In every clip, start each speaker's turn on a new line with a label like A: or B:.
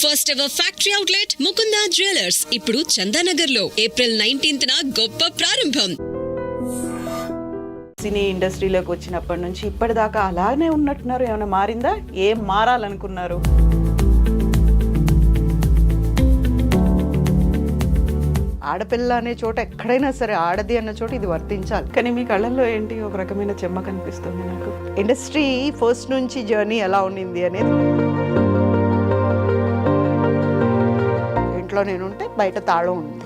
A: First ever factory outlet Mukunda jewellers ఇప్పుడు చందానగర్ లో April 19th గొప్ప ప్రారంభం.
B: సినీ ఇండస్ట్రీలోకి వచ్చినప్పటి నుంచి ఇప్పటిదాకా అలానే ఉన్నట్టున్నారు. ఏమైనా మారిందా? ఏం మారాలనుకున్నారు?
C: ఆడపిల్ల అనే చోట ఎక్కడైనా సరే ఆడది అన్న చోట ఇది వర్తించాలి.
B: కానీ మీ కళ్ళల్లో ఏంటి ఒక రకమైన చెమ్మ కనిపిస్తుంది నాకు.
C: ఇండస్ట్రీ ఫస్ట్ నుంచి జర్నీ ఎలా ఉండింది అనేది, ఇంట్లో నేనుంటే బయట తాళం ఉంది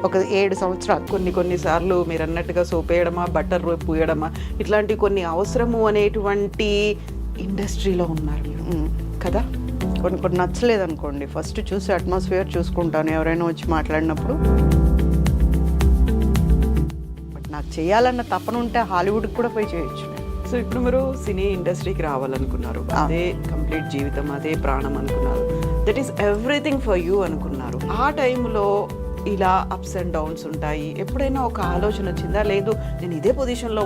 C: ఒక 7 సంవత్సరాలు.
B: కొన్నిసార్లు మీరు అన్నట్టుగా సోపేయడమా, బట్టర్ పూయడమా, ఇట్లాంటి కొన్ని అవసరము అనేటువంటి ఇండస్ట్రీలో ఉన్నారు మీరు కదా.
C: కొన్ని నచ్చలేదు అనుకోండి, ఫస్ట్ చూసి అట్మాస్ఫియర్ చూసుకుంటాను ఎవరైనా వచ్చి మాట్లాడినప్పుడు. బట్ నాకు చేయాలన్న తపన ఉంటే హాలీవుడ్కి కూడా పోయి చేయొచ్చు.
B: సో ఇప్పుడు మీరు సినీ ఇండస్ట్రీకి రావాలనుకున్నారు, అదే కంప్లీట్ జీవితం, అదే ప్రాణం అనుకున్నారు. That is everything for you అనుకున్నారు. ఆ టైంలో ఇలా అప్స్ అండ్ డౌన్స్ ఉంటాయి. ఎప్పుడైనా ఒక ఆలోచన వచ్చిందా? లేదు నేను ఇదే పొజిషన్లో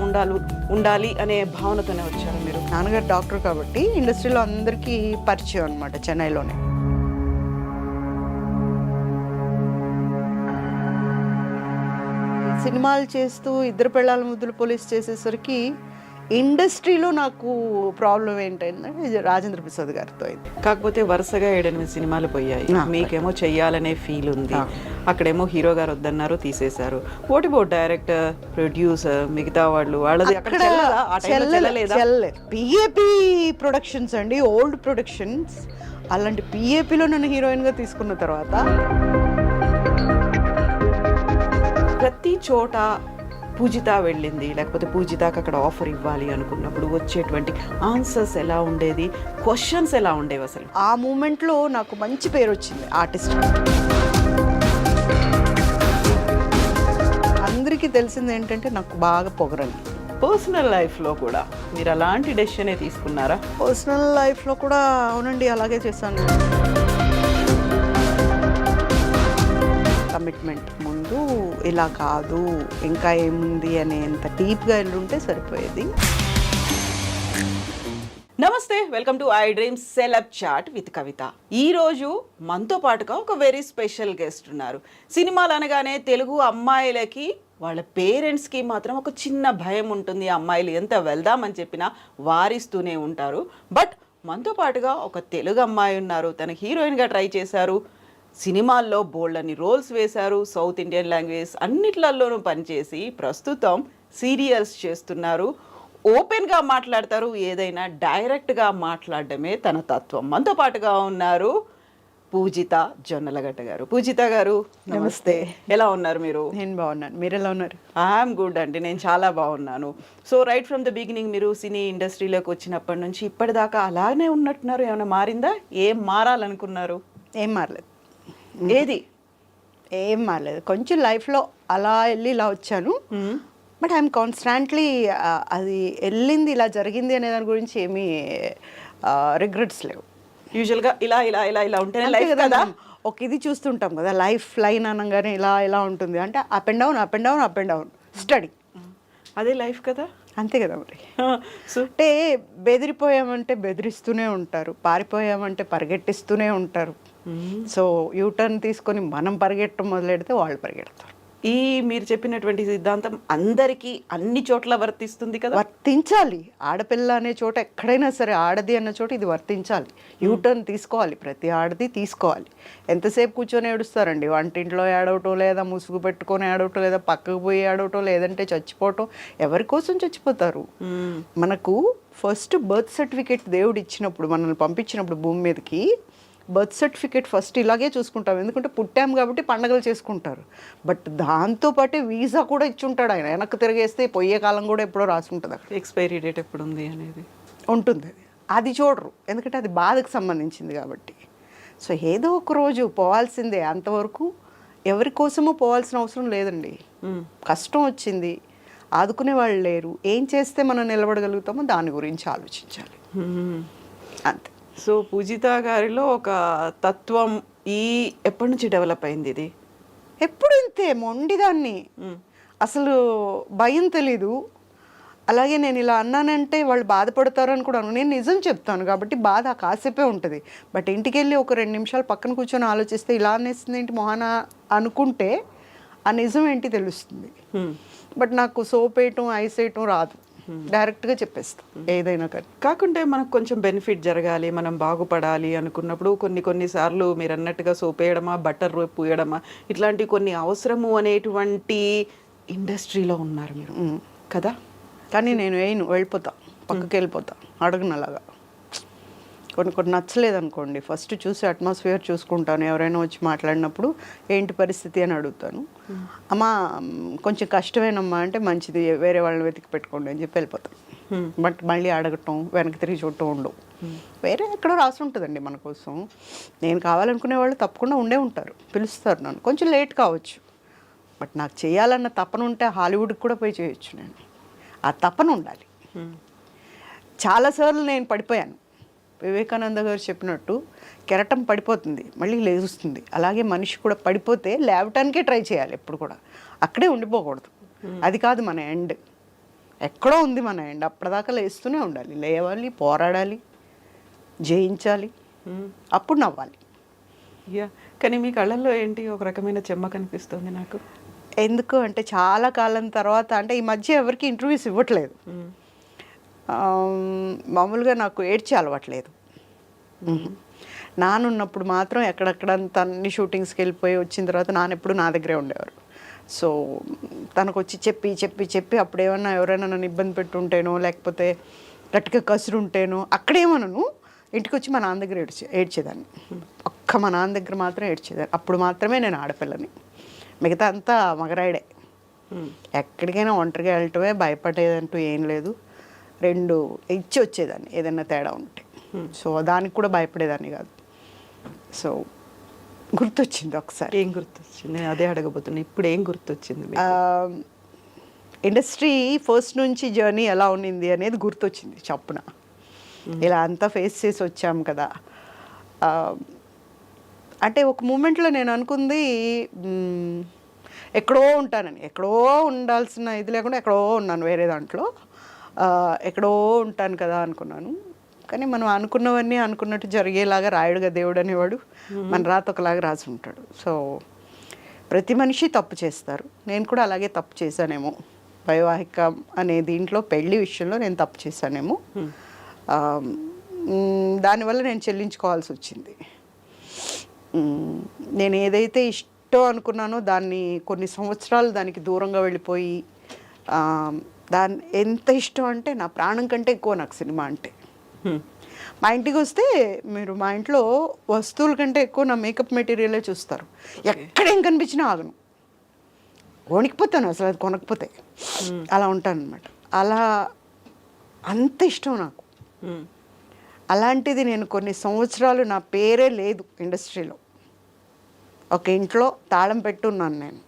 B: ఉండాలి అనే భావనతోనే వచ్చారు మీరు?
C: నాన్నగారు డాక్టర్ కాబట్టి ఇండస్ట్రీలో అందరికీ పరిచయం అనమాట, చెన్నైలోనే. సినిమాలు చేస్తూ ఇద్దరు పెళ్ళాల ముద్దులు పోలీస్ చేసేసరికి ఇండస్ట్రీలో నాకు ప్రాబ్లం ఏంటంటే రాజేంద్ర ప్రసాద్ గారితో అయింది.
B: కాకపోతే వరుసగా 7-8 సినిమాలు పోయాయి. మీకేమో చెయ్యాలనే ఫీల్ ఉంది. అక్కడేమో హీరో గారు వద్దన్నారు, తీసేశారు. వాట్ అబౌట్ డైరెక్టర్, ప్రొడ్యూసర్, మిగతా వాళ్ళది
C: పిఏపి ప్రొడక్షన్స్ అండి, ఓల్డ్ ప్రొడక్షన్స్. అలాంటి పిఏపిలో నన్ను హీరోయిన్గా తీసుకున్న తర్వాత
B: ప్రతి చోట పూజిత వెళ్ళింది, లేకపోతే పూజితకు అక్కడ ఆఫర్ ఇవ్వాలి అనుకున్నప్పుడు వచ్చేటువంటి ఆన్సర్స్ ఎలా ఉండేది, క్వశ్చన్స్ ఎలా ఉండేవి అసలు?
C: ఆ మూమెంట్లో నాకు మంచి పేరు వచ్చింది ఆర్టిస్ట్. అందరికీ తెలిసింది ఏంటంటే నాకు బాగా పొగరని.
B: పర్సనల్ లైఫ్లో కూడా మీరు అలాంటి డెసిషనే తీసుకున్నారా?
C: పర్సనల్ లైఫ్లో కూడా అవునండి, అలాగే చేశాను. కమిట్మెంట్ ముందు ఇలా కాదు, ఇంకా ఏముంది అనేంత డీప్గా వెళ్ళుంటే సరిపోయేది.
B: నమస్తే, welcome to I dream celeb chat with Kavitha. ఈరోజు మనతో పాటుగా ఒక వెరీ స్పెషల్ గెస్ట్ ఉన్నారు. సినిమాలు అనగానే తెలుగు అమ్మాయిలకి వాళ్ళ పేరెంట్స్కి మాత్రం ఒక చిన్న భయం ఉంటుంది. అమ్మాయిలు ఎంత వెళ్దామని చెప్పినా వారిస్తూనే ఉంటారు. బట్ మనతో పాటుగా ఒక తెలుగు అమ్మాయి ఉన్నారు. తన హీరోయిన్గా ట్రై చేశారు, సినిమాల్లో బోల్డని రోల్స్ వేశారు, సౌత్ ఇండియన్ లాంగ్వేజ్ అన్నిట్లలోనూ పనిచేసి ప్రస్తుతం సీరియల్స్ చేస్తున్నారు. ఓపెన్గా మాట్లాడతారు, ఏదైనా డైరెక్ట్గా మాట్లాడడమే తన తత్వం. మనతో పాటుగా ఉన్నారు పూజిత జొన్నలగడ్డ గారు. పూజిత గారు
C: నమస్తే.
B: ఎలా ఉన్నారు మీరు?
C: నేను బాగున్నాను, మీరు ఎలా ఉన్నారు?
B: ఐఎమ్ గుడ్ అండి, నేను చాలా బాగున్నాను. So right from the beginning మీరు సినీ ఇండస్ట్రీలోకి వచ్చినప్పటి నుంచి ఇప్పటిదాకా అలానే ఉన్నట్టున్నారు. ఏమైనా మారిందా? ఏం మారాలనుకున్నారు?
C: ఏం మారలేదు.
B: ఏది
C: ఏం మారలేదు. కొంచెం లైఫ్లో అలా వెళ్ళి ఇలా వచ్చాను. బట్ ఐఎమ్ కాన్స్టాంట్లీ అది వెళ్ళింది ఇలా జరిగింది అనే దాని గురించి ఏమీ రిగ్రెట్స్ లేవు.
B: యూజువల్గా ఇలా ఇలా ఇలా ఇలా ఉంటేనే లైఫ్ కదా.
C: ఒక ఇది చూస్తుంటాం కదా, లైఫ్ లైన్ అనగానే ఇలా ఇలా ఉంటుంది అంటే up and down, up and down, up and down, study.
B: అదే లైఫ్ కదా.
C: అంతే కదా మరి.
B: సో
C: అంటే బెదిరిపోయామంటే బెదిరిస్తూనే ఉంటారు, పారిపోయామంటే పరిగెట్టిస్తూనే ఉంటారు. సో యూటర్న్ తీసుకొని మనం పరిగెట్టడం మొదలెడితే వాళ్ళు పరిగెడతారు.
B: ఈ మీరు చెప్పినటువంటి సిద్ధాంతం అందరికీ అన్ని చోట్ల వర్తిస్తుంది కదా.
C: వర్తించాలి. ఆడపిల్ల అనే చోట ఎక్కడైనా సరే ఆడది అన్న చోట ఇది వర్తించాలి. యూటర్న్ తీసుకోవాలి, ప్రతి ఆడది తీసుకోవాలి. ఎంతసేపు కూర్చొని ఏడుస్తారండి? వంటింట్లో ఏడవటం, లేదా ముసుగు పెట్టుకొని ఏడవటం, లేదా పక్కకు పోయి ఏడవటం, లేదంటే చచ్చిపోవటం. ఎవరి కోసం చచ్చిపోతారు? మనకు ఫస్ట్ బర్త్ సర్టిఫికేట్ దేవుడు ఇచ్చినప్పుడు, మనల్ని పంపించినప్పుడు భూమి మీదకి, బర్త్ సర్టిఫికేట్ ఫస్ట్ ఇలాగే చూసుకుంటాం. ఎందుకంటే పుట్టాం కాబట్టి పండగలు చేసుకుంటారు. బట్ దాంతోపాటే వీసా కూడా ఇచ్చుంటాడు ఆయన. వెనక్కి తిరిగేస్తే పోయే కాలం కూడా ఎప్పుడో రాసి ఉంటుంది అక్కడ.
B: ఎక్స్పైరీ డేట్ ఎప్పుడు ఉంది అనేది
C: ఉంటుంది. అది చూడరు, ఎందుకంటే అది బాధకు సంబంధించింది కాబట్టి. సో ఏదో ఒక రోజు పోవాల్సిందే. అంతవరకు ఎవరి కోసమో పోవాల్సిన అవసరం లేదండి. కష్టం వచ్చింది, ఆదుకునే వాళ్ళు లేరు, ఏం చేస్తే మనం నిలబడగలుగుతామో దాని గురించి ఆలోచించాలి, అంతే.
B: సో పూజిత గారిలో ఒక తత్వం ఎప్పటి నుంచి డెవలప్ అయింది? ఇది
C: ఎప్పుడు ఇంతే మొండిదాన్ని, అసలు భయం తెలీదు. అలాగే నేను ఇలా అన్నానంటే వాళ్ళు బాధపడతారని కూడా నేను నిజం చెప్తాను కాబట్టి బాధ కాసేపే ఉంటుంది. బట్ ఇంటికి వెళ్ళి ఒక 2 నిమిషాలు పక్కన కూర్చొని ఆలోచిస్తే ఇలా అనేస్తుంది ఏంటి మొహాన అనుకుంటే ఆ నిజం ఏంటి తెలుస్తుంది. బట్ నాకు సోప్ వేయటం ఐస్ వేయటం రాదు, డైరెక్ట్గా చెప్పేస్తాను ఏదైనా కానీ.
B: కాకుంటే మనకు కొంచెం బెనిఫిట్ జరగాలి, మనం బాగుపడాలి అనుకున్నప్పుడు కొన్నిసార్లు మీరు అన్నట్టుగా సోప్ వేయడమా, బటర్ పూయడమా, ఇట్లాంటి కొన్ని అవసరము అనేటువంటి ఇండస్ట్రీలో ఉన్నారు మీరు కదా.
C: కానీ నేను వేయను, వెళ్ళిపోతా, పక్కకి వెళ్ళిపోతా, అడగను అలాగా. కొన్ని నచ్చలేదు అనుకోండి, ఫస్ట్ చూసి అట్మాస్ఫియర్ చూసుకుంటాను. ఎవరైనా వచ్చి మాట్లాడినప్పుడు ఏంటి పరిస్థితి అని అడుగుతాను. అమ్మా కొంచెం కష్టమేనమ్మా అంటే మంచిది, వేరే వాళ్ళని వెతికి పెట్టుకోండి అని చెప్పి వెళ్ళిపోతాను. బట్ మళ్ళీ అడగటం, వెనక్కి తిరిగి చూడటం ఉండవు. వేరే ఎక్కడో రాసి ఉంటుందండి మన కోసం. నేను కావాలనుకునే వాళ్ళు తప్పకుండా ఉండే ఉంటారు, పిలుస్తారు నన్ను. కొంచెం లేట్ కావచ్చు, బట్ నాకు చేయాలన్న తపన ఉంటే హాలీవుడ్కి కూడా పోయి చేయొచ్చు. నేను ఆ తపన ఉండాలి. చాలాసార్లు నేను పడిపోయాను. వివేకానంద గారు చెప్పినట్టు కెరటం పడిపోతుంది, మళ్ళీ లేస్తుంది. అలాగే మనిషి కూడా పడిపోతే లేవటానికే ట్రై చేయాలి ఎప్పుడు కూడా, అక్కడే ఉండిపోకూడదు. అది కాదు మన ఎండ్, ఎక్కడో ఉంది మన ఎండ్. అప్పటిదాకా లేస్తూనే ఉండాలి, లేవాలి, పోరాడాలి, జయించాలి, అప్పుడు నవ్వాలి.
B: యా, కానీ మీ కళ్ళల్లో ఏంటి ఒక రకమైన చెమ్మ కనిపిస్తుంది నాకు.
C: ఎందుకు అంటే చాలా కాలం తర్వాత, అంటే ఈ మధ్య ఎవరికి ఇంటర్వ్యూస్ ఇవ్వట్లేదు. మామూలుగా నాకు ఏడ్చే అలవాట్లేదు. నానున్నప్పుడు మాత్రం ఎక్కడెక్కడంత అన్ని షూటింగ్స్కి వెళ్ళిపోయి వచ్చిన తర్వాత నాన్నెప్పుడు నా దగ్గరే ఉండేవారు. సో తనకు వచ్చి చెప్పి చెప్పి చెప్పి అప్పుడేమన్నా ఎవరైనా నన్ను ఇబ్బంది పెట్టుంటేనో లేకపోతే గట్టిగా కసురుంటేనో అక్కడేమనను, ఇంటికి వచ్చి మా నాన్న దగ్గర ఏడ్చేదాన్ని. ఒక్క మా నాన్న దగ్గర మాత్రం ఏడ్చేదాన్ని. అప్పుడు మాత్రమే నేను ఆడపిల్లని, మిగతా అంతా మగరాయుడే. ఎక్కడికైనా ఒంటరిగా వెళ్ళటమే, భయపడేదంటూ ఏం లేదు. 2 ఇచ్చి వచ్చేదాన్ని ఏదైనా తేడా ఉంటే. సో దానికి కూడా భయపడేదాన్ని కాదు. సో గుర్తొచ్చింది ఒకసారి.
B: ఏం గుర్తొచ్చింది? నేను అదే అడగబోతున్నా, ఇప్పుడు ఏం గుర్తొచ్చింది?
C: ఇండస్ట్రీ ఫస్ట్ నుంచి జర్నీ ఎలా ఉన్నింది అనేది గుర్తొచ్చింది చప్పున. ఇలా అంతా ఫేస్ చేసి వచ్చాము కదా. అంటే ఒక మూమెంట్లో నేను అనుకుంది ఎక్కడో ఉంటానని, ఎక్కడో ఉండాల్సిన ఇది లేకుండా ఎక్కడో ఉన్నాను వేరే దాంట్లో, ఎక్కడో ఉంటాను కదా అనుకున్నాను. కానీ మనం అనుకున్నవన్నీ అనుకున్నట్టు జరిగేలాగా రాయుడుగా దేవుడు అనేవాడు, మన రాత ఒకలాగా రాసి ఉంటాడు. సో ప్రతి మనిషి తప్పు చేస్తారు, నేను కూడా అలాగే తప్పు చేశానేమో. వైవాహికం అనే దీంట్లో పెళ్లి విషయంలో నేను తప్పు చేశానేమో. దానివల్ల నేను చెల్లించుకోవాల్సి వచ్చింది. నేను ఏదైతే ఇష్టం అనుకున్నానో దాన్ని కొన్ని సంవత్సరాలు దానికి దూరంగా వెళ్ళిపోయి, దాన్ని ఎంత ఇష్టం అంటే నా ప్రాణం కంటే ఎక్కువ నాకు సినిమా అంటే. మా ఇంటికి వస్తే మీరు మా ఇంట్లో వస్తువుల కంటే ఎక్కువ నా మేకప్ మెటీరియలే చూస్తారు. ఎక్కడేం కనిపించినా ఆగను, వణికిపోతాను అసలు అది కొనకపోతే. అలా ఉంటాను అనమాట. అలా అంత ఇష్టం నాకు. అలాంటిది నేను కొన్ని సంవత్సరాలు నా పేరే లేదు ఇండస్ట్రీలో. ఒక ఇంట్లో తాళం పెట్టున్నాను నేను.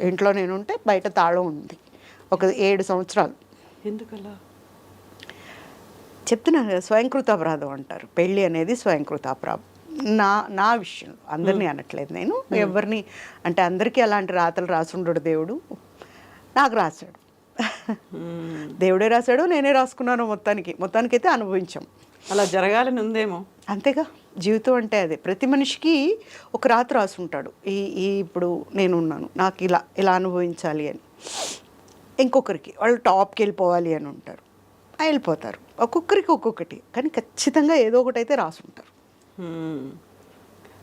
C: ఇంట్లో నేను ఉంటే బయట తాళం ఉంది ఒక 7 సంవత్సరాలు.
B: ఎందుకలా?
C: చెప్తున్నాను కదా, స్వయంకృత అపరాధం అంటారు. పెళ్ళి అనేది స్వయంకృత అపరాధం. నా విషయంలో అందరినీ అనట్లేదు నేను, ఎవరిని అంటే అందరికీ అలాంటి రాతలు రాసుండడు దేవుడు, నాకు రాశాడు. దేవుడే రాశాడు, నేనే రాసుకున్నాను. మొత్తానికైతే అనుభవించాం.
B: అలా జరగాలని ఉందేమో.
C: అంతేగా జీవితం అంటే అదే. ప్రతి మనిషికి ఒక రాత రాసుంటాడు. ఇప్పుడు నేనున్నాను, నాకు ఇలా అనుభవించాలి అని. ఇంకొకరికి వాళ్ళు టాప్కి వెళ్ళిపోవాలి అని ఉంటారు, వెళ్ళిపోతారు. ఒక్కొక్కరికి ఒక్కొక్కటి, కానీ ఖచ్చితంగా ఏదో ఒకటి అయితే రాసుంటారు.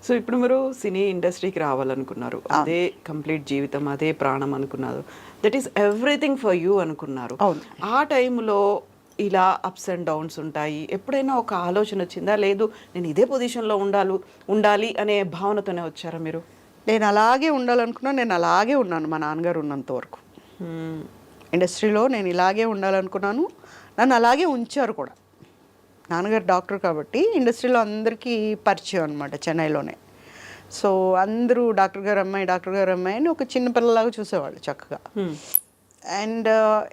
B: సో ఇప్పుడు మీరు సినీ ఇండస్ట్రీకి రావాలనుకున్నారు, అదే కంప్లీట్ జీవితం, అదే ప్రాణం అనుకున్నారు. That is everything for you అనుకున్నారు. ఆ టైంలో ఇలా అప్స్ అండ్ డౌన్స్ ఉంటాయి. ఎప్పుడైనా ఒక ఆలోచన వచ్చిందా, లేదు నేను ఇదే పొజిషన్లో ఉండాలి అనే భావనతోనే వచ్చారా మీరు?
C: నేను అలాగే ఉండాలనుకున్నా, నేను అలాగే ఉన్నాను మా నాన్నగారు ఉన్నంత వరకు. ఇండస్ట్రీలో నేను ఇలాగే ఉండాలనుకున్నాను, నన్ను అలాగే ఉంచారు కూడా. నాన్నగారు డాక్టర్ కాబట్టి ఇండస్ట్రీలో అందరికీ పరిచయం అనమాట చెన్నైలోనే. సో అందరూ డాక్టర్ గారు అమ్మాయి అని ఒక చిన్న పిల్లలాగా చూసేవాళ్ళు చక్కగా. అండ్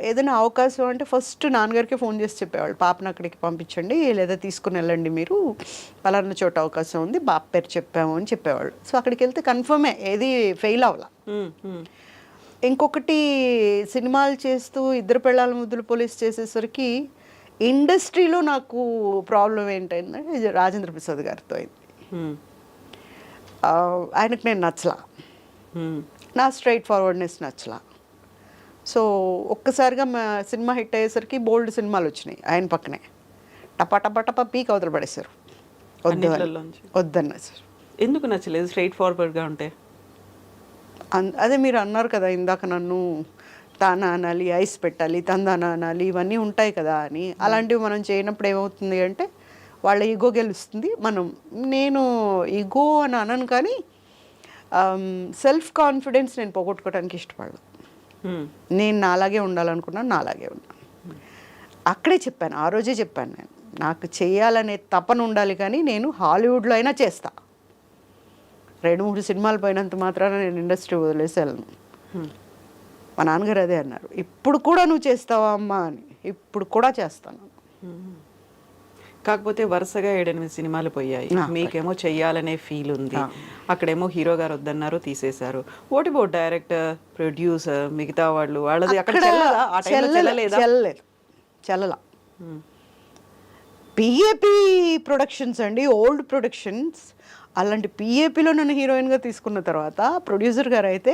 C: ఏదైనా అవకాశం అంటే ఫస్ట్ నాన్నగారికి ఫోన్ చేసి చెప్పేవాళ్ళు, పాపను అక్కడికి పంపించండి లేదా తీసుకుని వెళ్ళండి, మీరు పలానా చోట అవకాశం ఉంది, బాప పేరు చెప్పాము అని చెప్పేవాళ్ళు. సో అక్కడికి వెళ్తే కన్ఫర్మే, ఏది ఫెయిల్ అవ్వాల. ఇంకొకటి సినిమాలు చేస్తూ ఇద్దరు పెళ్ళాల ముద్దులు పోలీస్ చేసేసరికి ఇండస్ట్రీలో నాకు ప్రాబ్లం ఏంటంటే ఇది రాజేంద్ర ప్రసాద్ గారితో అయింది. ఆయనకు నేను నచ్చలా, నా స్ట్రైట్ ఫార్వర్డ్నెస్ నచ్చలా. సో ఒక్కసారిగా మా సినిమా హిట్ అయ్యేసరికి బోల్డ్ సినిమాలు వచ్చినాయి ఆయన పక్కనే, టపా టపా టపా పీక్ అవతల పడేశారు. వద్దన్నా సార్.
B: ఎందుకు నచ్చలేదు స్ట్రైట్ ఫార్వర్డ్గా ఉంటే?
C: అదే మీరు అన్నారు కదా ఇందాక, నన్ను తానా అనాలి, ఐస్ పెట్టాలి, తందానా అనాలి, ఇవన్నీ ఉంటాయి కదా అని. అలాంటివి మనం చేయనప్పుడు ఏమవుతుంది అంటే వాళ్ళ ఈగో గెలుస్తుంది. నేను ఈగో అని అనను, కానీ సెల్ఫ్ కాన్ఫిడెన్స్ నేను పోగొట్టుకోవడానికి ఇష్టపడను. నేను నాలాగే ఉండాలనుకున్నాను, నాలాగే ఉన్నాను. అక్కడే చెప్పాను, ఆ రోజే చెప్పాను, నేను నాకు చేయాలనే తపన ఉండాలి, కానీ నేను హాలీవుడ్లో అయినా చేస్తా. 2-3 సినిమాలు పోయినంత మాత్రాన నేను ఇండస్ట్రీ వదిలేసి వెళ్ళను. మా నాన్నగారు అదే అన్నారు, ఇప్పుడు కూడా నువ్వు చేస్తావా అమ్మా అని. ఇప్పుడు కూడా చేస్తాను.
B: కాకపోతే వరుసగా 7-8 సినిమాలు పోయాయి, మీకేమో చెయ్యాలనే ఫీల్ ఉంది. అక్కడేమో హీరో గారు వద్దన్నారు, తీసేశారు. వాట్ అబౌట్ డైరెక్టర్, ప్రొడ్యూసర్, మిగతా వాళ్ళది అక్కడ
C: చెల్లలా. పిఏపి ప్రొడక్షన్స్ అండి, ఓల్డ్ ప్రొడక్షన్స్. అలాంటి పిఏపిలో నన్ను హీరోయిన్గా తీసుకున్న తర్వాత ప్రొడ్యూసర్ గారు అయితే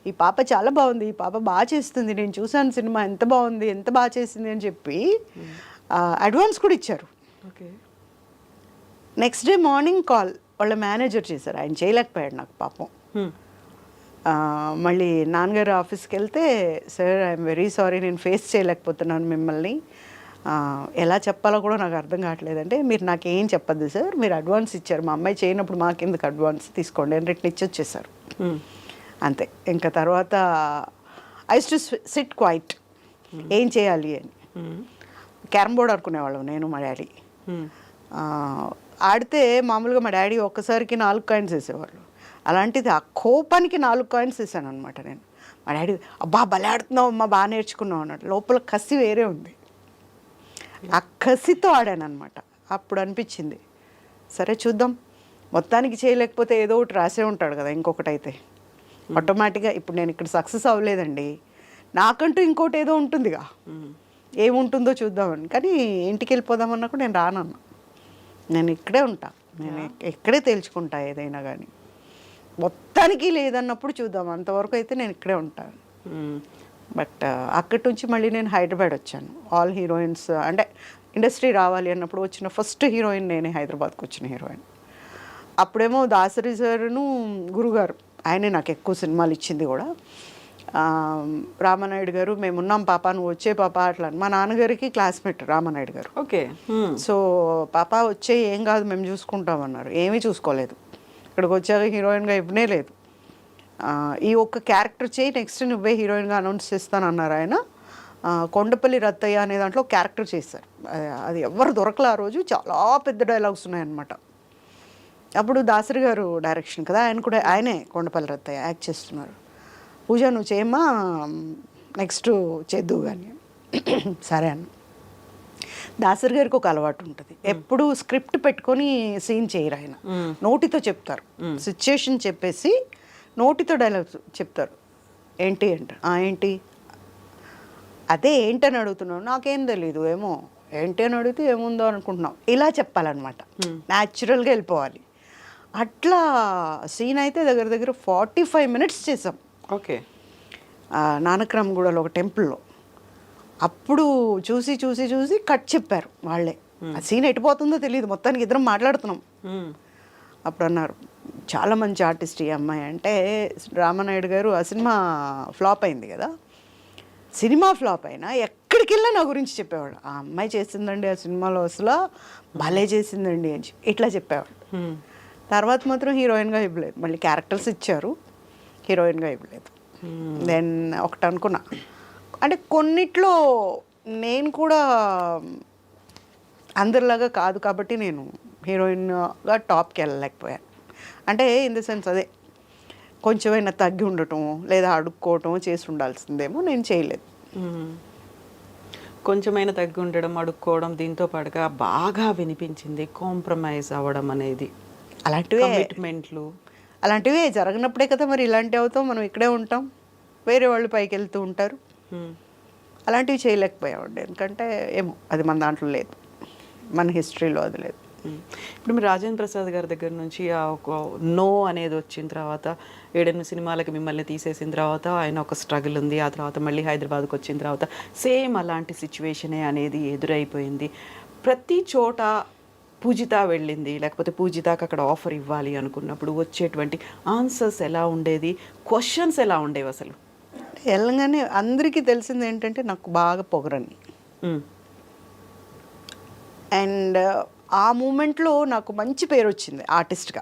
C: ఈ పాప చాలా బాగుంది, ఈ పాప బాగా చేస్తుంది, నేను చూసాను సినిమా, ఎంత బాగుంది, ఎంత బాగా చేసింది అని చెప్పి అడ్వాన్స్ కూడా ఇచ్చారు. నెక్స్ట్ డే మార్నింగ్ కాల్ వాళ్ళ మేనేజర్ చేశారు, ఆయన చేయలేకపోయాడు నాకు పాపం. మళ్ళీ నాన్నగారు ఆఫీస్కి వెళ్తే, సార్ ఐఎమ్ వెరీ సారీ, నేను ఫేస్ చేయలేకపోతున్నాను మిమ్మల్ని, ఎలా చెప్పాలో కూడా నాకు అర్థం కావట్లేదంటే, మీరు నాకేం చెప్పద్దు సార్, మీరు అడ్వాన్స్ ఇచ్చారు, మా అమ్మాయి చేయనప్పుడు మాకెందుకు అడ్వాన్స్ తీసుకోండి అని రిటర్న్ ఇచ్చొచ్చేసారు. అంతే. ఇంకా తర్వాత ఐ టు సిట్ క్వైట్, ఏం చేయాలి అని. క్యారమ్ బోర్డ్ ఆడుకునేవాళ్ళం నేను మా డాడీ. ఆడితే మామూలుగా మా డాడీ ఒక్కసారికి 4 కాయిన్స్ వేసేవాళ్ళు. అలాంటిది ఆ కోపానికి 4 కాయిన్స్ వేసాను అనమాట నేను. మా డాడీ అబ్బా భలే ఆడుతున్నావు అమ్మా, బాగా నేర్చుకున్నావు అన్నట్టు. లోపల కసి వేరే ఉంది, ఆ కసితో ఆడాను అనమాట. అప్పుడు అనిపించింది, సరే చూద్దాం, మొత్తానికి చేయలేకపోతే ఏదో ఒకటి రాసే ఉంటాడు కదా ఇంకొకటి అయితే. ఆటోమేటిక్గా ఇప్పుడు నేను ఇక్కడ సక్సెస్ అవ్వలేదండి, నాకంటూ ఇంకోటి ఏదో ఉంటుందిగా, ఏముంటుందో చూద్దామని. కానీ ఇంటికి వెళ్ళిపోదామన్నా కూడా నేను రానన్నా, నేను ఇక్కడే ఉంటా, నేను ఇక్కడే తేల్చుకుంటా ఏదైనా కానీ. మొత్తానికి లేదన్నప్పుడు చూద్దాం, అంతవరకు అయితే నేను ఇక్కడే ఉంటాను. బట్ అక్కడి నుంచి మళ్ళీ నేను హైదరాబాద్ వచ్చాను. ఆల్ హీరోయిన్స్ అంటే ఇండస్ట్రీ రావాలి అన్నప్పుడు వచ్చిన ఫస్ట్ హీరోయిన్ నేనే, హైదరాబాద్కి వచ్చిన హీరోయిన్. అప్పుడేమో దాసరి సార్ను గురుగారు, ఆయనే నాకు ఎక్కువ సినిమాలు ఇచ్చింది కూడా. రామానాయుడు గారు, మేమున్నాం పాప, నువ్వు వచ్చే పాప అట్లా. మా నాన్నగారికి క్లాస్మేట్ రామానాయుడు గారు.
B: ఓకే.
C: సో పాప వచ్చే, ఏం కాదు మేము చూసుకుంటామన్నారు. ఏమీ చూసుకోలేదు. ఇక్కడికి వచ్చాక హీరోయిన్గా ఇవ్వనే లేదు. ఈ ఒక్క క్యారెక్టర్ చేయి, నెక్స్ట్ నువ్వే హీరోయిన్గా అనౌన్స్ చేస్తానన్నారు ఆయన. కొండపల్లి రత్తయ్య అనే దాంట్లో క్యారెక్టర్ చేశారు. అది ఎవరు దొరకలే ఆ రోజు, చాలా పెద్ద డైలాగ్స్ ఉన్నాయన్నమాట. అప్పుడు దాసరి గారు డైరెక్షన్ కదా, ఆయనే కొండపల్లి రత్తయ్య యాక్ట్ చేస్తున్నారు. పూజ నువ్వు చేయమ్మా, నెక్స్ట్ చేద్దువు కానీ. సరే అన్న. దాసరి గారికి ఒక అలవాటు ఉంటుంది, ఎప్పుడు స్క్రిప్ట్ పెట్టుకొని సీన్ చేయరు ఆయన, నోటితో చెప్తారు. సిచ్యుయేషన్ చెప్పేసి నోటితో డైలాగ్స్ చెప్తారు. ఏంటి అంట, ఏంటి అదే ఏంటని అడుగుతున్నావు, నాకేం తెలీదు, ఏమో ఏంటి అని అడిగితే ఏముందో అనుకుంటున్నాం, ఇలా చెప్పాలన్నమాట. న్యాచురల్గా వెళ్ళిపోవాలి. అట్లా సీన్ అయితే దగ్గర దగ్గర 45 minutes చేసాం.
B: ఓకే.
C: నానక్రామ్గూడలో ఒక టెంపుల్లో. అప్పుడు చూసి చూసి చూసి కట్ చెప్పారు వాళ్ళే. ఆ సీన్ ఎటుపోతుందో తెలియదు, మొత్తానికి ఇద్దరం మాట్లాడుతున్నాం. అప్పుడు అన్నారు, చాలా మంచి ఆర్టిస్ట్ ఈ అమ్మాయి అంటే. రామానాయుడు గారు ఆ సినిమా ఫ్లాప్ అయింది కదా, సినిమా ఫ్లాప్ అయినా ఎక్కడికి వెళ్ళినా నా గురించి చెప్పేవాడు, ఆ అమ్మాయి చేసిందండి ఆ సినిమాలో, అసలు భలే చేసిందండి అని ఇట్లా చెప్పేవాడు. తర్వాత మాత్రం హీరోయిన్గా ఇవ్వలేదు, మళ్ళీ క్యారెక్టర్స్ ఇచ్చారు, హీరోయిన్గా ఇవ్వలేదు. దెన్ ఒకటి అనుకున్నా, అంటే కొన్నిట్లో నేను కూడా అందరిలాగా కాదు కాబట్టి నేను హీరోయిన్గా టాప్కి వెళ్ళలేకపోయాను. అంటే ఇన్ ద సెన్స్ అదే కొంచెమైనా తగ్గి ఉండటం లేదా అడుక్కోవటం చేసి ఉండాల్సిందేమో, నేను చేయలేదు.
B: కొంచెమైనా తగ్గి ఉండడం, అడుక్కోవడం, దీంతో పాటుగా బాగా వినిపించింది కాంప్రమైజ్ అవ్వడం అనేది.
C: అలాంటివి
B: కమిట్మెంట్లు
C: అలాంటివి జరగనప్పుడే కదా మరి ఇలాంటివి అవుతాం, మనం ఇక్కడే ఉంటాం. వేరే వాళ్ళు పైకి వెళ్తూ ఉంటారు. అలాంటివి చేయలేకపోయామండి, ఎందుకంటే ఏమో అది మన దాంట్లో లేదు, మన హిస్టరీలో అది లేదు.
B: ఇప్పుడు మీరు రాజేంద్ర ప్రసాద్ గారి దగ్గర నుంచి ఆ ఒక నో అనేది వచ్చిన తర్వాత 7 సినిమాలకి మిమ్మల్ని తీసేసిన తర్వాత ఆయన ఒక స్ట్రగుల్ ఉంది. ఆ తర్వాత మళ్ళీ హైదరాబాద్కి వచ్చిన తర్వాత సేమ్ అలాంటి సిచ్యువేషనే అనేది ఎదురైపోయింది. ప్రతి చోట పూజిత వెళ్ళింది, లేకపోతే పూజితకు అక్కడ ఆఫర్ ఇవ్వాలి అనుకున్నప్పుడు వచ్చేటువంటి ఆన్సర్స్ ఎలా ఉండేది, క్వశ్చన్స్ ఎలా ఉండేవి అసలు?
C: వెళ్ళగానే అందరికీ తెలిసింది ఏంటంటే నాకు బాగా పొగరని. అండ్ ఆ మూమెంట్లో నాకు మంచి పేరు వచ్చింది ఆర్టిస్ట్గా.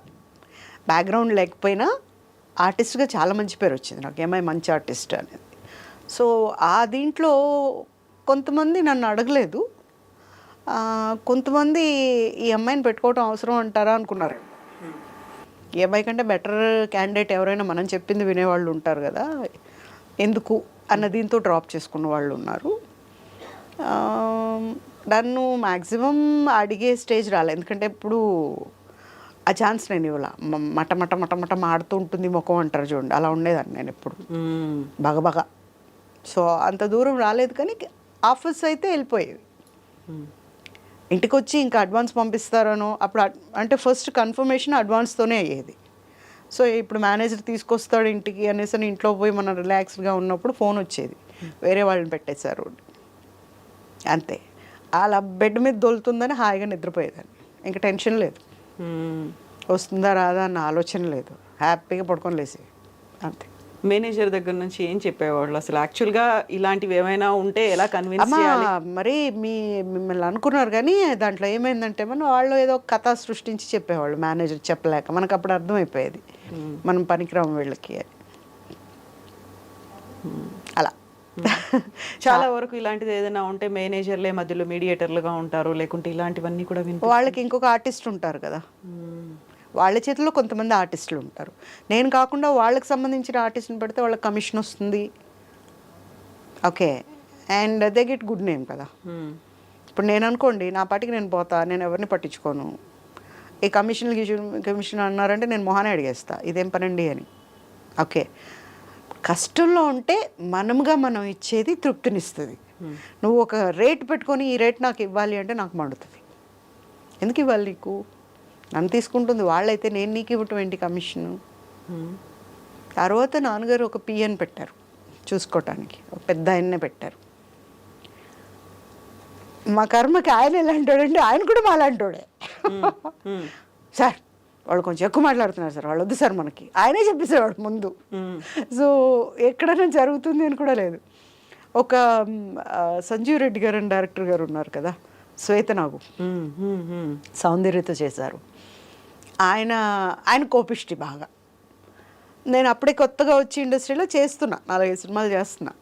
C: బ్యాక్గ్రౌండ్ లేకపోయినా ఆర్టిస్ట్గా చాలా మంచి పేరు వచ్చింది నాకు, ఏమై మంచి ఆర్టిస్ట్ అనేది. సో ఆ దీంట్లో కొంతమంది నన్ను అడగలేదు, కొంతమంది ఈ అమ్మాయిని పెట్టుకోవటం అవసరం అంటారా అనుకున్నారు. ఈ అమ్మాయి కంటే బెటర్ క్యాండిడేట్ ఎవరైనా మనం చెప్పింది వినేవాళ్ళు ఉంటారు కదా, ఎందుకు అన్న దీంతో డ్రాప్ చేసుకున్న వాళ్ళు ఉన్నారు. నన్ను మ్యాక్సిమం అడిగే స్టేజ్ రాలేదు, ఎందుకంటే ఇప్పుడు ఆ ఛాన్స్ నేను ఇవ్వాల. మట మట మట మట మాడుతూ ఉంటుంది ముఖం అంటారు చూడండి, అలా ఉండేదాన్ని నేను ఎప్పుడు బాగా. సో అంత దూరం రాలేదు, కానీ ఆఫర్స్ అయితే వెళ్ళిపోయేవి. ఇంటికి వచ్చి ఇంకా అడ్వాన్స్ పంపిస్తారనో అప్పుడు, అంటే ఫస్ట్ కన్ఫర్మేషన్ అడ్వాన్స్తోనే అయ్యేది. సో ఇప్పుడు మేనేజర్ తీసుకొస్తాడు ఇంటికి అనేసి ఇంట్లో పోయి మనం రిలాక్స్డ్గా ఉన్నప్పుడు ఫోన్ వచ్చేది, వేరే వాళ్ళని పెట్టేశారు అంతే. అలా బెడ్ మీద దొలుతుందని హాయిగా నిద్రపోయేదాన్ని, ఇంకా టెన్షన్ లేదు, వస్తుందా రాదా అన్న ఆలోచన లేదు, హ్యాపీగా పడుకొని లేసి అంతే.
B: మేనేజర్ దగ్గర నుంచి ఏం చెప్పేవాళ్ళు అసలు? యాక్చువల్గా ఇలాంటివి ఏమైనా ఉంటే ఎలా కన్విన్స్ చేయాలి?
C: మరి మిమ్మల్ని అనుకున్నారు, కానీ దాంట్లో ఏమైందంటే మనం వాళ్ళు ఏదో కథ సృష్టించి చెప్పేవాళ్ళు, మేనేజర్ చెప్పలేక. మనకు అప్పుడు అర్థమైపోయేది మనం పనికిరాము వీళ్ళకి అని. అలా
B: చాలా వరకు ఇలాంటిది ఏదైనా ఉంటే మేనేజర్లే మధ్యలో మీడియేటర్లుగా ఉంటారు, లేకుంటే ఇలాంటివన్నీ కూడా
C: వాళ్ళకి ఇంకొక ఆర్టిస్ట్ ఉంటారు కదా, వాళ్ళ చేతిలో కొంతమంది ఆర్టిస్టులు ఉంటారు. నేను కాకుండా వాళ్ళకి సంబంధించిన ఆర్టిస్ట్ని పెడితే వాళ్ళకి కమిషన్ వస్తుంది, okay, and they get good name కదా. ఇప్పుడు నేను అనుకోండి నా పాటికి నేను పోతా, నేను ఎవరిని పట్టించుకోను. ఈ కమిషన్ అన్నారంటే నేను మొహానే అడిగేస్తా, ఇదేం పనండి అని. ఓకే, కష్టంలో ఉంటే మనముగా మనం ఇచ్చేది తృప్తినిస్తుంది. నువ్వు ఒక రేట్ పెట్టుకొని ఈ రేట్ నాకు ఇవ్వాలి అంటే నాకు మండుతుంది. ఎందుకు ఇవ్వాలి నీకు? నన్ను తీసుకుంటుంది వాళ్ళైతే నేను నీకు ఇవ్వటం ఏంటి కమిషను? తర్వాత నాన్నగారు ఒక పిఎన్ పెట్టారు చూసుకోవటానికి, ఒక పెద్ద ఆయన్నే పెట్టారు. మా కర్మకి ఆయన ఎలాంటోడంటే ఆయన కూడా మా అలాంటోడే. సార్ వాళ్ళు కొంచెం ఎక్కువ మాట్లాడుతున్నారు సార్, వాళ్ళు వద్దు సార్ మనకి, ఆయనే చెప్పేసేవాడు ముందు. సో ఎక్కడైనా జరుగుతుంది అని కూడా లేదు. ఒక సంజీవ్ రెడ్డి గారు అని డైరెక్టర్ గారు ఉన్నారు కదా, శ్వేతనాగు, సౌందర్యతో చేశారు. ఆయన కోపిష్టి బాగా. నేను అప్పుడే కొత్తగా వచ్చి ఇండస్ట్రీలో చేస్తున్నా, 4-5 సినిమాలు చేస్తున్నా.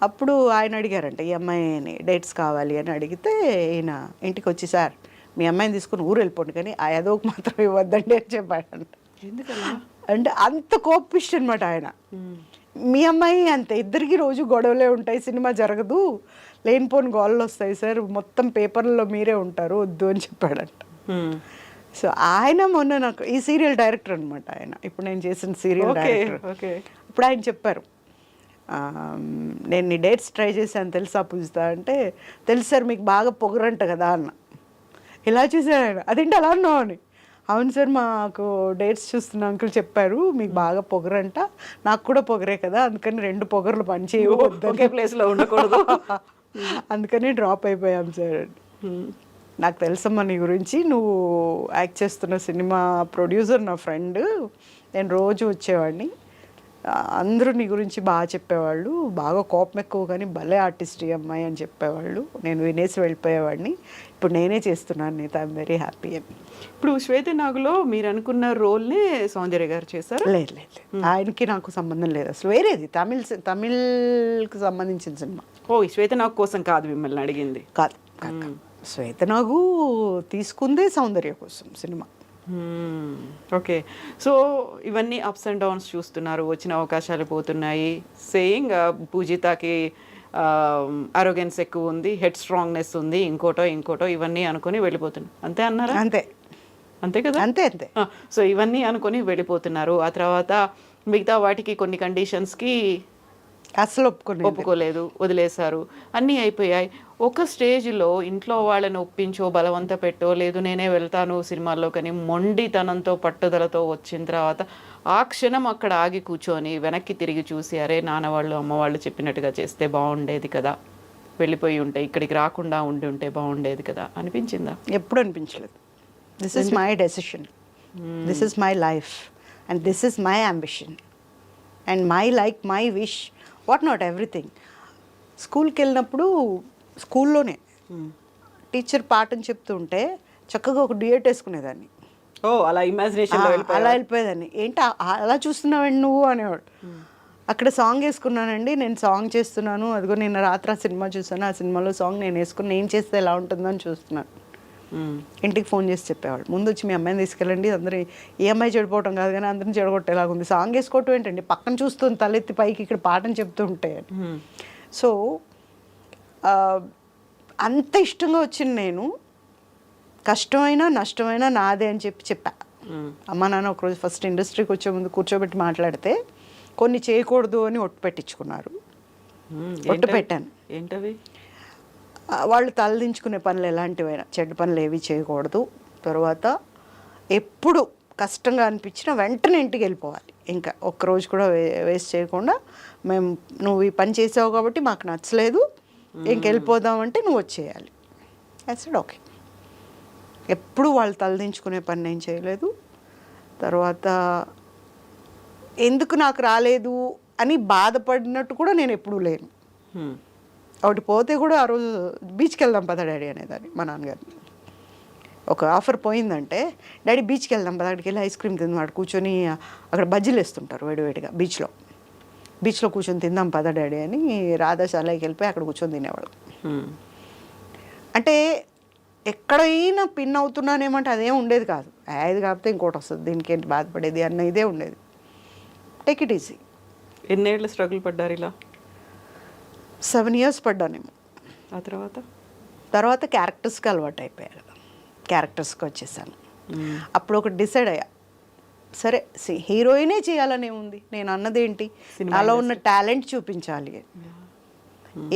C: అప్పుడు ఆయన అడిగారంట ఈ అమ్మాయిని డేట్స్ కావాలి అని అడిగితే ఈయన ఇంటికి వచ్చి, సార్ మీ అమ్మాయిని తీసుకుని ఊరు వెళ్ళిపోండి కానీ ఆ ఏదోకి మాత్రం ఇవ్వద్దండి అని చెప్పాడంట.
B: ఎందుకలా
C: అంటే అంత కోపిష్టి అనమాట ఆయన. మీ అమ్మాయి అంతే, ఇద్దరికి రోజు గొడవలే ఉంటాయి, సినిమా జరగదు, లేనిపోని గోళ్ళు వస్తాయి సార్, మొత్తం పేపర్లలో మీరే ఉంటారు, వద్దు అని చెప్పాడంట. సో ఆయన మొన్న నాకు ఈ సీరియల్ డైరెక్టర్ అనమాట ఆయన, ఇప్పుడు నేను చేసిన సీరియల్ డైరెక్టర్. ఇప్పుడు ఆయన చెప్పారు, నేను నీ డేట్స్ ట్రై చేశాను తెలుసా పూజిత అంటే, తెలుసు సార్ మీకు బాగా పొగరంట కదా అన్న. ఇలా చూసాను ఆయన, అదేంటి అలా అన్నావు అని. అవును సార్ మాకు డేట్స్ చూస్తున్న అంకుల్ చెప్పారు మీకు బాగా పొగరంట, నాకు కూడా పొగరే కదా, అందుకని 2 పొగర్లు పనిచేయవు,
B: ఒకే ప్లేస్లో ఉండకూడదు,
C: అందుకని డ్రాప్ అయిపోయాం సార్. నాకు తెలుసమ్మా నీ గురించి, నువ్వు యాక్ట్ చేస్తున్న సినిమా ప్రొడ్యూసర్ నా ఫ్రెండ్, నేను రోజు వచ్చేవాడిని, అందరూ నీ గురించి బాగా చెప్పేవాళ్ళు, బాగా కోపం ఎక్కువ కానీ భలే ఆర్టిస్ట్ ఈ అమ్మాయి అని చెప్పేవాళ్ళు, నేను వినేసి వెళ్ళిపోయేవాడిని, ఇప్పుడు నేనే చేస్తున్నాను నీతో, ఐఎమ్ వెరీ హ్యాపీ అని.
B: ఇప్పుడు శ్వేతనాగులో మీరు అనుకున్న రోల్ని సౌందర్య గారు చేశారు?
C: లేదు లేదు, ఆయనకి నాకు సంబంధం లేదు అసలు, వేరేది తమిళ్కి సంబంధించిన సినిమా.
B: ఓ ఈ శ్వేతనాగు కోసం కాదు మిమ్మల్ని అడిగింది?
C: కాదు, శ్వేతనాగు తీసుకుందే సౌందర్య కోసం సినిమా.
B: ఓకే, సో ఇవన్నీ అప్స్ అండ్ డౌన్స్ చూస్తున్నారు, వచ్చిన అవకాశాలు పోతున్నాయి, సేయింగ్ పూజితకి అరోగెన్స్ ఎక్కువ ఉంది, హెడ్ స్ట్రాంగ్నెస్ ఉంది, ఇంకోటో ఇవన్నీ అనుకుని వెళ్ళిపోతున్నారు, అంతే అన్నారా? అంతే కదా,
C: అంతే అంతే.
B: సో ఇవన్నీ అనుకుని వెళ్ళిపోతున్నారు. ఆ తర్వాత మిగతా వాటికి కొన్ని కండిషన్స్కి
C: అసలు ఒప్పుకునే
B: ఒప్పుకోలేదు, వదిలేశారు, అన్నీ అయిపోయాయి. ఒక స్టేజ్లో ఇంట్లో వాళ్ళని ఒప్పించో బలవంత పెట్టో లేదు నేనే వెళ్తాను సినిమాల్లోకని మొండితనంతో పట్టుదలతో వచ్చిన తర్వాత ఆ క్షణం అక్కడ ఆగి కూర్చొని వెనక్కి తిరిగి చూసి అరే నాన్న వాళ్ళు అమ్మ వాళ్ళు చెప్పినట్టుగా చేస్తే బాగుండేది కదా, వెళ్ళిపోయి ఉంటే ఇక్కడికి రాకుండా ఉండి ఉంటే బాగుండేది కదా అనిపించిందా?
C: ఎప్పుడు అనిపించలేదు. This is my decision, this is my life and this is my ambition and my like my wish what not everything. స్కూల్కి వెళ్ళినప్పుడు స్కూల్లోనే టీచర్ పాఠం చెప్తూ ఉంటే చక్కగా ఒక డ్యూయట్ వేసుకునేదాన్ని.
B: ఓ అలా ఇమాజినేషన్లో
C: అలా వెళ్ళిపోయేదాన్ని. ఏంటి అలా చూస్తున్నావండి నువ్వు అనేవాడు. అక్కడ సాంగ్ వేసుకున్నానండి, నేను సాంగ్ చేస్తున్నాను, అదిగో నిన్న రాత్రి ఆ సినిమా చూసాను, ఆ సినిమాలో సాంగ్ నేను వేసుకుని నేను చేస్తే ఎలా ఉంటుందో అని చూస్తున్నాను. ఇంటికి ఫోన్ చేసి చెప్పేవాళ్ళు, ముందు వచ్చి మీ అమ్మాయిని తీసుకెళ్ళండి, అందరూ ఈ అమ్మాయి చెడిపోవటం కాదు కానీ అందరిని చెడగొట్టేలాగా ఉంది, సాంగ్ వేసుకోవటం ఏంటండి, పక్కన చూస్తుంది తలెత్తి పైకి ఇక్కడ పాఠం చెప్తూ ఉంటే. సో అంత ఇష్టంగా వచ్చిన నేను కష్టమైనా నష్టమైనా నాదే అని చెప్పా. అమ్మ నాన్న ఒకరోజు ఫస్ట్ ఇండస్ట్రీకి వచ్చే ముందు కూర్చోబెట్టి మాట్లాడితే కొన్ని చేయకూడదు అని ఒట్టు పెట్టించుకున్నారు. ఒట్టు పెట్టాను.
B: ఏంటవి?
C: వాళ్ళు తలదించుకునే పనులు ఎలాంటివైనా చెడ్డ పనులు ఏవి చేయకూడదు, తర్వాత ఎప్పుడు కష్టంగా అనిపించినా వెంటనే ఇంటికి వెళ్ళిపోవాలి, ఇంకా ఒక్కరోజు కూడా వేస్ట్ చేయకుండా, మేము నువ్వు ఈ పని చేసావు కాబట్టి మాకు నచ్చలేదు ఇంకెళ్ళిపోదామంటే నువ్వు వచ్చేయాలి. అసలు ఓకే. ఎప్పుడు వాళ్ళు తలదించుకునే పని నేను చేయలేదు. తర్వాత ఎందుకు నాకు రాలేదు అని బాధపడినట్టు కూడా నేను ఎప్పుడూ లేను. ఒకటి పోతే కూడా ఆ రోజు బీచ్కి వెళ్దాం పద డాడీ అనేదాన్ని మా నాన్నగారిని. ఒక ఆఫర్ పోయిందంటే డాడీ బీచ్కి వెళ్దాం పద, అక్కడికి వెళ్ళి ఐస్ క్రీమ్ తిందాం, వాడు కూర్చొని అక్కడ బజ్జీలు వేస్తుంటారు వేడివేడిగా బీచ్లో కూర్చొని తిందాం పద డాడీ అని రాధాశాలకి వెళ్ళిపోయి అక్కడ కూర్చొని తినేవాళ్ళు. అంటే ఎక్కడైనా పిన్ అవుతున్నానేమంటే అదేం ఉండేది కాదు, అది కాకపోతే ఇంకోటి వస్తుంది దీనికి ఏంటి బాధపడేది అన్న ఇదే ఉండేది. Take it easy.
B: ఎన్నేళ్ళు స్ట్రగుల్ పడ్డారు ఇలా?
C: 7 years పడ్డానేమో.
B: ఆ
C: తర్వాత క్యారెక్టర్స్కి అలవాటు అయిపోయారు కదా, క్యారెక్టర్స్కి వచ్చేసాను. అప్పుడు ఒకటి డిసైడ్ అయ్యా, సరే హీరోయినే చేయాలనే ఉంది, నేను అన్నదేంటి నాలో ఉన్న టాలెంట్ చూపించాలి,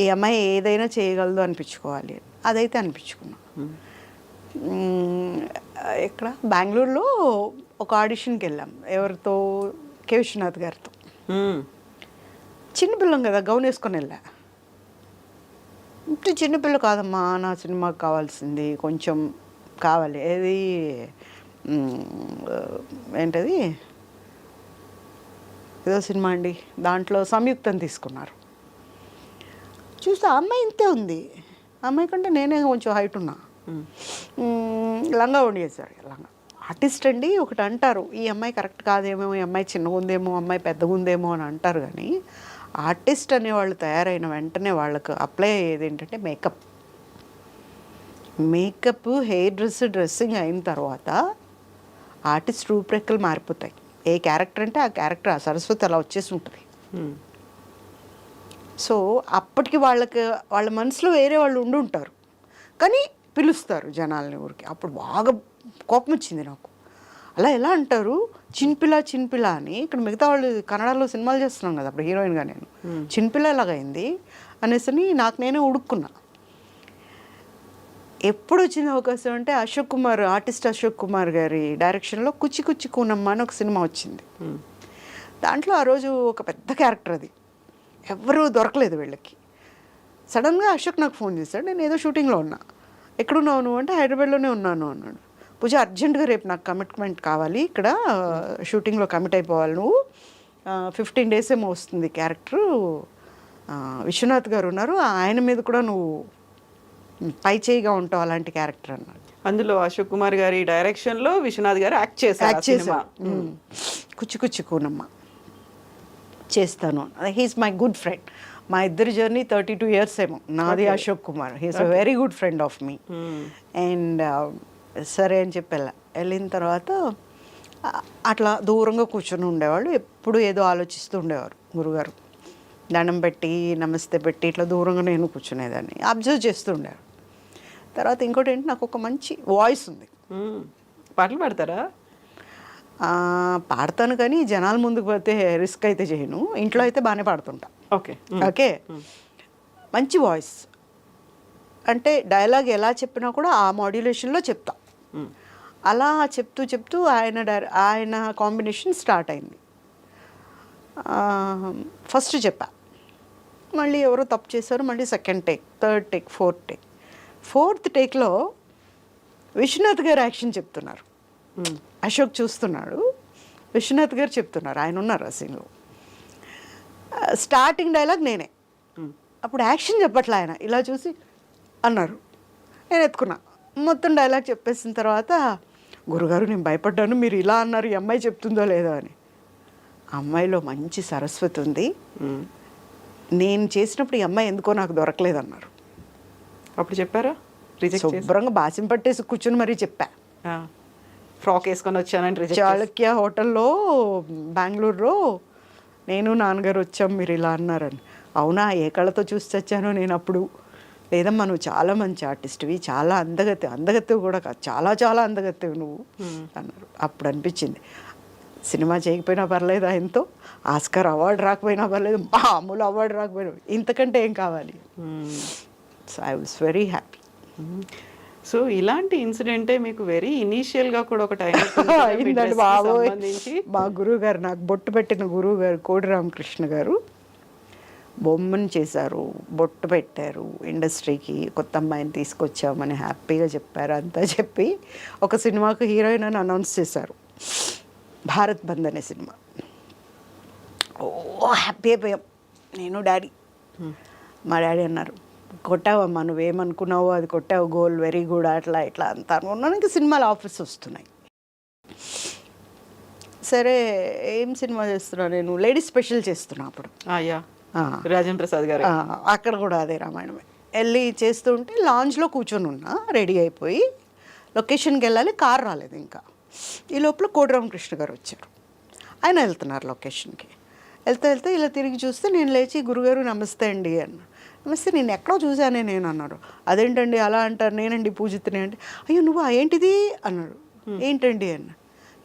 C: ఈ అమ్మాయి ఏదైనా చేయగలదు అనిపించుకోవాలి, అదైతే అనిపించుకున్నా. ఇక్కడ బెంగళూరులో ఒక ఆడిషన్కి వెళ్ళాం, ఎవరితో, కే విశ్వనాథ్ గారితో. చిన్నపిల్లం కదా, గౌన్ వేసుకొని వెళ్ళా. ఇంటి చిన్నపిల్ల కాదమ్మా, నా సినిమాకి కావాల్సింది కొంచెం కావాలి, ఏది ఏంటది ఏదో సినిమా అండి, దాంట్లో సంయుక్తం తీసుకున్నారు. చూస్తే అమ్మాయి ఇంతే ఉంది, అమ్మాయి కంటే నేనే కొంచెం హైట్ ఉన్నా. లంగా వండేసారు. లంగా ఆర్టిస్ట్ అండి ఒకటి అంటారు, ఈ అమ్మాయి కరెక్ట్ కాదేమో, ఈ అమ్మాయి చిన్నగా ఉందేమో, అమ్మాయి పెద్దగా ఉందేమో అని అంటారు. కానీ ఆర్టిస్ట్ అనేవాళ్ళు తయారైన వెంటనే వాళ్ళకు అప్లై అయ్యేది ఏంటంటే మేకప్, హెయిర్ డ్రెస్సింగ్ అయిన తర్వాత ఆర్టిస్ట్ రూపురేఖలు మారిపోతాయి. ఏ క్యారెక్టర్ అంటే ఆ క్యారెక్టర్, ఆ సరస్వతి అలా వచ్చేసి ఉంటుంది. సో అప్పటికి వాళ్ళ మనసులో వేరే వాళ్ళు ఉండి ఉంటారు, కానీ పిలుస్తారు జనాలని ఊరికి. అప్పుడు బాగా కోపం వచ్చింది నాకు. అలా ఎలా అంటారు చిన్పిల్ల అని, ఇక్కడ మిగతా వాళ్ళు కన్నడలో సినిమాలు చేస్తున్నాం కదా అప్పుడు హీరోయిన్గా, నేను చిన్పిల్ల ఎలాగైంది అనేసి నాకు నేనే ఉడుక్కున్నా. ఎప్పుడు వచ్చింది అవకాశం అంటే ఆర్టిస్ట్ అశోక్ కుమార్ గారి డైరెక్షన్లో కుచి కుచి కూనమ్మ అని ఒక సినిమా వచ్చింది. దాంట్లో ఆ రోజు ఒక పెద్ద క్యారెక్టర్, అది ఎవరు దొరకలేదు వీళ్ళకి. సడన్గా అశోక్ నాకు ఫోన్ చేశాడు, నేను ఏదో షూటింగ్లో ఉన్నా, ఎక్కడున్నావు నువ్వు అంటే హైదరాబాద్లోనే ఉన్నాను అన్నాడు. పూజ అర్జెంటుగా రేపు నాకు కమిట్మెంట్ కావాలి, ఇక్కడ షూటింగ్లో కమిట్ అయిపోవాలి నువ్వు, 15 days ఏమో వస్తుంది క్యారెక్టరు, విశ్వనాథ్ గారు ఉన్నారు, ఆయన మీద కూడా నువ్వు పై చేయిగా ఉంటావు అలాంటి క్యారెక్టర్ అన్నాడు.
B: అందులో అశోక్ కుమార్ గారి డైరెక్షన్లో విశ్వనాథ్ గారు యాక్ట్ చేశారు.
C: కుచి కుచి కూనమ్మ చేస్తాను. He's my good friend. మా ఇద్దరి జర్నీ 32 years ఏమో, నాది Ashok Kumar. He's a very good friend of me. And సరే అని చెప్పి వెళ్ళిన తర్వాత అట్లా దూరంగా కూర్చొని ఉండేవాళ్ళు, ఎప్పుడు ఏదో ఆలోచిస్తూ ఉండేవారు గురుగారు. దండం పెట్టి నమస్తే పెట్టి ఇట్లా దూరంగా నేను కూర్చునేదాన్ని, అబ్జర్వ్ చేస్తూ ఉండేవారు. తర్వాత ఇంకోటి ఏంటి, నాకు ఒక మంచి వాయిస్ ఉంది.
B: పాటలు పాడతారా?
C: పాడతాను కానీ జనాల ముందుకు పోతే రిస్క్ అయితే చేయను. ఇంట్లో అయితే బాగానే పాడుతుంటా.
B: ఓకే.
C: ఓకే, మంచి వాయిస్. అంటే డైలాగ్ ఎలా చెప్పినా కూడా ఆ మాడ్యులేషన్లో చెప్తా. అలా చెప్తూ చెప్తూ ఆయన కాంబినేషన్ స్టార్ట్ అయింది. ఫస్ట్ చెప్పా, మళ్ళీ ఎవరో తప్పు చేశారు, మళ్ళీ second take, third take, fourth టేక్లో విశ్వనాథ్ గారు యాక్షన్ చెప్తున్నారు. అశోక్ చూస్తున్నాడు, విశ్వనాథ్ గారు చెప్తున్నారు, ఆయన ఉన్నారు ఆ సీన్లో. స్టార్టింగ్ డైలాగ్ నేనే. అప్పుడు యాక్షన్ చెప్పట్లే, ఆయన ఇలా చూసి అన్నారు, నేను ఎత్తుకున్నా. మొత్తం డైలాగ్ చెప్పేసిన తర్వాత, గురుగారు నేను భయపడ్డాను, మీరు ఇలా అన్నారు, ఈ అమ్మాయి చెప్తుందో లేదో అని. అమ్మాయిలో మంచి సరస్వతి ఉంది, నేను చేసినప్పుడు ఈ అమ్మాయి ఎందుకో నాకు దొరకలేదన్నారు.
B: అప్పుడు చెప్పారా?
C: శుభ్రంగా బాసిం పట్టేసి కూర్చొని మరీ చెప్పా.
B: ఫ్రాక్ వేసుకొని వచ్చానని
C: చాళుక్య హోటల్లో బెంగళూరులో నేను నాన్నగారు వచ్చాం, మీరు ఇలా అన్నారని. అవునా, ఏ కళతో చూసి వచ్చానో నేను అప్పుడు. లేదమ్మా నువ్వు చాలా మంచి ఆర్టిస్ట్వి, చాలా అందగత్తెవి కూడా కాదు, చాలా చాలా అందగత్తెవి నువ్వు అన్నారు. అప్పుడు అనిపించింది, సినిమా చేయకపోయినా పర్లేదు, ఆయనతో ఆస్కార్ అవార్డు రాకపోయినా పర్లేదు, మామూలు అవార్డు రాకపోయినా, ఇంతకంటే ఏం కావాలి. So I was very happy.
B: So ఇలాంటి ఇన్సిడెంటే మీకు వెరీ ఇనీషియల్గా కూడా ఒక టైం
C: అయిందండి బాబోయ్. మా గురువు గారు, నాకు బొట్టు పెట్టిన గురువు గారు కోడి రామకృష్ణ గారు బొమ్మను చేశారు, బొట్టు పెట్టారు, ఇండస్ట్రీకి కొత్త అమ్మాయిని తీసుకొచ్చామని హ్యాపీగా చెప్పారు. అంతా చెప్పి ఒక సినిమాకు హీరోయిన్ అని అనౌన్స్ చేశారు, భారత్ బంద్ అనే సినిమా. ఓ హ్యాపీ అయిపోయాం నేను, డాడీ. మా డాడీ అన్నారు, కొట్టావమ్మా, నువ్వేమనుకున్నావో అది కొట్టావు, గోల్, వెరీ గుడ్, అట్లా ఇట్లా అంతా అనుకున్నాను. ఇంకా సినిమాలు ఆఫర్స్ వస్తున్నాయి. సరే ఏం సినిమా చేస్తున్నా నేను, లేడీస్ స్పెషల్ చేస్తున్నా అప్పుడు,
B: రాజేంద్ర ప్రసాద్ గారు.
C: అక్కడ కూడా అదే రామాయణమే. వెళ్ళి చేస్తుంటే లాంజ్లో కూర్చొని ఉన్నా, రెడీ అయిపోయి లొకేషన్కి వెళ్ళాలి, కార్ రాలేదు ఇంకా. ఈ లోపల కోడి రామకృష్ణ గారు వచ్చారు, ఆయన వెళ్తున్నారు లొకేషన్కి. వెళ్తే ఇలా తిరిగి చూస్తే నేను లేచి, గురుగారు నమస్తే అండి అన్న. నమస్తే, నేను ఎక్కడో చూశానే నేను అన్నారు. అదేంటండి అలా అంటారు, నేనండి పూజితనే అంటే. అయ్యో నువ్వు ఏంటిది అన్నాడు. ఏంటండి అన్న.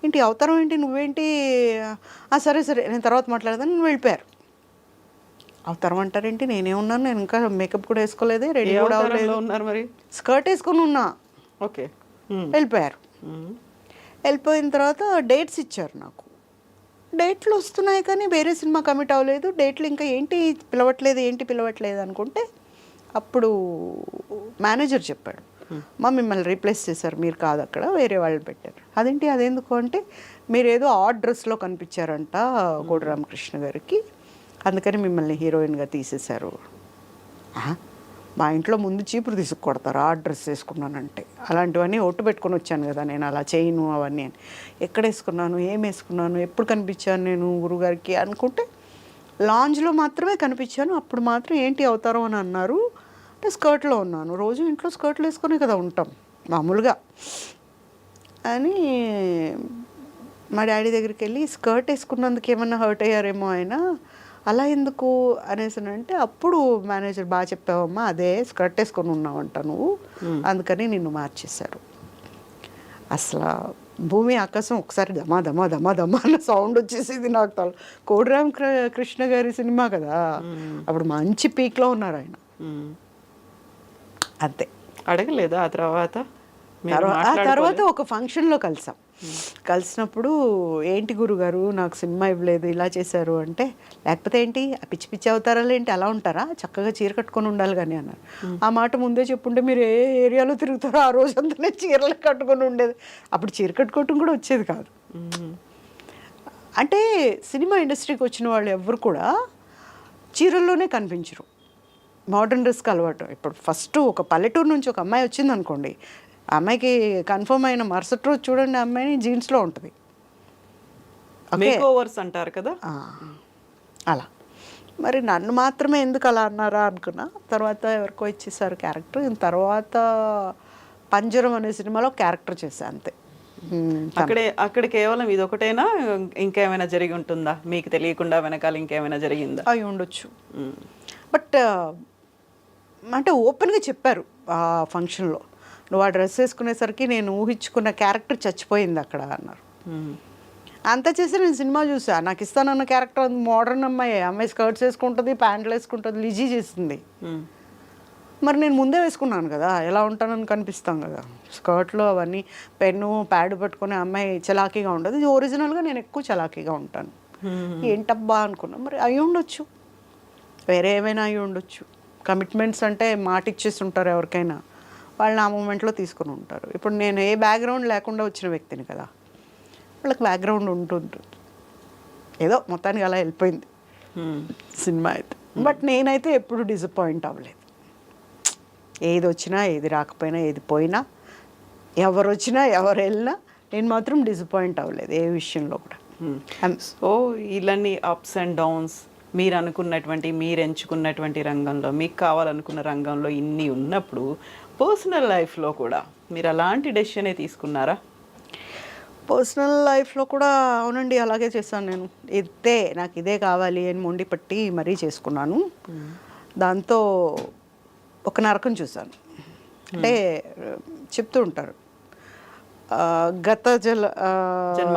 C: ఏంటి అవతారం ఏంటి, నువ్వేంటి, సరే నేను తర్వాత మాట్లాడదాను, నేను వెళ్ళిపోయారు. అవతారం అంటారేంటి, నేనేమన్నాను, నేను ఇంకా మేకప్ కూడా వేసుకోలేదే, రెడీ కూడా
B: ఉన్నారు, మరి
C: స్కర్ట్ వేసుకొని ఉన్నా.
B: ఓకే,
C: వెళ్ళిపోయారు. వెళ్ళిపోయిన తర్వాత డేట్స్ ఇచ్చారు నాకు. డేట్లు వస్తున్నాయి కానీ వేరే సినిమా కమిట్ అవ్వలేదు, డేట్లు ఇంకా ఏంటి పిలవట్లేదు అనుకుంటే అప్పుడు మేనేజర్ చెప్పాడు, మిమ్మల్ని రీప్లేస్ చేశారు, మీరు కాదు అక్కడ, వేరే వాళ్ళు పెట్టారు. అదేందుకు అంటే, మీరు ఏదో ఆర్ట్ డ్రెస్లో కనిపించారంట కోడి రామకృష్ణ గారికి, అందుకని మిమ్మల్ని హీరోయిన్గా తీసేశారు. మా ఇంట్లో ముందు చీపురు తీసుకొడతారు ఆ డ్రెస్ వేసుకున్నానంటే. అలాంటివన్నీ ఒట్టు పెట్టుకొని వచ్చాను కదా నేను, అలా చేయను అవన్నీ అని. ఎక్కడ వేసుకున్నాను, ఏం వేసుకున్నాను, ఎప్పుడు కనిపించాను నేను గురుగారికి అనుకుంటే, లాంజ్లో మాత్రమే కనిపించాను. అప్పుడు మాత్రం ఏంటి అవతారం అని అన్నారు. అంటే స్కర్ట్లో ఉన్నాను, రోజు ఇంట్లో స్కర్ట్లు వేసుకునే కదా ఉంటాం మామూలుగా అని. మా డాడీ దగ్గరికి వెళ్ళి, స్కర్ట్ వేసుకున్నందుకు ఏమన్నా హర్ట్ అయ్యారేమో ఆయన, అలా ఎందుకు అనేసి అంటే, అప్పుడు మేనేజర్ బాగా చెప్పావమ్మా, అదే స్కర్ట్ వేసుకొని ఉన్నావంట నువ్వు, అందుకని నిన్ను మార్చేశారు. అసలు భూమి ఆకాశం ఒకసారి దమా దమా దమా దమా అన్న సౌండ్ వచ్చేసింది నాకు. కోడి రామకృష్ణ గారి సినిమా కదా, అప్పుడు మంచి పీక్లో ఉన్నారు ఆయన. అంతే.
B: అడగలేదా ఆ తర్వాత
C: ఒక ఫంక్షన్లో కలిసినప్పుడు, ఏంటి గురుగారు నాకు సినిమా ఇవ్వలేదు, ఇలా చేశారు అంటే, లేకపోతే ఏంటి పిచ్చి పిచ్చి అవతారాలు ఏంటి, అలా ఉంటారా, చక్కగా చీర కట్టుకొని ఉండాలి కానీ అన్నారు. ఆ మాట ముందే చెప్పుంటే మీరు ఏ ఏరియాలో తిరుగుతారో ఆ రోజంతానే చీరలు కట్టుకొని ఉండేది. అప్పుడు చీర కట్టుకోవటం కూడా వచ్చేది కాదు. అంటే సినిమా ఇండస్ట్రీకి వచ్చిన వాళ్ళు ఎవరు కూడా చీరల్లోనే కనిపించరు, మోడర్న్ డ్రెస్కి అలవాటు. ఇప్పుడు ఫస్ట్ ఒక పల్లెటూరు నుంచి ఒక అమ్మాయి వచ్చింది అనుకోండి, అమ్మాయికి కన్ఫర్మ్ అయిన మరుసటి రోజు చూడండి అమ్మాయిని జీన్స్లో ఉంటుంది.
B: మేకోవర్స్ అంటారు కదా,
C: అలా. మరి నన్ను మాత్రమే ఎందుకు అలా అన్నారా అనుకున్నా. తర్వాత ఎవరికో ఇచ్చేసారు క్యారెక్టర్. తర్వాత పంజరం అనే సినిమాలో క్యారెక్టర్ చేశాను అంతే.
B: అక్కడ కేవలం ఇది ఒకటేనా, ఇంకేమైనా జరిగి ఉంటుందా మీకు తెలియకుండా, వెనకాల ఇంకేమైనా జరిగిందా?
C: అయి ఉండొచ్చు. బట్ అంటే ఓపెన్గా చెప్పారు ఆ ఫంక్షన్లో, నువ్వు ఆ డ్రెస్ వేసుకునేసరికి నేను ఊహించుకున్న క్యారెక్టర్ చచ్చిపోయింది అక్కడ అన్నారు. అంత చేసి నేను సినిమా చూసా. నాకు ఇస్తానన్న క్యారెక్టర్ మోడర్న్ అమ్మాయి. అమ్మాయి స్కర్ట్స్ వేసుకుంటుంది, ప్యాంట్లు వేసుకుంటుంది, లిజీ చేస్తుంది. మరి నేను ముందే వేసుకున్నాను కదా, ఎలా ఉంటానని కనిపిస్తాం కదా. స్కర్ట్లో అవన్నీ పెన్ను ప్యాడ్ పట్టుకునే అమ్మాయి చలాకీగా ఉండదు. ఇది ఒరిజినల్గా నేను ఎక్కువ చలాకీగా ఉంటాను. ఏంటబ్బా అనుకున్నా. మరి అయి ఉండొచ్చు, వేరే ఏమైనా అయి ఉండొచ్చు. కమిట్మెంట్స్ అంటే మాట ఇచ్చేసి ఉంటారు ఎవరికైనా, వాళ్ళని ఆ మూమెంట్లో తీసుకుని ఉంటారు. ఇప్పుడు నేను ఏ బ్యాక్గ్రౌండ్ లేకుండా వచ్చిన వ్యక్తిని కదా, వాళ్ళకి బ్యాక్గ్రౌండ్ ఉంటుంటుంది. ఏదో మొత్తానికి అలా వెళ్ళిపోయింది సినిమా అయితే. బట్ నేనైతే ఎప్పుడు డిసప్పాయింట్ అవ్వలేదు. ఏది వచ్చినా ఏది రాకపోయినా ఏది పోయినా ఎవరు వచ్చినా ఎవరు వెళ్ళినా నేను మాత్రం డిసప్పాయింట్ అవ్వలేదు ఏ విషయంలో కూడా.
B: సో ఇలాన్ని అప్స్ అండ్ డౌన్స్ మీరు అనుకున్నటువంటి, మీరు ఎంచుకున్నటువంటి రంగంలో, మీకు కావాలనుకున్న రంగంలో ఇన్ని ఉన్నప్పుడు పర్సనల్ లైఫ్లో కూడా మీరు అలాంటి డెసిషనే తీసుకున్నారా?
C: పర్సనల్ లైఫ్లో కూడా అవునండి, అలాగే చేశాను నేను. నాకు ఇదే కావాలి అని మొండి పట్టి మరీ చేసుకున్నాను. దాంతో ఒక నరకం చూశాను. అంటే చెప్తూ ఉంటారు గత జన్మ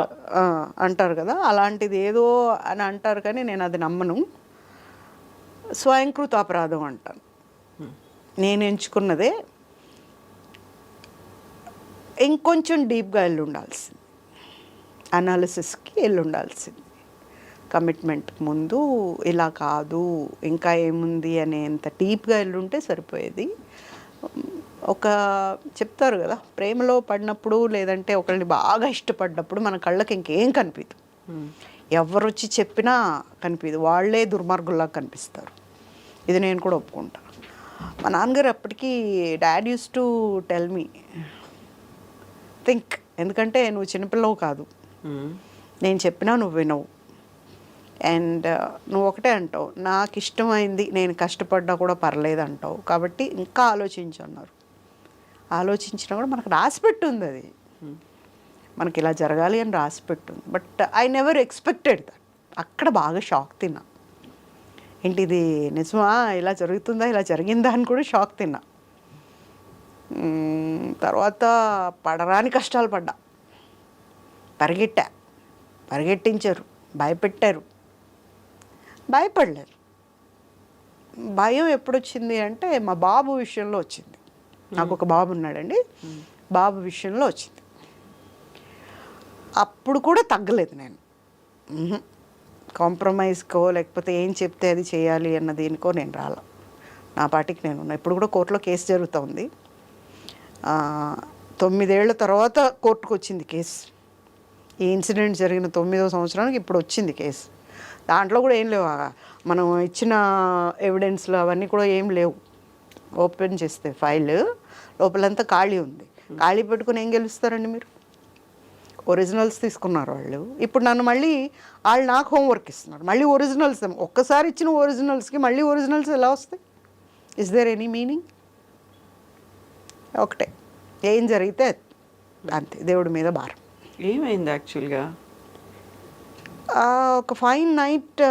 C: అంటారు కదా, అలాంటిది ఏదో అని అంటారు. కానీ నేను అది నమ్మను. స్వయంకృత అపరాధం అంటాను. నేను ఎంచుకున్నదే ఇంకొంచెం డీప్గా వెళ్ళి ఉండాల్సింది, అనాలిసిస్కి వెళ్ళి ఉండాల్సింది. కమిట్మెంట్ ముందు ఇలా కాదు ఇంకా ఏముంది అనేంత డీప్గా వెళ్ళి ఉంటే సరిపోయేది. ఒక చెప్తారు కదా, ప్రేమలో పడినప్పుడు లేదంటే ఒకరిని బాగా ఇష్టపడినప్పుడు మన కళ్ళకి ఇంకేం కనిపించదు. ఎవరు వచ్చి చెప్పినా కనిపించదు, వాళ్ళే దుర్మార్గుల్లా కనిపిస్తారు. ఇది నేను కూడా ఒప్పుకుంటాను. మా నాన్నగారు అప్పటికీ dad use to tell me think, ఎందుకంటే నువ్వు చిన్నపిల్లవు కాదు, నేను చెప్పినా నువ్వు వినవు, అండ్ నువ్వు ఒకటే అంటావు నాకు ఇష్టమైంది నేను కష్టపడ్డా కూడా పర్లేదు అంటావు, కాబట్టి ఇంకా ఆలోచించు అన్నారు. ఆలోచించినా కూడా మనకు రాసిపెట్టుంది, అది మనకి ఇలా జరగాలి అని రాసిపెట్టుంది. But I never expected that. అక్కడ బాగా షాక్ తిన్నా. ఏంటి ఇది నిజమా, ఇలా జరుగుతుందా, ఇలా జరిగిందా అని కూడా షాక్ తిన్నా. తర్వాత పడరాని కష్టాలు పడ్డా, పరిగెట్టించారు, భయపెట్టారు, భయపడలేరు. భయం ఎప్పుడు వచ్చింది అంటే మా బాబు విషయంలో వచ్చింది. నాకు ఒక బాబు ఉన్నాడండి, బాబు విషయంలో వచ్చింది. అప్పుడు కూడా తగ్గలేదు నేను. కాంప్రమైజ్కో లేకపోతే ఏం చెప్తే అది చేయాలి అన్న దీనికో నేను రాలా. నా పాటికి నేను ఉన్నా. ఇప్పుడు కూడా కోర్టులో కేసు జరుగుతుంది. 9 ఏళ్ల తర్వాత కోర్టుకు వచ్చింది కేసు. ఈ ఇన్సిడెంట్ జరిగిన 9వ సంవత్సరానికి ఇప్పుడు వచ్చింది కేసు. దాంట్లో కూడా ఏం లేవు, మనం ఇచ్చిన ఎవిడెన్స్లు అవన్నీ కూడా ఏం లేవు. ఓపెన్ చేస్తే ఫైల్ లోపలంతా ఖాళీ ఉంది. ఖాళీ పెట్టుకుని ఏం గెలుస్తారండి మీరు? ఒరిజినల్స్ తీసుకున్నారు వాళ్ళు. ఇప్పుడు నన్ను మళ్ళీ వాళ్ళు నాకు హోంవర్క్ ఇస్తున్నారు, మళ్ళీ ఒరిజినల్స్. ఒక్కసారి ఇచ్చిన ఒరిజినల్స్కి మళ్ళీ ఒరిజినల్స్ ఎలా వస్తాయి? Is there any meaning? ఒకటే, ఏం జరిగితే అంతే, దేవుడి మీద భారం.
B: ఏమైంది యాక్చువల్గా?
C: ఒక ఫైన్ నైట్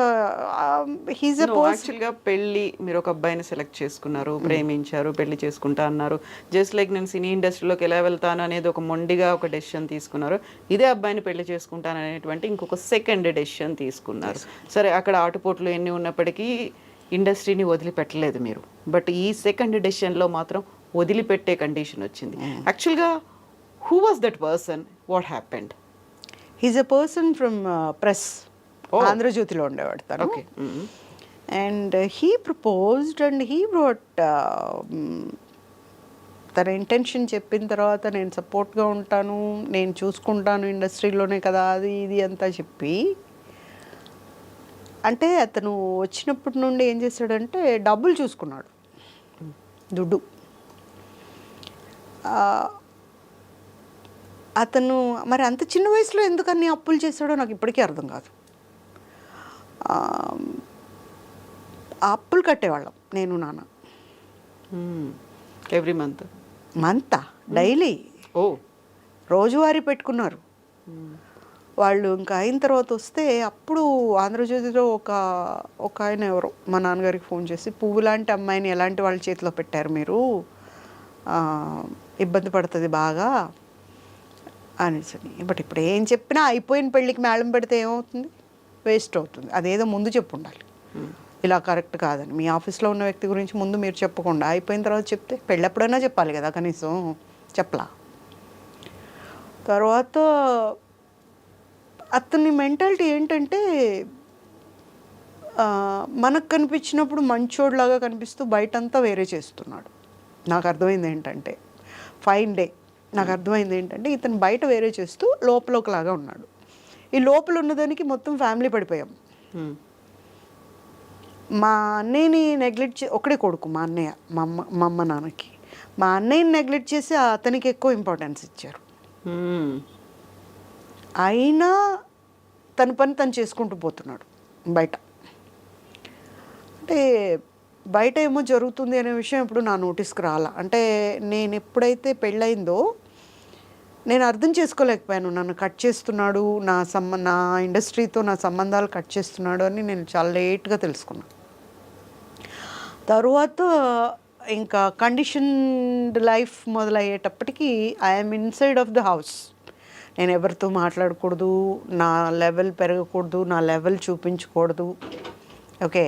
C: హీజ్
B: యాక్చువల్గా పెళ్ళి, మీరు ఒక అబ్బాయిని సెలెక్ట్ చేసుకున్నారు, ప్రేమించారు, పెళ్లి చేసుకుంటా అన్నారు. జస్ట్ లైక్ నేను సినీ ఇండస్ట్రీలోకి ఎలా వెళ్తాను అనేది ఒక మొండిగా ఒక డెసిషన్ తీసుకున్నారు. ఇదే అబ్బాయిని పెళ్లి చేసుకుంటాను అనేటువంటి ఇంకొక సెకండ్ డెసిషన్ తీసుకున్నారు. సరే, అక్కడ ఆటుపోట్లు ఎన్ని ఉన్నప్పటికీ ఇండస్ట్రీని వదిలిపెట్టలేదు మీరు. బట్ ఈ సెకండ్ డెసిషన్లో మాత్రం వదిలిపెట్టే కండిషన్ వచ్చింది. యాక్చువల్గా who was that person? What happened?
C: He's a person from press, ఆంధ్రజ్యోతిలో ఉండేవాడు తను. And he proposed and he brought తన ఇంటెన్షన్ చెప్పిన తర్వాత నేను సపోర్ట్గా ఉంటాను, నేను చూసుకుంటాను ఇండస్ట్రీలోనే కదా అది ఇది అంతా చెప్పి, అంటే అతను వచ్చినప్పటి నుండి ఏం చేశాడంటే డబ్బులు చూసుకున్నాడు, దుడ్డు. అతను మరి అంత చిన్న వయసులో ఎందుకు అన్ని అప్పులు చేశాడో నాకు ఇప్పటికీ అర్థం కాదు. ఆ అప్పులు కట్టేవాళ్ళం నేను నాన్న
B: ఎవ్రీ మంత్
C: డైలీ.
B: ఓ,
C: రోజువారీ పెట్టుకున్నారు వాళ్ళు. ఇంకా అయిన తర్వాత వస్తే అప్పుడు ఆంధ్రజ్యోతిలో ఒక ఆయన ఎవరో మా నాన్నగారికి ఫోన్ చేసి, పువ్వు లాంటి అమ్మాయిని ఎలాంటి వాళ్ళ చేతిలో పెట్టారు మీరు, ఇబ్బంది పడుతుంది బాగా అనేసని. బట్ ఇప్పుడు ఏం చెప్పినా అయిపోయిన పెళ్ళికి మేళం పెడితే ఏమవుతుంది? వేస్ట్ అవుతుంది. అదేదో ముందు చెప్పు ఉండాలి, ఇలా కరెక్ట్ కాదని. మీ ఆఫీస్లో ఉన్న వ్యక్తి గురించి ముందు మీరు చెప్పకుండా అయిపోయిన తర్వాత చెప్తే, పెళ్ళి ఎప్పుడైనా చెప్పాలి కదా కనీసం, చెప్పలా. తర్వాత అతని మెంటాలిటీ ఏంటంటే మనకు కనిపించినప్పుడు మంచోడ్లాగా కనిపిస్తూ బయటంతా వేరే చేస్తున్నాడు. నాకు అర్థమైంది ఏంటంటే, ఫైన్ డే నాకు అర్థమైంది ఏంటంటే ఇతను బయట వేరే చేస్తూ లోపల ఒకలాగా ఉన్నాడు. ఈ లోపల ఉన్నదానికి మొత్తం ఫ్యామిలీ పడిపోయాం. మా అన్నయ్యని నెగ్లెక్ట్ ఒకడే కొడుకు మా అన్నయ్య, మా అమ్మ నాన్నకి. మా అన్నయ్యని నెగ్లెక్ట్ చేసి అతనికి ఎక్కువ ఇంపార్టెన్స్ ఇచ్చారు. అయినా తన పని తను చేసుకుంటూ పోతున్నాడు బయట. అంటే బయట ఏమో జరుగుతుంది అనే విషయం ఇప్పుడు నా నోటీస్కి రాలా. అంటే నేను ఎప్పుడైతే పెళ్ళయిందో నేను అర్థం చేసుకోలేకపోయాను. నన్ను కట్ చేస్తున్నాడు, నా ఇండస్ట్రీతో నా సంబంధాలు కట్ చేస్తున్నాడు అని నేను చాలా లేట్గా తెలుసుకున్నాను. తరువాత ఇంకా కండిషన్డ్ లైఫ్ మొదలయ్యేటప్పటికీ I'm inside of the house. నేను ఎవరితో మాట్లాడకూడదు, నా లెవెల్ పెరగకూడదు, నా లెవెల్ చూపించకూడదు, ఓకే,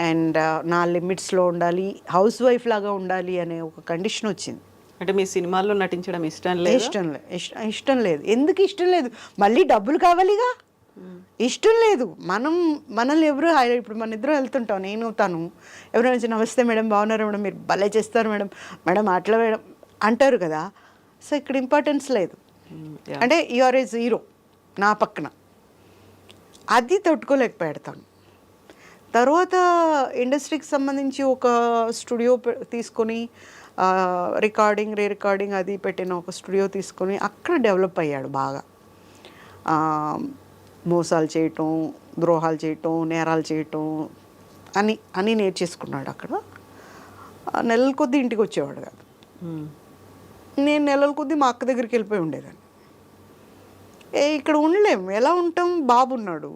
C: అండ్ నా లిమిట్స్లో ఉండాలి, హౌస్ వైఫ్ లాగా ఉండాలి అనే ఒక కండిషన్ వచ్చింది.
B: అంటే మీ సినిమాల్లో నటించడం ఇష్టం లేదు?
C: ఇష్టం లేదు. ఎందుకు ఇష్టం లేదు? మళ్ళీ డబ్బులు కావాలిగా, ఇష్టం లేదు. మనల్ని ఎవరు ఇప్పుడు మన ఇద్దరం వెళ్తుంటాం, నేను తను, ఎవరైనా వచ్చి నమస్తే మేడం, బాగున్నారు మేడం, మీరు భలే చేస్తారు మేడం, మేడం అట్లా మేడం అంటారు కదా. సో ఇక్కడ ఇంపార్టెన్స్ లేదు. అంటే యూఆర్ ఏ జీరో నా పక్కన. అది తట్టుకోలేకపోయాడతాను. తర్వాత ఇండస్ట్రీకి సంబంధించి ఒక స్టూడియో తీసుకొని రికార్డింగ్ రికార్డింగ్ అది పెట్టిన ఒక స్టూడియో తీసుకొని అక్కడ డెవలప్ అయ్యాడు బాగా. మోసాలు చేయటం, ద్రోహాలు చేయటం, నేరాలు చేయటం అని నేర్చేసుకున్నాడు అక్కడ. నెలల కొద్దీ ఇంటికి వచ్చేవాడు కాదు. నేను నెలల కొద్దీ మా అక్క దగ్గరికి వెళ్ళిపోయి ఉండేదాన్ని. ఇక్కడ ఉండలేము, ఎలా ఉంటాం? బాబు ఉన్నాడు,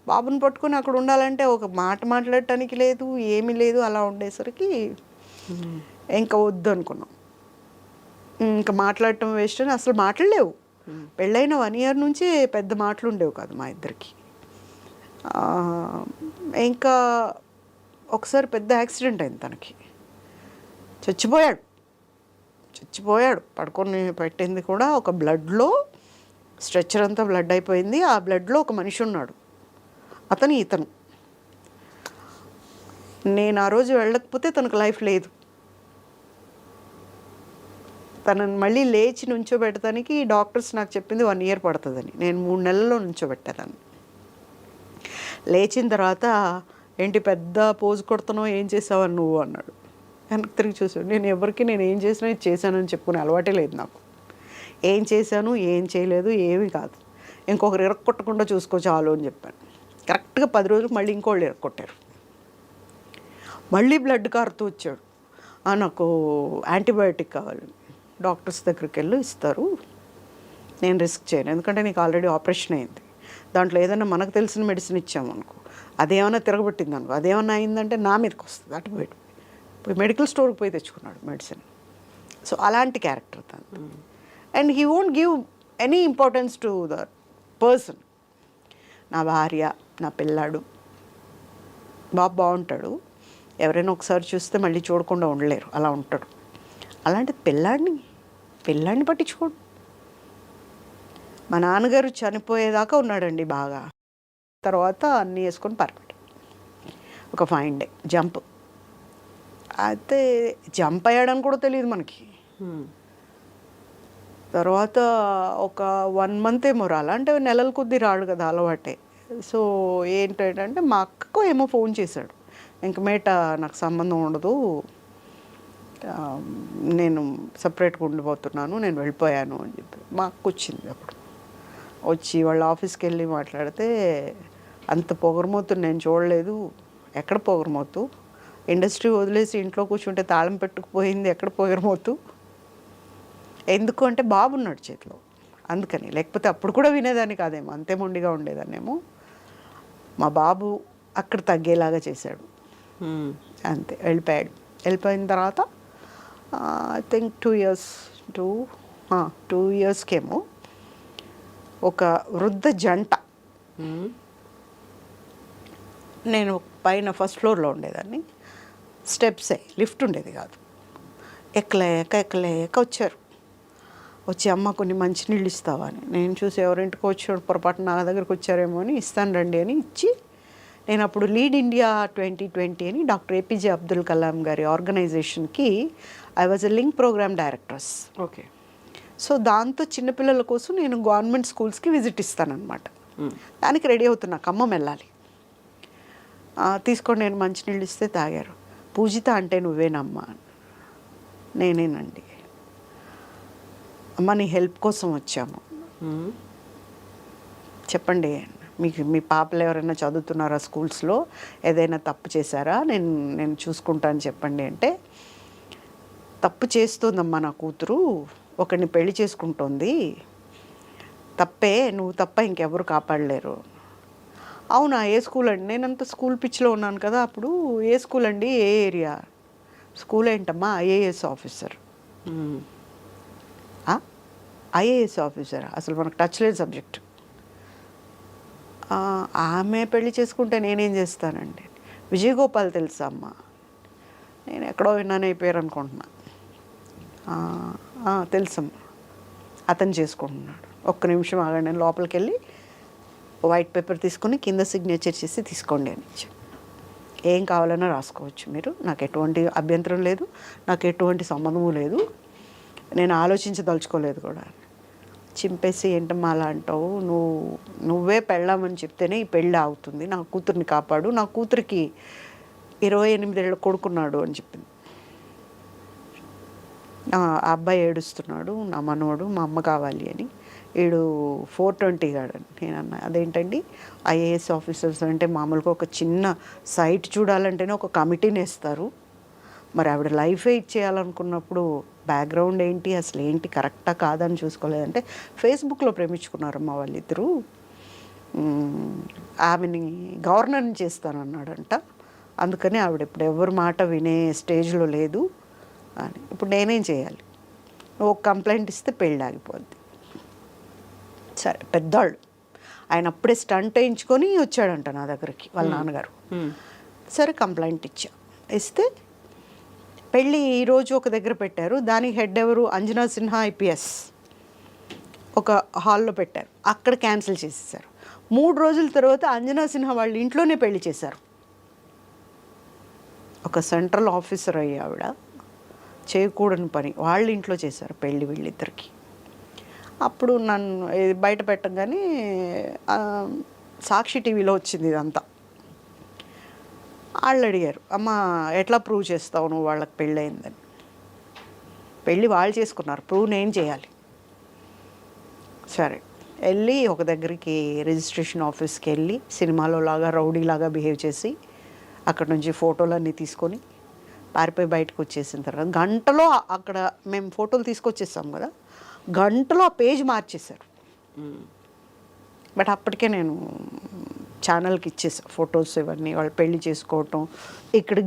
C: బాబుని పట్టుకొని అక్కడ ఉండాలంటే ఒక మాట మాట్లాడటానికి లేదు, ఏమీ లేదు. అలా ఉండేసరికి ఇంకా వద్దు అనుకున్నాం. ఇంకా మాట్లాడటం వేస్ట్ అని అసలు మాట్లాడలేవు. పెళ్ళైన 1 year నుంచే పెద్ద మాటలు ఉండేవి కాదు మా ఇద్దరికి. ఇంకా ఒకసారి పెద్ద యాక్సిడెంట్ అయింది తనకి. చచ్చిపోయాడు. పడుకొని పెట్టింది కూడా ఒక బ్లడ్లో, స్ట్రెచ్చర్ అంతా బ్లడ్ అయిపోయింది. ఆ బ్లడ్లో ఒక మనిషి ఉన్నాడు, ఇతను. నేను ఆ రోజు వెళ్ళకపోతే తనకు లైఫ్ లేదు. తనని మళ్ళీ లేచి నుంచోబెట్టడానికి డాక్టర్స్ నాకు చెప్పింది 1 year పడుతుందని. నేను 3 నెలల్లో నుంచోబెట్టాను. లేచిన తర్వాత ఏంటి పెద్ద పోజు కొడుతున్నావు, ఏం చేసావని నువ్వు అన్నాడు. వెనక్కి తిరిగి చూసాడు. నేను ఏం చేసినా ఇది చేశానని చెప్పుకునే అలవాటే లేదు నాకు. ఏం చేశాను, ఏం చేయలేదు, ఏమీ కాదు, ఇంకొకరు ఇరక్కొట్టకుండా చూసుకో చాలు అని చెప్పాను. కరెక్ట్గా 10 రోజులకు మళ్ళీ ఇంకోళ్ళు ఇరక్కొట్టారు. మళ్ళీ బ్లడ్ కారుతూ వచ్చాడు. నాకు యాంటీబయాటిక్ కావాలి, డాక్టర్స్ దగ్గరికి వెళ్ళి ఇస్తారు, నేను రిస్క్ చేయను, ఎందుకంటే నీకు ఆల్రెడీ ఆపరేషన్ అయింది, దాంట్లో ఏదైనా మనకు తెలిసిన మెడిసిన్ ఇచ్చామనుకో, అదేమన్నా తిరగబెట్టింది అనుకో, అదేమన్నా అయిందంటే నా మీదకి వస్తుంది. అటు పోయి మెడికల్ స్టోర్కి పోయి తెచ్చుకున్నాడు మెడిసిన్. సో అలాంటి క్యారెక్టర్ తను. And he won't give any importance to the person. నా భార్య, నా పిల్లాడు, బాగుంటాడు. ఎవరైనా ఒకసారి చూస్తే మళ్ళీ చూడకుండా ఉండలేరు, అలా ఉంటాడు. అలాంటి పిల్లాడిని పట్టించుకోడు. మా నాన్నగారు చనిపోయేదాకా ఉన్నాడండి బాగా. తర్వాత అన్నీ వేసుకొని పర్మిట్. ఒక ఫైన్ డే జంప్ అయితే జంప్ అయ్యాడని కూడా తెలియదు మనకి. తర్వాత ఒక 1 month ఏమో రాలా, అంటే నెలల కొద్దీ రాడు కదా, అలవాటే. సో ఏంటంటే మా అక్కకు ఏమో ఫోన్ చేశాడు, ఇంక మేట నాకు సంబంధం ఉండదు, నేను సపరేట్గా ఉండిపోతున్నాను, నేను వెళ్ళిపోయాను అని చెప్పి మా అక్క వచ్చింది. అప్పుడు వచ్చి వాళ్ళ ఆఫీస్కి వెళ్ళి మాట్లాడితే, అంత పొగరమోతుని నేను చూడలేదు. ఎక్కడ పొగరమోతు? ఇండస్ట్రీ వదిలేసి ఇంట్లో కూర్చుంటే తాళం పెట్టుకుపోయింది, ఎక్కడ పొగరమోతు? ఎందుకు అంటే బాబు ఉన్నాడు చేతిలో, అందుకని. లేకపోతే అప్పుడు కూడా వినేదాన్ని కాదేమో, అంతే మొండిగా ఉండేదాన్నేమో. మా బాబు అక్కడ తగ్గేలాగా చేశాడు, అంతే. వెళ్ళిపోయిన తర్వాత ఐ థింక్ 2 yearsకేమో ఒక వృద్ధ జంట. నేను పైన ఫస్ట్ ఫ్లోర్లో ఉండేదాన్ని. స్టెప్సే, లిఫ్ట్ ఉండేది కాదు. ఎక్కలేక వచ్చారు. వచ్చి అమ్మ కొన్ని మంచినీళ్ళు ఇస్తావా అని. నేను చూసి ఎవరింటికి వచ్చాడు, పొరపాటు నా దగ్గరికి వచ్చారేమో అని ఇస్తాను రండి అని ఇచ్చి, నేను అప్పుడు లీడ్ ఇండియా 2020 అని డాక్టర్ ఏపీజే అబ్దుల్ కలాం గారి ఆర్గనైజేషన్కి I was a link program directors.
B: Okay.
C: So దాంతో చిన్నపిల్లల కోసం నేను గవర్నమెంట్ స్కూల్స్కి విజిట్ ఇస్తానన్నమాట. దానికి రెడీ అవుతున్నా, ఖమ్మం వెళ్ళాలి. తీసుకొని నేను మంచినీళ్ళు ఇస్తే తాగారు. పూజిత అంటే నువ్వేనమ్మా? నేనేనండి. అమ్మ నీ హెల్ప్ కోసం వచ్చాము, చెప్పండి మీకు మీ పాపలు ఎవరైనా చదువుతున్నారా స్కూల్స్లో, ఏదైనా తప్పు చేశారా, నేను చూసుకుంటాను చెప్పండి అంటే, తప్పు చేస్తుందమ్మా నా కూతురు, ఒకరిని పెళ్లి చేసుకుంటోంది, తప్పే, నువ్వు తప్ప ఇంకెవరు కాపాడలేరు. అవునా, ఏ స్కూల్ అండి? నేనంత స్కూల్ పిచ్చిలో ఉన్నాను కదా అప్పుడు. ఏ స్కూల్ అండి, ఏ ఏరియా? స్కూల్ ఏంటమ్మా? IAS officer. ఐఏఎస్ ఆఫీసర్ అసలు మనకు టచ్ లేని సబ్జెక్ట్. ఆమె పెళ్లి చేసుకుంటే నేనేం చేస్తానండి? విజయగోపాల్ తెలుసా అమ్మ? నేను ఎక్కడో విన్నాను ఈ పేరు అనుకుంటున్నా. తెలుసమ్మా, అతను చేసుకుంటున్నాడు. ఒక్క నిమిషం ఆగండి, నేను లోపలికి వెళ్ళి వైట్ పేపర్ తీసుకొని కింద సిగ్నేచర్ చేసి తీసుకోండి అని ఇచ్చాను. ఏం కావాలన్నా రాసుకోవచ్చు మీరు, నాకు ఎటువంటి అభ్యంతరం లేదు, నాకు ఎటువంటి సంబంధము లేదు, నేను ఆలోచించదలుచుకోలేదు కూడా. చింపేసి ఏంటమ్మా అలా అంటావు, నువ్వే పెళ్ళామని చెప్తేనే ఈ పెళ్ళి అవుతుంది, నా కూతుర్ని కాపాడు, నా కూతురికి 28 ఏళ్ళ కొడుకున్నాడు అని చెప్పింది. ఆ అబ్బాయి ఏడుస్తున్నాడు, నా మనవడు, మా అమ్మ కావాలి అని. వీడు 420 గాడు. నేను అన్నా అదేంటండి, ఐఏఎస్ ఆఫీసర్స్ అంటే మామూలుగా ఒక చిన్న సైట్ చూడాలంటేనే ఒక కమిటీని వేస్తారు, మరి ఆవిడ లైఫే ఇచ్చేయాలనుకున్నప్పుడు బ్యాక్గ్రౌండ్ ఏంటి, అసలు ఏంటి, కరెక్టా కాదని చూసుకోలేదంటే, ఫేస్బుక్లో ప్రేమించుకున్నారమ్మా వాళ్ళిద్దరూ, ఆమెని గవర్నర్ని చేస్తానన్నాడంట, అందుకని ఆవిడ ఇప్పుడు ఎవరి మాట వినే స్టేజ్లో లేదు అని. ఇప్పుడు నేనేం చేయాలి? నువ్వు ఒక కంప్లైంట్ ఇస్తే పెళ్ళి ఆగిపోద్ది. సరే, పెద్దవాళ్ళు ఆయన అప్పుడే స్టంట్ వేయించుకొని వచ్చాడంట నా దగ్గరికి వాళ్ళ నాన్నగారు. సరే కంప్లైంట్ ఇస్తే పెళ్ళి ఈరోజు ఒక దగ్గర పెట్టారు. దానికి హెడ్ ఎవరు? అంజనా సిన్హా ఐపీఎస్. ఒక హాల్లో పెట్టారు, అక్కడ క్యాన్సిల్ చేసేసారు. 3 రోజుల తర్వాత అంజనా సిన్హా వాళ్ళ ఇంట్లోనే పెళ్లి చేశారు. ఒక సెంట్రల్ ఆఫీసర్ అయ్యి ఆవిడ చేయకూడని పని వాళ్ళ ఇంట్లో చేశారు పెళ్ళి వీళ్ళిద్దరికి. అప్పుడు నన్ను బయట పెట్టగానే సాక్షి టీవీలో వచ్చింది ఇదంతా. వాళ్ళు అడిగారు, అమ్మ ఎట్లా ప్రూవ్ చేస్తావు నువ్వు వాళ్ళకి పెళ్ళయిందని? పెళ్ళి వాళ్ళు చేసుకున్నారు, ప్రూవ్ నేను చేయాలి. సరే వెళ్ళి ఒక దగ్గరికి రిజిస్ట్రేషన్ ఆఫీస్కి వెళ్ళి సినిమాలో లాగా రౌడీలాగా బిహేవ్ చేసి అక్కడ నుంచి ఫోటోలన్నీ తీసుకొని పారిపోయి బయటకు వచ్చేసిన తర్వాత గంటలో అక్కడ మేము ఫోటోలు తీసుకొచ్చేసాం కదా, గంటలో ఆ పేజ్ మార్చేశారు. బట్ అప్పటికే నేను ఛానల్కి ఇచ్చేసా ఫొటోస్ ఇవన్నీ. వాళ్ళు పెళ్లి చేసుకోవటం, ఇక్కడ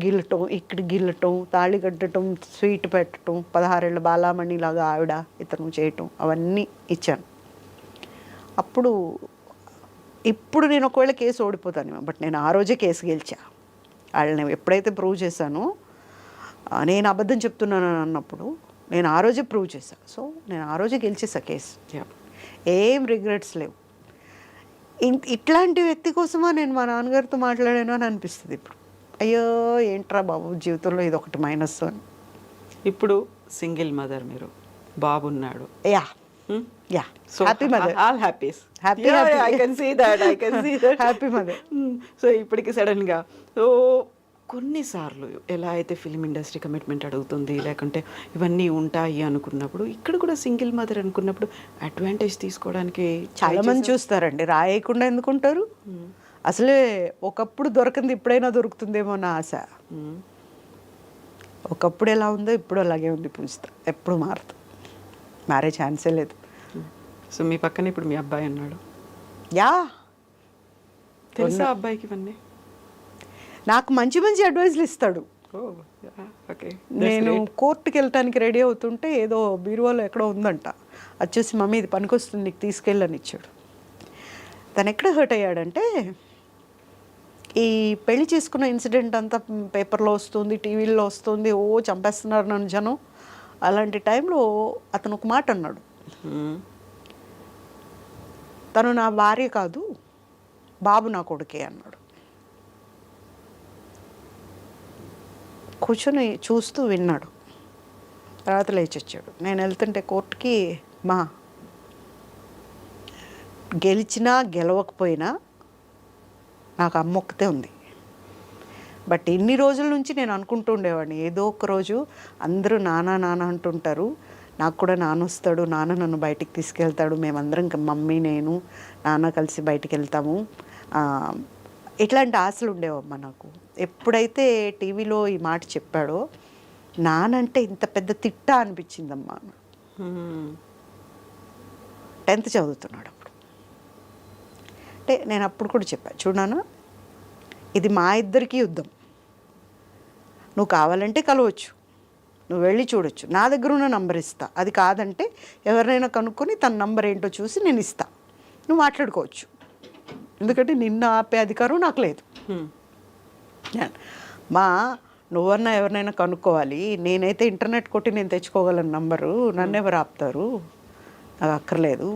C: గిల్లటం, తాళి కట్టడం, స్వీట్ పెట్టడం, 16 ఏళ్ళ బాలామణి లాగా ఆవిడ ఇతను చేయటం, అవన్నీ ఇచ్చాను. ఇప్పుడు నేను ఒకవేళ కేసు ఓడిపోతాను, బట్ నేను ఆ రోజే కేసు గెలిచా. వాళ్ళని ఎప్పుడైతే ప్రూవ్ చేశానో, నేను అబద్ధం చెప్తున్నాను అన్నప్పుడు నేను ఆ రోజే ప్రూవ్ చేశాను. సో నేను ఆ రోజే గెలిచేసా కేసు. ఏం రిగ్రెట్స్ లేవు. ఇట్లాంటి వ్యక్తి కోసమా నేను మా నాన్నగారితో మాట్లాడాను అని అనిపిస్తుంది ఇప్పుడు. అయ్యో ఏంట్రా బాబు జీవితంలో ఇది ఒకటి మైనస్ అని.
B: ఇప్పుడు సింగిల్ మదర్, మీరు బాబు ఉన్నాడు.
C: Yeah so happy mother,
B: all happies,
C: happy
B: I can see that,
C: happy mother.
B: So ఇప్పటికి సడన్గా సో కొన్నిసార్లు ఎలా అయితే ఫిలిం ఇండస్ట్రీ కమిట్మెంట్ అడుగుతుంది, లేకుంటే ఇవన్నీ ఉంటాయి అనుకున్నప్పుడు, ఇక్కడ కూడా సింగిల్ మదర్ అనుకున్నప్పుడు అడ్వాంటేజ్ తీసుకోవడానికి
C: చాలా మంది చూస్తారండి. రాయకుండా ఎందుకుంటారు? అసలే ఒకప్పుడు దొరకంది ఇప్పుడైనా దొరుకుతుందేమో నా ఆశ. ఒకప్పుడు ఎలా ఉందో ఇప్పుడు అలాగే ఉంది. పూజిత ఎప్పుడు మారుతుంది, మారే ఛాన్సే లేదు.
B: సో మీ పక్కన ఇప్పుడు మీ అబ్బాయి ఉన్నాడు.
C: యా
B: తెలుసా అబ్బాయికి ఇవన్నీ?
C: నాకు మంచి మంచి అడ్వైజ్లు ఇస్తాడు. నేను కోర్టుకి వెళ్ళటానికి రెడీ అవుతుంటే ఏదో బీరువాలో ఎక్కడో ఉందంట, వచ్చేసి మమ్మీ ఇది పనికొస్తుంది నీకు తీసుకెళ్ళని ఇచ్చాడు. తను ఎక్కడ హర్ట్ అయ్యాడంటే ఈ పెళ్లి చేసుకున్న ఇన్సిడెంట్ అంతా పేపర్లో వస్తుంది, టీవీల్లో వస్తుంది, ఓ చంపేస్తున్నారు నన్ను జనం. అలాంటి టైంలో అతను ఒక మాట అన్నాడు, తను నా భార్య కాదు, బాబు నా కొడుకే అన్నాడు. కూర్చొని చూస్తూ విన్నాడు. తర్వాత లేచొచ్చాడు. నేను వెళ్తుంటే కోర్టుకి, మా గెలిచినా గెలవకపోయినా నాకు అమ్మ ఒక్కతే ఉంది. బట్ ఇన్ని రోజుల నుంచి నేను అనుకుంటూ ఉండేవాడిని, ఏదో ఒక రోజు అందరూ నాన్న నాన్న అంటుంటారు, నాకు కూడా నాన్న వస్తాడు, నాన్న నన్ను బయటికి తీసుకెళ్తాడు, మేమందరం మమ్మీ నేను నాన్న కలిసి బయటికి వెళ్తాము. ఇట్లాంటి ఆశలు ఉండేవమ్మా నాకు. ఎప్పుడైతే టీవీలో ఈ మాట చెప్పాడో నానంటే ఇంత పెద్ద తిట్ట అనిపించిందమ్మా. 10th చదువుతున్నాడు అప్పుడు. అంటే నేను అప్పుడు కూడా చెప్పాను, చూడాను ఇది మా ఇద్దరికీ యుద్ధం, నువ్వు కావాలంటే కలవచ్చు, నువ్వు వెళ్ళి చూడొచ్చు, నా దగ్గర ఉన్న నంబర్ ఇస్తా, అది కాదంటే ఎవరినైనా కనుక్కొని తన నంబర్ ఏంటో చూసి నేను ఇస్తా, నువ్వు మాట్లాడుకోవచ్చు, ఎందుకంటే నిన్ను ఆపే అధికారం నాకు లేదు. మా నువ్వన్నా ఎవరినైనా కనుక్కోవాలి, నేనైతే ఇంటర్నెట్ కొట్టి నేను తెచ్చుకోగలను నంబరు, నన్ను ఎవరు ఆపుతారు, నాకు అక్కర్లేదు.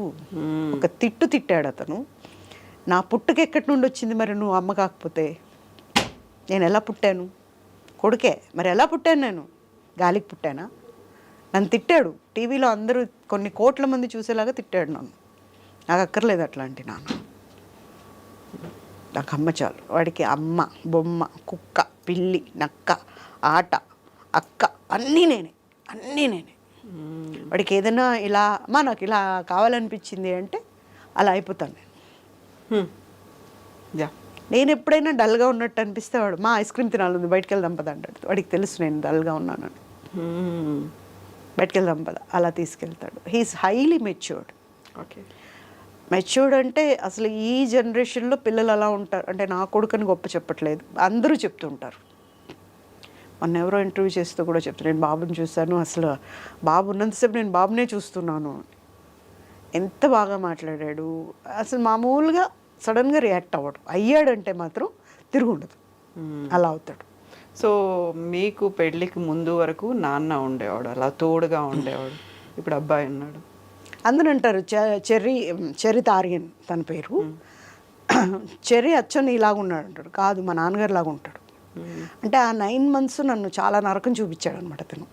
C: ఒక తిట్టాడు అతను. నా పుట్టుక ఎక్కడి నుండి వచ్చింది మరి, నువ్వు అమ్మ కాకపోతే నేను ఎలా పుట్టాను? కొడుకే, మరి ఎలా పుట్టాను నేను? గాలికి పుట్టానా? నన్ను తిట్టాడు టీవీలో, అందరూ కొన్ని కోట్ల మంది చూసేలాగా తిట్టాడు నన్ను. నాకు అక్కర్లేదు అట్లాంటి నాన్న, నాకు అమ్మ చాలు. వాడికి అమ్మ, బొమ్మ, కుక్క, పిల్లి, నక్క, ఆట, అక్క, అన్నీ నేనే. వాడికి ఏదైనా ఇలా అమ్మా నాకు ఇలా కావాలనిపించింది అంటే అలా అయిపోతాను నేను. నేను ఎప్పుడైనా డల్గా ఉన్నట్టు అనిపిస్తే వాడు, మా ఐస్ క్రీమ్ తినాలి బయటికి వెళ్దాం పద అంటాడు. వాడికి తెలుసు నేను డల్గా ఉన్నానని. బయటికి వెళ్దాం పద, అలా తీసుకెళ్తాడు. He's highly matured.
B: Okay,
C: matured అంటే అసలు ఈ జనరేషన్లో పిల్లలు అలా ఉంటారు అంటే, నా కొడుకుని గొప్ప చెప్పట్లేదు, అందరూ చెప్తుంటారు. మొన్న ఎవరో ఇంటర్వ్యూ చేస్తూ కూడా చెప్తారు, నేను బాబుని చూశాను, అసలు బాబు ఉన్నంతసేపు నేను బాబునే చూస్తున్నాను, ఎంత బాగా మాట్లాడాడు. అసలు మామూలుగా సడన్గా రియాక్ట్ అవ్వడు, అయ్యాడంటే మాత్రం తిరుగుండదు, అలా అవుతాడు.
B: సో మీకు పెళ్ళికి ముందు వరకు నాన్న ఉండేవాడు, అలా తోడుగా ఉండేవాడు. ఇప్పుడు అబ్బాయి ఉన్నాడు.
C: అందరూ అంటారు చెర్రీ తారియన్ తన పేరు, చెర్రీ అచ్చని ఇలాగ ఉన్నాడు అంటాడు. కాదు, మా నాన్నగారు లాగా ఉంటాడు. అంటే ఆ 9 months నన్ను చాలా నరకం చూపించాడు అనమాట తను.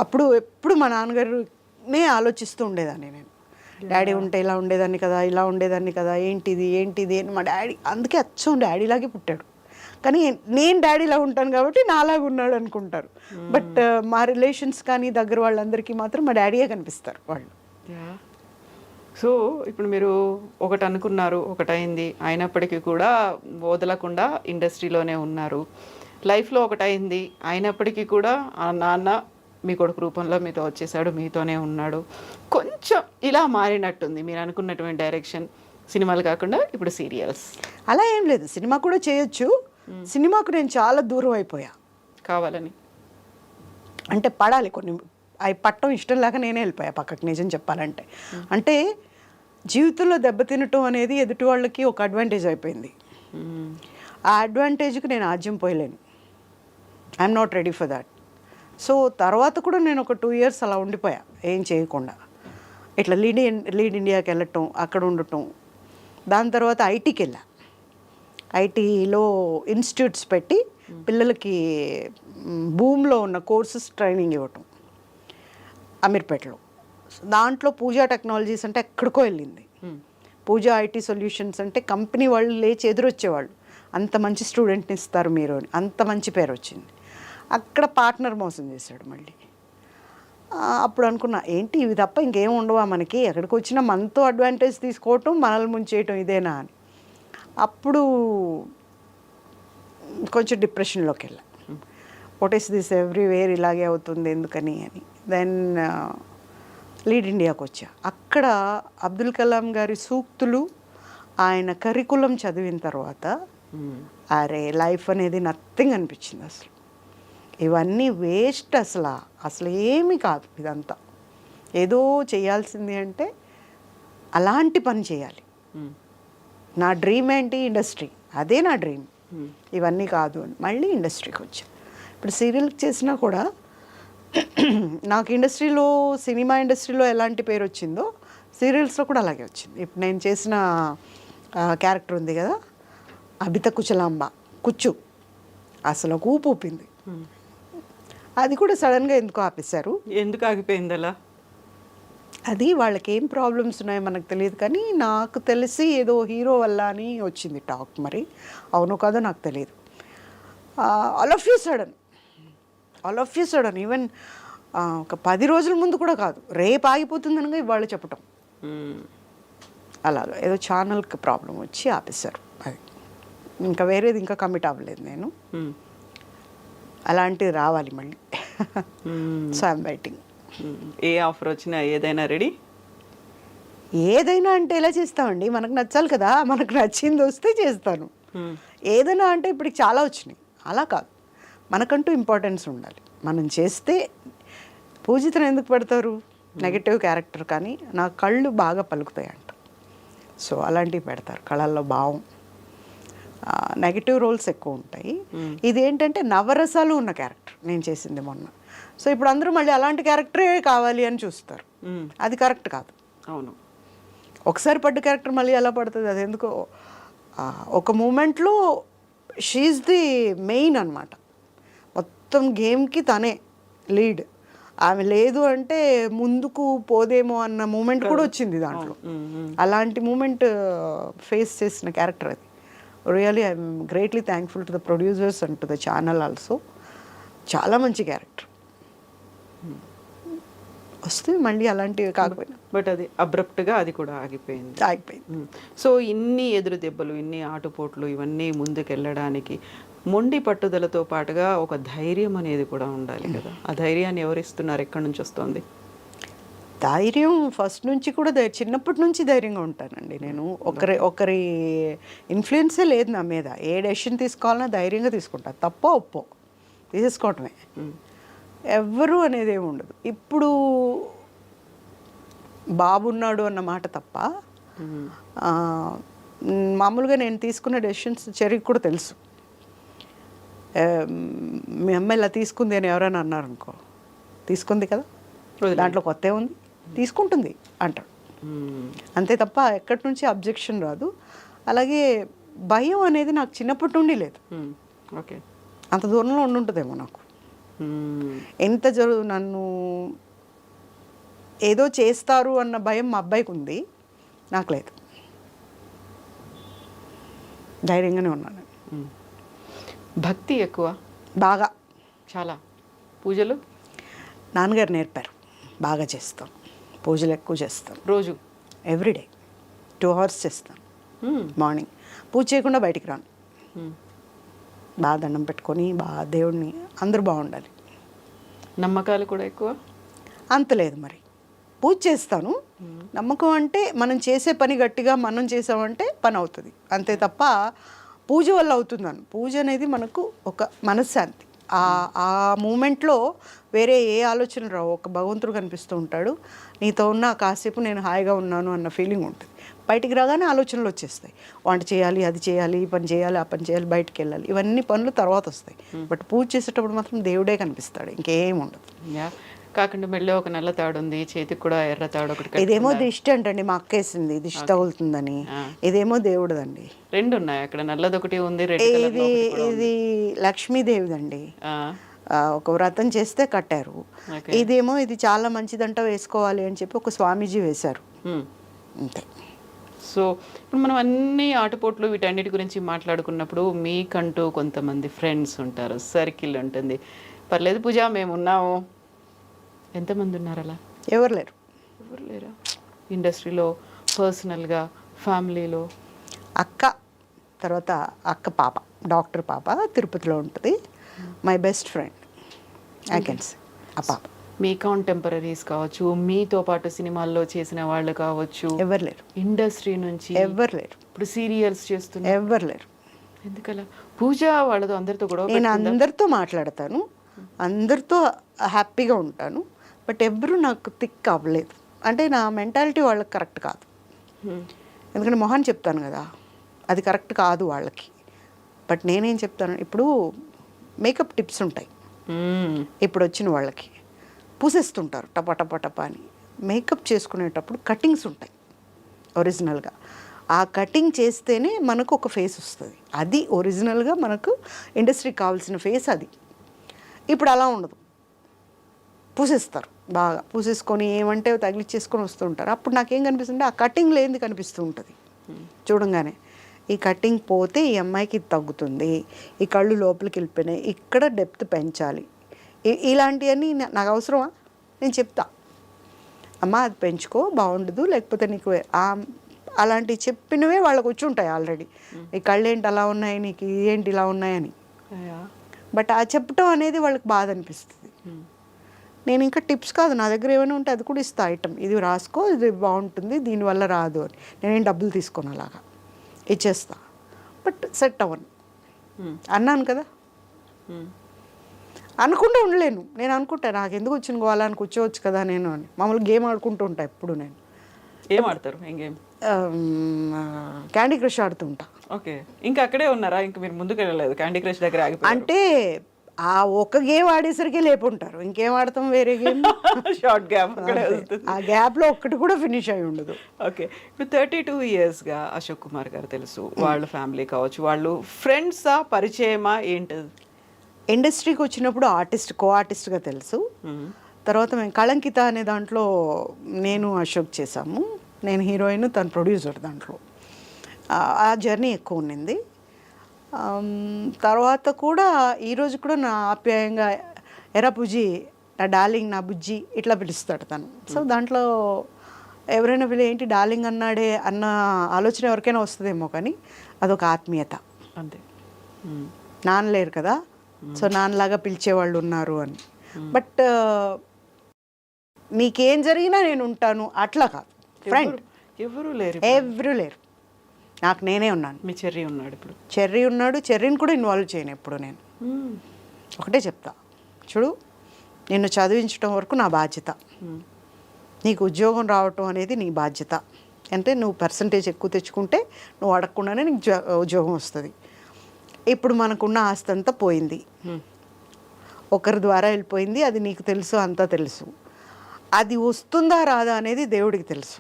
C: అప్పుడు ఎప్పుడు మా నాన్నగారునే ఆలోచిస్తూ ఉండేదాన్ని నేను. డాడీ ఉంటే ఇలా ఉండేదాన్ని కదా, ఇలా ఉండేదాన్ని కదా, ఏంటిది అని మా డాడీ, అందుకే అచ్చం డాడీలాగే పుట్టాడు. కానీ నేను డాడీలా ఉంటాను కాబట్టి నాలాగా ఉన్నాడు అనుకుంటారు. బట్ మా రిలేషన్స్ కానీ దగ్గర వాళ్ళందరికీ మాత్రం మా డాడీయే కనిపిస్తారు వాళ్ళు.
B: సో ఇప్పుడు మీరు ఒకటి అనుకున్నారు, ఒకటైంది, అయినప్పటికీ కూడా వదలకుండా ఇండస్ట్రీలోనే ఉన్నారు. లైఫ్లో ఒకటైంది, అయినప్పటికీ కూడా ఆ నాన్న మీ కొడుకు రూపంలో మీతో వచ్చేసాడు, మీతోనే ఉన్నాడు. కొంచెం ఇలా మారినట్టుంది మీరు అనుకున్నటువంటి డైరెక్షన్, సినిమాలు కాకుండా ఇప్పుడు సీరియల్స్.
C: అలా ఏం లేదు, సినిమా కూడా చేయొచ్చు. సినిమాకు నేను చాలా దూరం అయిపోయా
B: కావాలని.
C: అంటే పడాలి కొన్ని, అవి పట్టడం ఇష్టం లేక నేనే వెళ్ళిపోయా పక్కకి, నిజం చెప్పాలంటే. అంటే జీవితంలో దెబ్బతినటం అనేది ఎదుటి వాళ్ళకి ఒక అడ్వాంటేజ్ అయిపోయింది. ఆ అడ్వాంటేజ్కి నేను ఆజ్యం పోయలేను. I'm not ready for that. So తర్వాత కూడా నేను ఒక 2 years అలా ఉండిపోయా ఏం చేయకుండా. ఇట్లా లీడ్ ఇండియాకి వెళ్ళటం, అక్కడ ఉండటం. దాని తర్వాత ఐటీకి వెళ్ళా. ఐటీలో ఇన్స్టిట్యూట్స్ పెట్టి పిల్లలకి భూమిలో ఉన్న కోర్సెస్ ట్రైనింగ్ ఇవ్వటం అమీర్పేటలో. దాంట్లో పూజా టెక్నాలజీస్ అంటే ఎక్కడికో వెళ్ళింది. పూజా ఐటీ సొల్యూషన్స్ అంటే కంపెనీ వాళ్ళు లేచి ఎదురొచ్చేవాళ్ళు, అంత మంచి స్టూడెంట్ని ఇస్తారు మీరు అని, అంత మంచి పేరు వచ్చింది. అక్కడ పార్ట్నర్ మోసం చేశాడు మళ్ళీ. అప్పుడు అనుకున్నా, ఏంటి ఇవి తప్ప ఇంకేం ఉండవా మనకి, ఎక్కడికి వచ్చినా మనతో అడ్వాంటేజ్ తీసుకోవటం, మనల్ని ముంచేయటం ఇదేనా అని. అప్పుడు కొంచెం డిప్రెషన్లోకి వెళ్ళా. వాట్ ఈస్ దిస్, ఎవ్రీవేర్ ఇలాగే అవుతుంది ఎందుకని అని. దెన్ లీడ్ ఇండియాకి వచ్చా. అక్కడ అబ్దుల్ కలాం గారి సూక్తులు, ఆయన కరికులం చదివిన తర్వాత అరే లైఫ్ అనేది నథింగ్ అనిపించింది. అసలు ఇవన్నీ వేస్ట్, అసలు ఏమీ కాదు ఇదంతా. ఏదో చేయాల్సింది అంటే అలాంటి పని చేయాలి. నా డ్రీమ్ ఏంటి? ఇండస్ట్రీ. అదే నా డ్రీమ్. ఇవన్నీ కాదు అని మళ్ళీ ఇండస్ట్రీకి వచ్చాను. ఇప్పుడు సీరియల్కి చేసినా కూడా నాకు ఇండస్ట్రీలో, సినిమా ఇండస్ట్రీలో ఎలాంటి పేరు వచ్చిందో సీరియల్స్లో కూడా అలాగే వచ్చింది. ఇప్పుడు నేను చేసిన క్యారెక్టర్ ఉంది కదా, అభిత కుచలాంబ, కుచ్చు, అసలు ఒక ఊపు ఊపింది. అది కూడా సడన్గా ఎందుకు ఆపేశారు.
B: ఎందుకు ఆగిపోయింది అలా?
C: అది వాళ్ళకి ఏం ప్రాబ్లమ్స్ ఉన్నాయో మనకు తెలియదు, కానీ నాకు తెలిసి ఏదో హీరో వల్ల అని వచ్చింది టాక్. మరి అవును కాదో నాకు తెలియదు. All of you sudden even ఒక 10 రోజుల ముందు కూడా కాదు, రేపు ఆగిపోతుందనగా ఇవాళ చెప్పటం. అలాగా ఏదో ఛానల్కి ప్రాబ్లం వచ్చి ఆపేశారు. అది ఇంకా వేరేది ఇంకా కమిట్ అవ్వలేదు నేను. అలాంటివి రావాలి మళ్ళీ. So I'm waiting.
B: A offer వచ్చినా ఏదైనా రెడీ?
C: ఏదైనా అంటే ఎలా చేస్తామండి, మనకు నచ్చాలి కదా, మనకు నచ్చింది వస్తే చేస్తాను. ఏదైనా అంటే ఇప్పుడు చాలా వచ్చినాయి, అలా కాదు. మనకంటూ ఇంపార్టెన్స్ ఉండాలి. మనం చేస్తే పూజితను ఎందుకు పెడతారు? నెగటివ్ క్యారెక్టర్, కానీ నా కళ్ళు బాగా పలుకుతాయి అంట. సో అలాంటివి పెడతారు, కళల్లో భావం. నెగటివ్ రోల్స్ ఎక్కువ ఉంటాయి. ఇది ఏంటంటే నవరసాలు ఉన్న క్యారెక్టర్ నేను చేసింది మొన్న. సో ఇప్పుడు అందరూ మళ్ళీ అలాంటి క్యారెక్టరే కావాలి అని చూస్తారు. అది కరెక్ట్ కాదు.
B: అవును,
C: ఒకసారి పడ్డ క్యారెక్టర్ మళ్ళీ ఎలా పడుతుంది? అది ఎందుకో ఒక మూమెంట్లో షీఈస్ ది మెయిన్ అనమాట. మొత్తం గేమ్కి తనే లీడ్. ఆమె లేదు అంటే ముందుకు పోదేమో అన్న మూమెంట్ కూడా వచ్చింది దాంట్లో. అలాంటి మూమెంట్ ఫేస్ చేసిన క్యారెక్టర్ అది. Really I'm greatly thankful to the producers and to the channel also. చాలా మంచి క్యారెక్టర్ వస్తుంది మళ్ళీ అలాంటివి కాకపోయినా.
B: బట్ అది అబ్రప్ట్గా అది కూడా ఆగిపోయింది. సో ఇన్ని ఎదురు దెబ్బలు, ఇన్ని ఆటుపోట్లు, ఇవన్నీ ముందుకెళ్ళడానికి మొండి పట్టుదలతో పాటుగా ఒక ధైర్యం అనేది కూడా ఉండాలి కదా. ఆ ధైర్యాన్ని ఎవరిస్తున్నారు? ఎక్కడి నుంచి వస్తుంది
C: ధైర్యం? ఫస్ట్ నుంచి కూడా చిన్నప్పటి నుంచి ధైర్యంగా ఉంటానండి నేను. ఒకరి ఇన్ఫ్లుయెన్సే లేదు నా మీద. ఏ డెసిషన్ తీసుకోవాలన్నా ధైర్యంగా తీసుకుంటాను. తప్పో ఒప్పో తీసుకోవటమే, ఎవ్వరు అనేది ఏమి ఉండదు. ఇప్పుడు బాబున్నాడు అన్న మాట తప్ప మామూలుగా నేను తీసుకున్న డెసిషన్స్ చెరికి కూడా తెలుసు. మీ అమ్మాయి ఇలా తీసుకుంది అని ఎవరైనా అన్నారనుకో, తీసుకుంది కదా, దాంట్లో కొత్త ఉంది, తీసుకుంటుంది అంటాడు. అంతే తప్ప ఎక్కడి నుంచి అబ్జెక్షన్ రాదు. అలాగే భయం అనేది నాకు చిన్నప్పటి నుండి లేదు.
B: ఓకే,
C: అంత దూరంలో ఉండుంటుందేమో నాకు. ఎంత నన్ను ఏదో చేస్తారు అన్న భయం మా అబ్బాయికి ఉంది, నాకు లేదు. ధైర్యంగానే ఉన్నాను.
B: భక్తి ఎక్కువ?
C: బాగా,
B: చాలా. పూజలు
C: నాన్నగారు నేర్పారు, బాగా చేస్తాం. పూజలు ఎక్కువ చేస్తాం.
B: రోజు
C: ఎవ్రీడే 2 hours చేస్తాను. మార్నింగ్ పూజ చేయకుండా బయటికి రాను. బాగా దండం పెట్టుకొని బాగా దేవుడిని, అందరూ బాగుండాలి.
B: నమ్మకాలు కూడా ఎక్కువ?
C: అంత లేదు. మరి పూజ చేస్తాను. నమ్మకం అంటే మనం చేసే పని గట్టిగా మనం చేసామంటే పని అవుతుంది, అంతే తప్ప పూజ వల్ల అవుతుందని. పూజ అనేది మనకు ఒక మనశ్శాంతి. ఆ మూమెంట్లో వేరే ఏ ఆలోచన రావు. ఒక భగవంతుడు కనిపిస్తూ ఉంటాడు, నీతో ఉన్న కాసేపు నేను హాయిగా ఉన్నాను అన్న ఫీలింగ్ ఉంటుంది. బయటికి రాగానే ఆలోచనలు వచ్చేస్తాయి. వంట చేయాలి, అది చేయాలి, ఈ పని చేయాలి, ఆ పని చేయాలి, బయటికి వెళ్ళాలి, ఇవన్నీ పనులు తర్వాత వస్తాయి. బట్ పూజ చేసేటప్పుడు మాత్రం దేవుడే కనిపిస్తాడు, ఇంకేం ఉండదు.
B: కాకుండా మెళ్ళో ఒక నల్ల తాడు ఉంది, చేతికి కూడా ఎర్ర తాడు ఒకటి.
C: ఇదేమో దిష్టి అంటండి, మా అక్కేసింది దిష్టి తగులుతుందని. ఇదేమో దేవుడిదండి.
B: 2 ఉన్నాయి అక్కడ, నల్లదొకటి ఉంది.
C: ఇది లక్ష్మీదేవిదండి. ఒక వ్రతం చేస్తే కట్టారు. ఇదేమో ఇది చాలా మంచిదంట, వేసుకోవాలి అని చెప్పి ఒక స్వామీజీ వేశారు, అంతే.
B: సో ఇప్పుడు మనం అన్ని ఆటుపోట్లు వీటన్నిటి గురించి మాట్లాడుకున్నప్పుడు మీకంటూ కొంతమంది ఫ్రెండ్స్ ఉంటారు, సర్కిల్ ఉంటుంది. పర్లేదు పూజ, మేము ఉన్నాము. ఎంతమంది ఉన్నారు అలా?
C: ఎవరు లేరు.
B: ఎవరు లేరా? ఇండస్ట్రీలో, పర్సనల్గా, ఫ్యామిలీలో?
C: అక్క, తర్వాత అక్క పాప, డాక్టర్ పాప, తిరుపతిలో ఉంటుంది. My best friend I can say ఆ పాప.
B: మీ కాంటెంపరీస్ కావచ్చు, మీతో పాటు సినిమాల్లో చేసిన వాళ్ళు కావచ్చు,
C: ఎవరు లేరు.
B: ఇండస్ట్రీ నుంచి
C: ఎవరు లేరు.
B: ఇప్పుడు సీరియల్స్ చేస్తున్నారు,
C: ఎవరు లేరు.
B: ఎందుకలా? పూజ వాళ్ళతో అందరితో కూడా?
C: నేను అందరితో మాట్లాడతాను, అందరితో హ్యాపీగా ఉంటాను. బట్ ఎవరు నాకు థిక్ అవ్వలేదు. అంటే నా మెంటాలిటీ వాళ్ళకి కరెక్ట్ కాదు. ఎందుకంటే మొహాన్ని చెప్తాను కదా, అది కరెక్ట్ కాదు వాళ్ళకి. బట్ నేనేం చెప్తాను, ఇప్పుడు మేకప్ టిప్స్ ఉంటాయి. ఇప్పుడు వచ్చిన వాళ్ళకి పూసేస్తుంటారు టపా టపా టపా అని. మేకప్ చేసుకునేటప్పుడు కటింగ్స్ ఉంటాయి ఒరిజినల్గా. ఆ కటింగ్ చేస్తేనే మనకు ఒక ఫేస్ వస్తుంది. అది ఒరిజినల్గా మనకు ఇండస్ట్రీకి కావాల్సిన ఫేస్ అది. ఇప్పుడు అలా ఉండదు, పూసేస్తారు బాగా, పూసేసుకొని ఏమంటే తగిలిచ్చేసుకొని వస్తుంటారు. అప్పుడు నాకేం కనిపిస్తుంటే ఆ కటింగ్ లేనిది కనిపిస్తూ ఉంటుంది చూడంగానే. ఈ కటింగ్ పోతే ఈ అమ్మాయికి ఇది తగ్గుతుంది, ఈ కళ్ళు లోపలికి వెళ్ళిపోయినాయి, ఇక్కడ డెప్త్ పెంచాలి, ఇలాంటివన్నీ నాకు అవసరమా? నేను చెప్తా, అమ్మ అది పెంచుకో బాగుండదు, లేకపోతే నీకు అలాంటివి చెప్పినవే వాళ్ళకు వచ్చి ఉంటాయి ఆల్రెడీ. ఈ కళ్ళు ఏంటి అలా ఉన్నాయి, నీకు ఏంటి ఇలా ఉన్నాయని. బట్ ఆ చెప్పటం అనేది వాళ్ళకి బాధ అనిపిస్తుంది. నేను ఇంకా టిప్స్ కాదు, నా దగ్గర ఏమైనా ఉంటే అది కూడా ఇస్తా, ఐటమ్ ఇది రాసుకో, ఇది బాగుంటుంది, దీనివల్ల రాదు అని. నేనేం డబ్బులు తీసుకోను, అలాగా ఇచ్చేస్తా. బట్ సెట్ అవ్వను. అన్నాను కదా, అనుకుంటూ ఉండలేను. నేను అనుకుంటా నాకు ఎందుకు వచ్చిన గోవాలా అని కూర్చోవచ్చు కదా నేను అని. మామూలుగా గేమ్ ఆడుకుంటూ ఉంటా ఎప్పుడు. నేను
B: ఏం ఆడతారు? ఏం గేమ్?
C: క్యాండీ క్రష్ ఆడుతుంటా.
B: ఓకే, ఇంకా అక్కడే ఉన్నారా? ఇంకా మీరు ముందుకు వెళ్ళలేదు, క్యాండీ క్రష్ దగ్గర ఆగిపోయారు?
C: అంటే ఆ ఒక గేమ్ ఆడేసరికి లేపుంటారు, ఇంకేం ఆడతాం వేరే గేమ్.
B: షార్ట్ గ్యాప్,
C: ఆ గ్యాప్లో ఒక్కటి కూడా ఫినిష్ అయి ఉండదు.
B: ఓకే, ఇప్పుడు 32 yearsగా అశోక్ కుమార్ గారు తెలుసు, వాళ్ళ ఫ్యామిలీ కావచ్చు, వాళ్ళు ఫ్రెండ్సా పరిచయమా ఏంటది?
C: ఇండస్ట్రీకి వచ్చినప్పుడు కో ఆర్టిస్ట్గా తెలుసు. తర్వాత మేము కళంకిత అనే దాంట్లో నేను అశోక్ చేశాము. నేను హీరోయిన్, తను ప్రొడ్యూసర్. దాంట్లో ఆ జర్నీ ఎక్కువ ఉన్నింది. తర్వాత కూడా ఈరోజు కూడా నా ఆప్యాయంగా ఎరా పూజీ, నా డార్లింగ్, నా బుజ్జి ఇట్లా పిలుస్తాడు తను. సో దాంట్లో ఎవరైనా వీళ్ళు ఏంటి డార్లింగ్ అన్నాడే అన్న ఆలోచన ఎవరికైనా వస్తుందేమో, కానీ అదొక ఆత్మీయత
B: అంతే.
C: నాన్నలేరు కదా, సో నాన్నలాగా పిలిచేవాళ్ళు ఉన్నారు అని. బట్ నీకేం జరిగినా నేను ఉంటాను అట్లా కాదు. ఫ్రెండ్
B: ఎవరు లేరు,
C: నాకు నేనే ఉన్నాను.
B: మీ చెర్రీ ఉన్నాడు, ఇప్పుడు
C: చెర్రీ ఉన్నాడు. చెర్రీని కూడా ఇన్వాల్వ్ చేయను ఎప్పుడు. నేను ఒకటే చెప్తా, చూడు నిన్ను చదివించడం వరకు నా బాధ్యత, నీకు ఉద్యోగం రావటం అనేది నీ బాధ్యత. అంటే నువ్వు పర్సంటేజ్ ఎక్కువ తెచ్చుకుంటే నువ్వు అడగకుండానే నీకు ఉద్యోగం వస్తుంది. ఇప్పుడు మనకున్న ఆస్తి అంతా పోయింది, ఒకరి ద్వారా వెళ్ళిపోయింది, అది నీకు తెలుసు, అంతా తెలుసు. అది వస్తుందా రాదా అనేది దేవుడికి తెలుసు.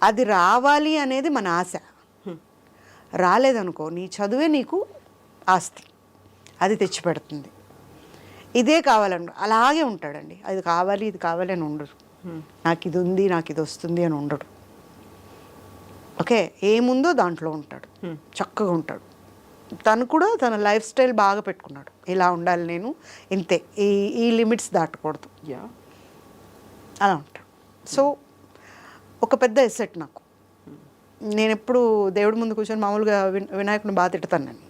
C: అది రావాలి అనేది మన ఆశ. రాలేదనుకో, నీ చదువే నీకు ఆస్తి, అది తెచ్చిపెడుతుంది. ఇదే కావాలను అలాగే ఉంటాడండి. అది కావాలి, ఇది కావాలి అని ఉండడు. నాకు ఇది ఉంది, నాకు ఇది వస్తుంది అని ఉండడు. ఓకే, ఏముందో దాంట్లో ఉంటాడు, చక్కగా ఉంటాడు. తను కూడా తన లైఫ్ స్టైల్ బాగా పెట్టుకున్నాడు. ఇలా ఉండాలి నేను, ఇంతే, ఈ లిమిట్స్ దాటకూడదు, అలా ఉంటాడు. సో ఒక పెద్ద ఎసెట్ నాకు. నేను ఎప్పుడు దేవుడి ముందు కూర్చొని మామూలుగా వినాయకుని బాగా తిడతాను. నేను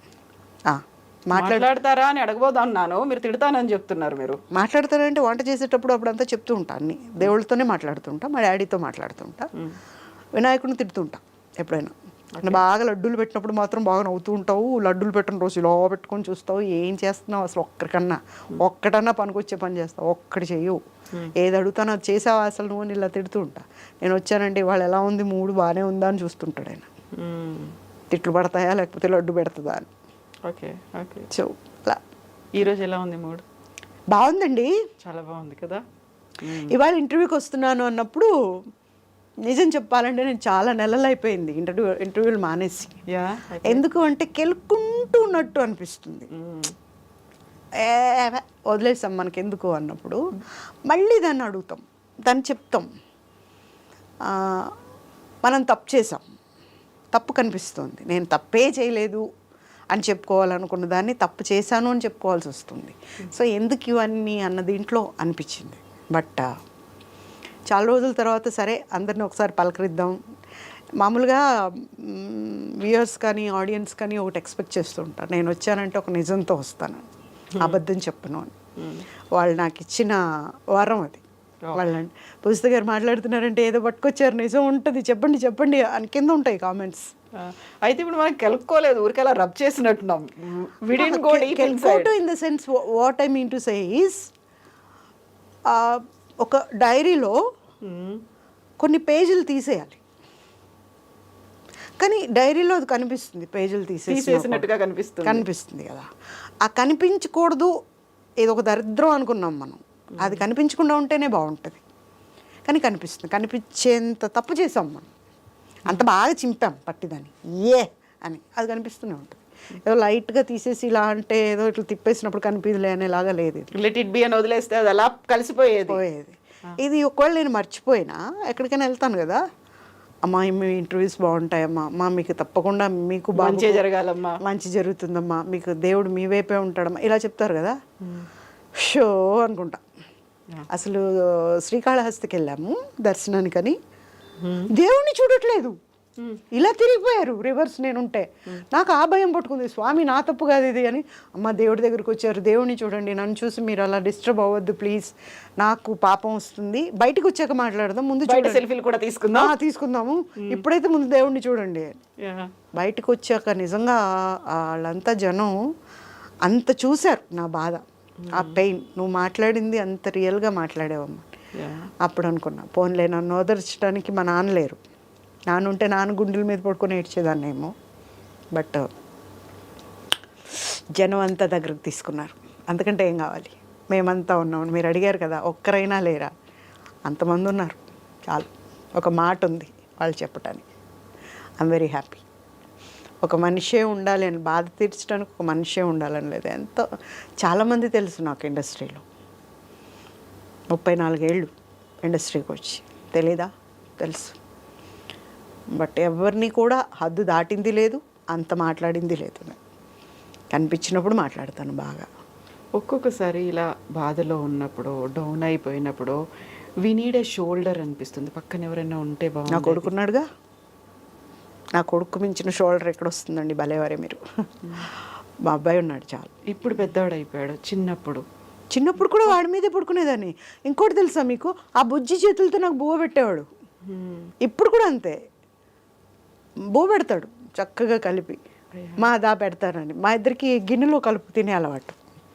B: మాట్లాడతారా అని అడగబోదన్నాను, మీరు తిడతానని చెప్తున్నారు. మీరు
C: మాట్లాడతానంటే వంట చేసేటప్పుడు అప్పుడంతా చెప్తూ ఉంటాను, అన్ని దేవుళ్ళతోనే మాట్లాడుతుంటా, మా డాడీతో మాట్లాడుతుంటా, వినాయకుడిని తిడుతుంటా. ఎప్పుడైనా బాగా లడ్డూలు పెట్టినప్పుడు మాత్రం బాగా నవ్వుతూ ఉంటావు, లడ్డూలు పెట్టిన రోజు ఇలా పెట్టుకొని చూస్తావు, ఏం చేస్తున్నావు అసలు, ఒక్కటన్నా పనికొచ్చే పని చేస్తావు, ఒక్కటి చెయ్యవు, ఏది అడుగుతానో అది చేసావా అసలు నువ్వు, ఇలా తిడుతూ ఉంటా. నేను వచ్చానంటే వాళ్ళు ఎలా ఉంది, మూడు బాగానే ఉందా అని చూస్తుంటాడు ఆయన. తిట్లు పడతాయా లేకపోతే లడ్డు పెడుతుందా అని.
B: Okay okay.
C: సో అలా
B: ఈరోజు ఎలా ఉంది మూడ్?
C: బాగుందండి,
B: చాలా బాగుంది కదా.
C: ఇవాళ ఇంటర్వ్యూకి వస్తున్నాను అన్నప్పుడు నిజం చెప్పాలంటే నేను చాలా నెలలు అయిపోయింది ఇంటర్వ్యూలు మానేసి. ఎందుకు అంటే కెలుక్కుంటూ ఉన్నట్టు అనిపిస్తుంది. వదిలేసాం మనకెందుకు అన్నప్పుడు మళ్ళీ దాన్ని అడుగుతాం, దాన్ని చెప్తాం. మనం తప్పు చేసాం, తప్పు కనిపిస్తుంది, నేను తప్పే చేయలేదు అని చెప్పుకోవాలనుకున్న దాన్ని తప్పు చేశాను అని చెప్పుకోవాల్సి వస్తుంది. సో ఎందుకు ఇవన్నీ అన్న దీంట్లో అనిపించింది. బట్ చాలా రోజుల తర్వాత సరే అందరిని ఒకసారి పలకరిద్దాం. మామూలుగా వ్యూయర్స్ కానీ ఆడియన్స్ కానీ ఒకటి ఎక్స్పెక్ట్ చేస్తూ ఉంటారు, నేను వచ్చానంటే ఒక నిజంతో వస్తాను, అబద్ధం చెప్పను అని. వాళ్ళు నాకు ఇచ్చిన వరం అది. వాళ్ళని పూజిత గారు మాట్లాడుతున్నారంటే ఏదో పట్టుకొచ్చారు, నిజం ఉంటుంది, చెప్పండి చెప్పండి అని కింద ఉంటాయి కామెంట్స్.
B: అయితే ఇప్పుడు మనం కెలుక్కోలేదు, ఊరికి అలా రబ్ చేసినట్టున్నాం.
C: In the sense what I mean to say is, ఒక డైరీలో కొన్ని పేజీలు తీసేయాలి. కానీ డైరీలో అది కనిపిస్తుంది, పేజీలు
B: తీసేసినట్టుగా కనిపిస్తుంది.
C: కనిపిస్తుంది కదా. ఆ కనిపించకూడదు, ఏదో ఒక దరిద్రం అనుకున్నాం మనం. అది కనిపించకుండా ఉంటేనే బాగుంటుంది, కానీ కనిపిస్తుంది. కనిపించేంత తప్పు చేసాం మనం, అంత బాగా చింపాం పట్టిదని ఏ అని. అది కనిపిస్తూనే ఉంటుంది. ఏదో లైట్గా తీసేసి ఇలా అంటే ఏదో ఇట్లా తిప్పేసినప్పుడు కనిపించలే అనేలాగా లేదు ఇది.
B: లెట్ ఇట్ బి అని వదిలేస్తే అది అలా కలిసిపోయేది.
C: ఇది ఒకవేళ నేను మర్చిపోయినా ఎక్కడికైనా వెళ్తాను కదా, అమ్మా మీ ఇంటర్వ్యూస్ బాగుంటాయమ్మా, అమ్మా మీకు తప్పకుండా మీకు
B: మంచి జరగాలమ్మా,
C: మంచి జరుగుతుందమ్మా, మీకు దేవుడు మీ వైపే ఉంటాడమ్మా, ఇలా చెప్తారు కదా. షో అనుకుంటా. అసలు శ్రీకాళహస్తికి వెళ్ళాము దర్శనానికని, దేవుణ్ణి చూడట్లేదు, ఇలా తిరిగిపోయారు రివర్స్. నేనుంటే నాకు ఆ భయం పట్టుకుంది, స్వామి నా తప్పు కాదు ఇది అని. అమ్మ దేవుడి దగ్గరికి వచ్చారు, దేవుణ్ణి చూడండి, నన్ను చూసి మీరు అలా డిస్టర్బ్ అవ్వద్దు ప్లీజ్, నాకు పాపం వస్తుంది, బయటకు వచ్చాక మాట్లాడదాం, ముందు
B: సెల్ఫీలు కూడా
C: తీసుకుందాము, ఇప్పుడైతే ముందు దేవుణ్ణి చూడండి. బయటకు వచ్చాక నిజంగా వాళ్ళంతా జనం అంత చూశారు నా బాధ, ఆ పెయిన్. నువ్వు మాట్లాడింది అంత రియల్గా మాట్లాడేవమ్మా. అప్పుడు అనుకున్నా, పోన్లే నన్ను ఓదర్చడానికి మా నాన్న లేరు, నానుంటే నాన్న గుండెల మీద పడుకొని ఏడ్చేదాన్నేమో. బట్ జనం అంతా దగ్గరకు తీసుకున్నారు, అంతకంటే ఏం కావాలి. మేమంతా ఉన్నాం, మీరు అడిగారు కదా ఒక్కరైనా లేరా, అంతమంది ఉన్నారు చాలు. ఒక మాట ఉంది వాళ్ళు చెప్పడానికి, ఐఎమ్ వెరీ హ్యాపీ. ఒక మనిషే ఉండాలి అని, బాధ తీర్చడానికి ఒక మనిషే ఉండాలని లేదు. ఎంతో చాలామంది తెలుసు నాకు ఇండస్ట్రీలో, 34 ఏళ్ళు ఇండస్ట్రీకి వచ్చి, తెలీదా? తెలుసు. బట్ ఎవరిని కూడా హద్దు దాటింది లేదు, అంత మాట్లాడింది లేదు. కనిపించినప్పుడు మాట్లాడతాను బాగా.
B: ఒక్కొక్కసారి ఇలా బాధలో ఉన్నప్పుడు, డౌన్ అయిపోయినప్పుడు వి నీడ్ ఏ షోల్డర్ అనిపిస్తుంది, పక్కన ఎవరైనా ఉంటే బాగుంది.
C: నా కొడుకున్నాడుగా, నా కొడుకు మించిన షోల్డర్ ఎక్కడ వస్తుందండి, భలేవారే మీరు. మా అబ్బాయి ఉన్నాడు చాలు.
B: ఇప్పుడు పెద్దవాడు అయిపోయాడు,
C: చిన్నప్పుడు కూడా వాడి మీదే పడుకునేదాన్ని. ఇంకోటి తెలుసా మీకు, ఆ బుజ్జి చేతులతో నాకు బువ్వ పెట్టేవాడు. ఇప్పుడు కూడా అంతే, బువ్వ పెడతాడు చక్కగా కలిపి, మా దా పెడతానని. మా ఇద్దరికి గిన్నెలో కలుపు తినే అలవాటు,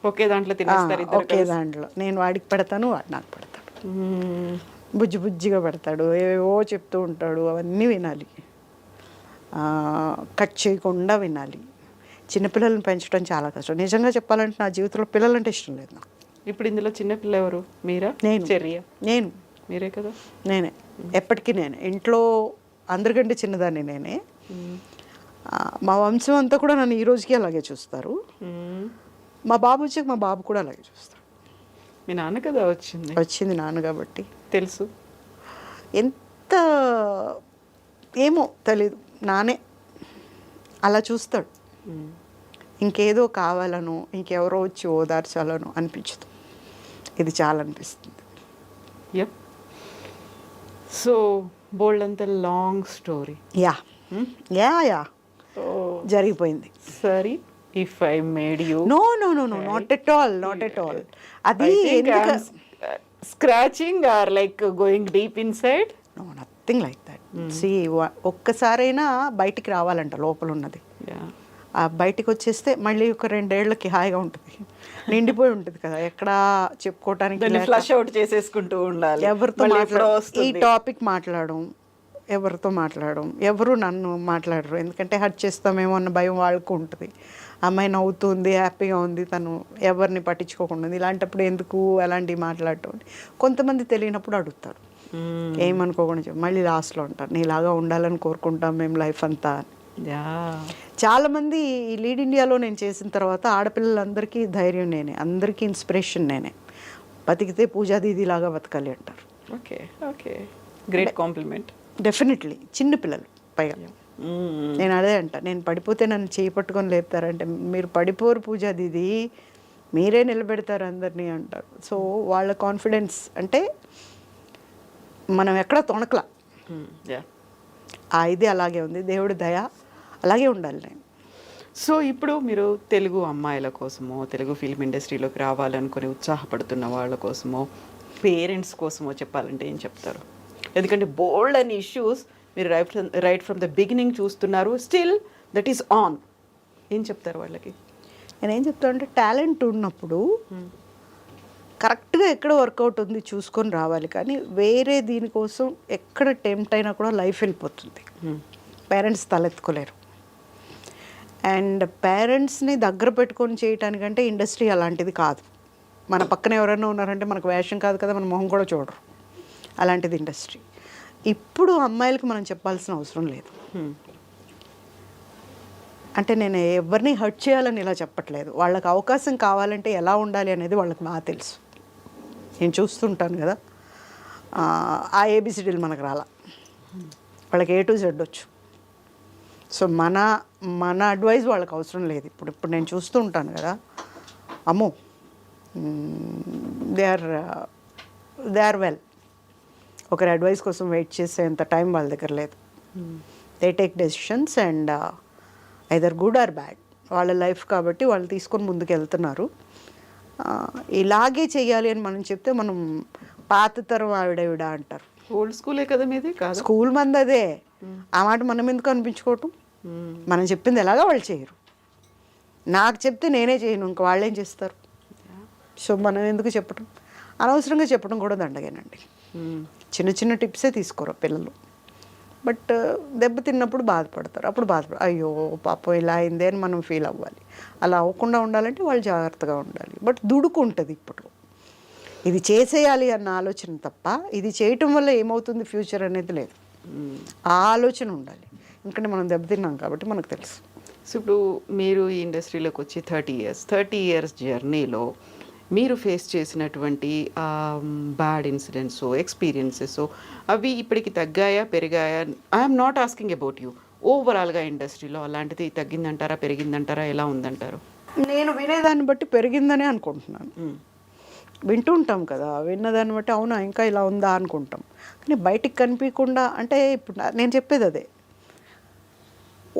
B: ఒకే దాంట్లో తినేస్తారు.
C: ఒకే దాంట్లో నేను వాడికి పెడతాను, వాడు నాకు పెడతాడు. బుజ్జి బుజ్జిగా పెడతాడు, ఏవో చెప్తూ ఉంటాడు, అవన్నీ వినాలి, కట్ చేయకుండా వినాలి. చిన్నపిల్లల్ని పెంచడం చాలా కష్టం. నిజంగా చెప్పాలంటే నా జీవితంలో పిల్లలంటే ఇష్టం లేదు నాకు.
B: ఇప్పుడు ఇందులో చిన్నపిల్ల ఎవరు? మీరా?
C: నేను
B: మీరే కదా.
C: నేనే, ఎప్పటికీ నేనే. ఇంట్లో అందరికంటే చిన్నదాన్ని నేనే. మా వంశం అంతా కూడా నన్ను ఈ రోజుకి అలాగే చూస్తారు. మా బాబు వచ్చాక మా బాబు కూడా అలాగే చూస్తాడు.
B: మీ నాన్న కదా
C: వచ్చింది నాన్న కాబట్టి
B: తెలుసు.
C: ఎంత ఏమో తెలీదు, నానే అలా చూస్తాడు. ఇంకేదో కావాలను, ఇంకెవరో వచ్చి ఓదార్చాలను అనిపించదు. ఇది చాలా అనిపిస్తుంది.
B: సో బోల్డ్ అంత లాంగ్ స్టోరీ.
C: యా జరిగిపోయింది.
B: సరే, if I made you.
C: No not at all. అది
B: scratching or like going deep inside?
C: No, nothing like that. ఒక్కసారైనా బయటికి రావాలంట లోపల ఉన్నది. బయటికి వచ్చేస్తే మళ్ళీ ఒక 2 ఏళ్ళకి హాయిగా ఉంటుంది, నిండిపోయి ఉంటుంది కదా, ఎక్కడ చెప్పుకోవటానికి.
B: ఫ్లష్ అవుట్ చేసేసుకుంటూ ఉండాలి.
C: ఎవరితో ఈ టాపిక్ మాట్లాడడం, ఎవరు నన్ను మాట్లాడరు, ఎందుకంటే హర్ట్ చేస్తామేమో అన్న భయం వాళ్ళకు ఉంటుంది. అమ్మాయి నవ్వుతుంది, హ్యాపీగా ఉంది, తను ఎవరిని పట్టించుకోకుండా ఉంది, ఇలాంటప్పుడు ఎందుకు అలాంటివి మాట్లాడటం. కొంతమంది తెలియనప్పుడు అడుగుతారు, ఏమనుకోకుండా మళ్ళీ లాస్ట్లో ఉంటారు, నీలాగా ఉండాలని కోరుకుంటాం మేము లైఫ్ అంతా. చాలామంది ఈ లీడ్ ఇండియాలో నేను చేసిన తర్వాత ఆడపిల్లలందరికీ ధైర్యం నేనే, అందరికీ ఇన్స్పిరేషన్ నేనే. బతికితే పూజా దీది లాగా బతకాలి అంటారు.
B: Okay, great compliment.
C: డెఫినెట్లీ చిన్నపిల్లలు పైగా. నేను అదే అంట, నేను పడిపోతే నన్ను చేయి పట్టుకొని లేపుతారంటే, మీరు పడిపోరు పూజా దీది, మీరే నిలబెడతారు అందరినీ అంటారు. సో వాళ్ళ కాన్ఫిడెన్స్ అంటే మనం ఎక్కడ తొణకలా, ఇది అలాగే ఉంది. దేవుడి దయ అలాగే ఉండాలి నేను.
B: సో ఇప్పుడు మీరు తెలుగు అమ్మాయిల కోసమో, తెలుగు ఫిల్మ్ ఇండస్ట్రీలోకి రావాలనుకుని ఉత్సాహపడుతున్న వాళ్ళ కోసమో, పేరెంట్స్ కోసమో చెప్పాలంటే ఏం చెప్తారు? ఎందుకంటే బోల్డ్ అండ్ ఇష్యూస్ మీరు రైట్ ఫ్రమ్ ద బిగినింగ్ చూస్తున్నారు, స్టిల్ దట్ ఈస్ ఆన్. ఏం చెప్తారు వాళ్ళకి?
C: నేనేం చెప్తాను అంటే, టాలెంట్ ఉన్నప్పుడు కరెక్ట్గా ఎక్కడ వర్కౌట్ ఉంది చూసుకొని రావాలి, కానీ వేరే దీనికోసం ఎక్కడ టెంప్ట్ అయినా కూడా లైఫ్ వెళ్ళిపోతుంది. పేరెంట్స్ తలెత్తుకోలేరు. అండ్ పేరెంట్స్ని దగ్గర పెట్టుకొని చేయటానికంటే ఇండస్ట్రీ అలాంటిది కాదు. మన పక్కన ఎవరైనా ఉన్నారంటే మనకు వేషం కాదు కదా, మన మొహం కూడా చూడరు. అలాంటిది ఇండస్ట్రీ. ఇప్పుడు అమ్మాయిలకు మనం చెప్పాల్సిన అవసరం లేదు. అంటే నేను ఎవరిని హర్ట్ చేయాలని ఇలా చెప్పట్లేదు. వాళ్ళకి అవకాశం కావాలంటే ఎలా ఉండాలి అనేది వాళ్ళకి బాగా తెలుసు. నేను చూస్తుంటాను కదా, ఆ ఏబిసిడీలు మనకు రాలా, వాళ్ళకి A to Z వచ్చు. సో మన అడ్వైస్ వాళ్ళకి అవసరం లేదు. ఇప్పుడు నేను చూస్తూ ఉంటాను కదా, అమ్మో దే ఆర్ వెల్. ఒకరి అడ్వైస్ కోసం వెయిట్ చేసేంత టైం వాళ్ళ దగ్గర లేదు. They take decisions and either good or bad. వాళ్ళ లైఫ్ కాబట్టి వాళ్ళు తీసుకొని ముందుకు వెళ్తున్నారు. ఇలాగే చెయ్యాలి అని మనం చెప్తే మనం పాత తరం ఆవిడ అంటారు.
B: ఓల్డ్ స్కూలే కదా మీది కాదు?
C: స్కూల్ మంది అదే. ఆ మాట మనం ఎందుకు అనిపించుకోవటం? మనం చెప్పింది ఎలాగా వాళ్ళు చేయరు. నాకు చెప్తే నేనే చేయను, ఇంకా వాళ్ళేం చేస్తారు? సో మనం ఎందుకు చెప్పటం? అనవసరంగా చెప్పడం కూడా దండగేనండి. చిన్న చిన్న టిప్సే తీసుకోరు పిల్లలు. బట్ దెబ్బ తిన్నప్పుడు బాధపడతారు. అప్పుడు అయ్యో పాపం ఇలా అయిందే అని మనం ఫీల్ అవ్వాలి. అలా అవ్వకుండా ఉండాలంటే వాళ్ళు జాగ్రత్తగా ఉండాలి. బట్ దుడుకు ఉంటుంది ఇప్పుడు. ఇది చేసేయాలి అన్న ఆలోచన తప్ప ఇది చేయటం వల్ల ఏమవుతుంది ఫ్యూచర్ అనేది లేదు. ఆ ఆలోచన ఉండాలి. ఎందుకంటే మనం దెబ్బతిన్నాం కాబట్టి మనకు తెలుసు.
B: సో ఇప్పుడు మీరు ఈ ఇండస్ట్రీలోకి వచ్చి 30 ఇయర్స్ జర్నీలో మీరు ఫేస్ చేసినటువంటి బ్యాడ్ ఇన్సిడెంట్స్, ఎక్స్పీరియన్సెస్ అవి ఇప్పటికి తగ్గాయా, పెరిగాయా? I'm not asking about you. ఓవరాల్గా ఇండస్ట్రీలో అలాంటిది తగ్గిందంటారా, పెరిగిందంటారా, ఎలా ఉందంటారు?
C: నేను వినేదాన్ని బట్టి పెరిగిందనే అనుకుంటున్నాను. వింటూ ఉంటాం కదా, విన్నదాన్ని బట్టి అవునా ఇంకా ఇలా ఉందా అనుకుంటాం. కానీ బయటికి కనిపించకుండా, అంటే ఇప్పుడు నేను చెప్పేది అదే,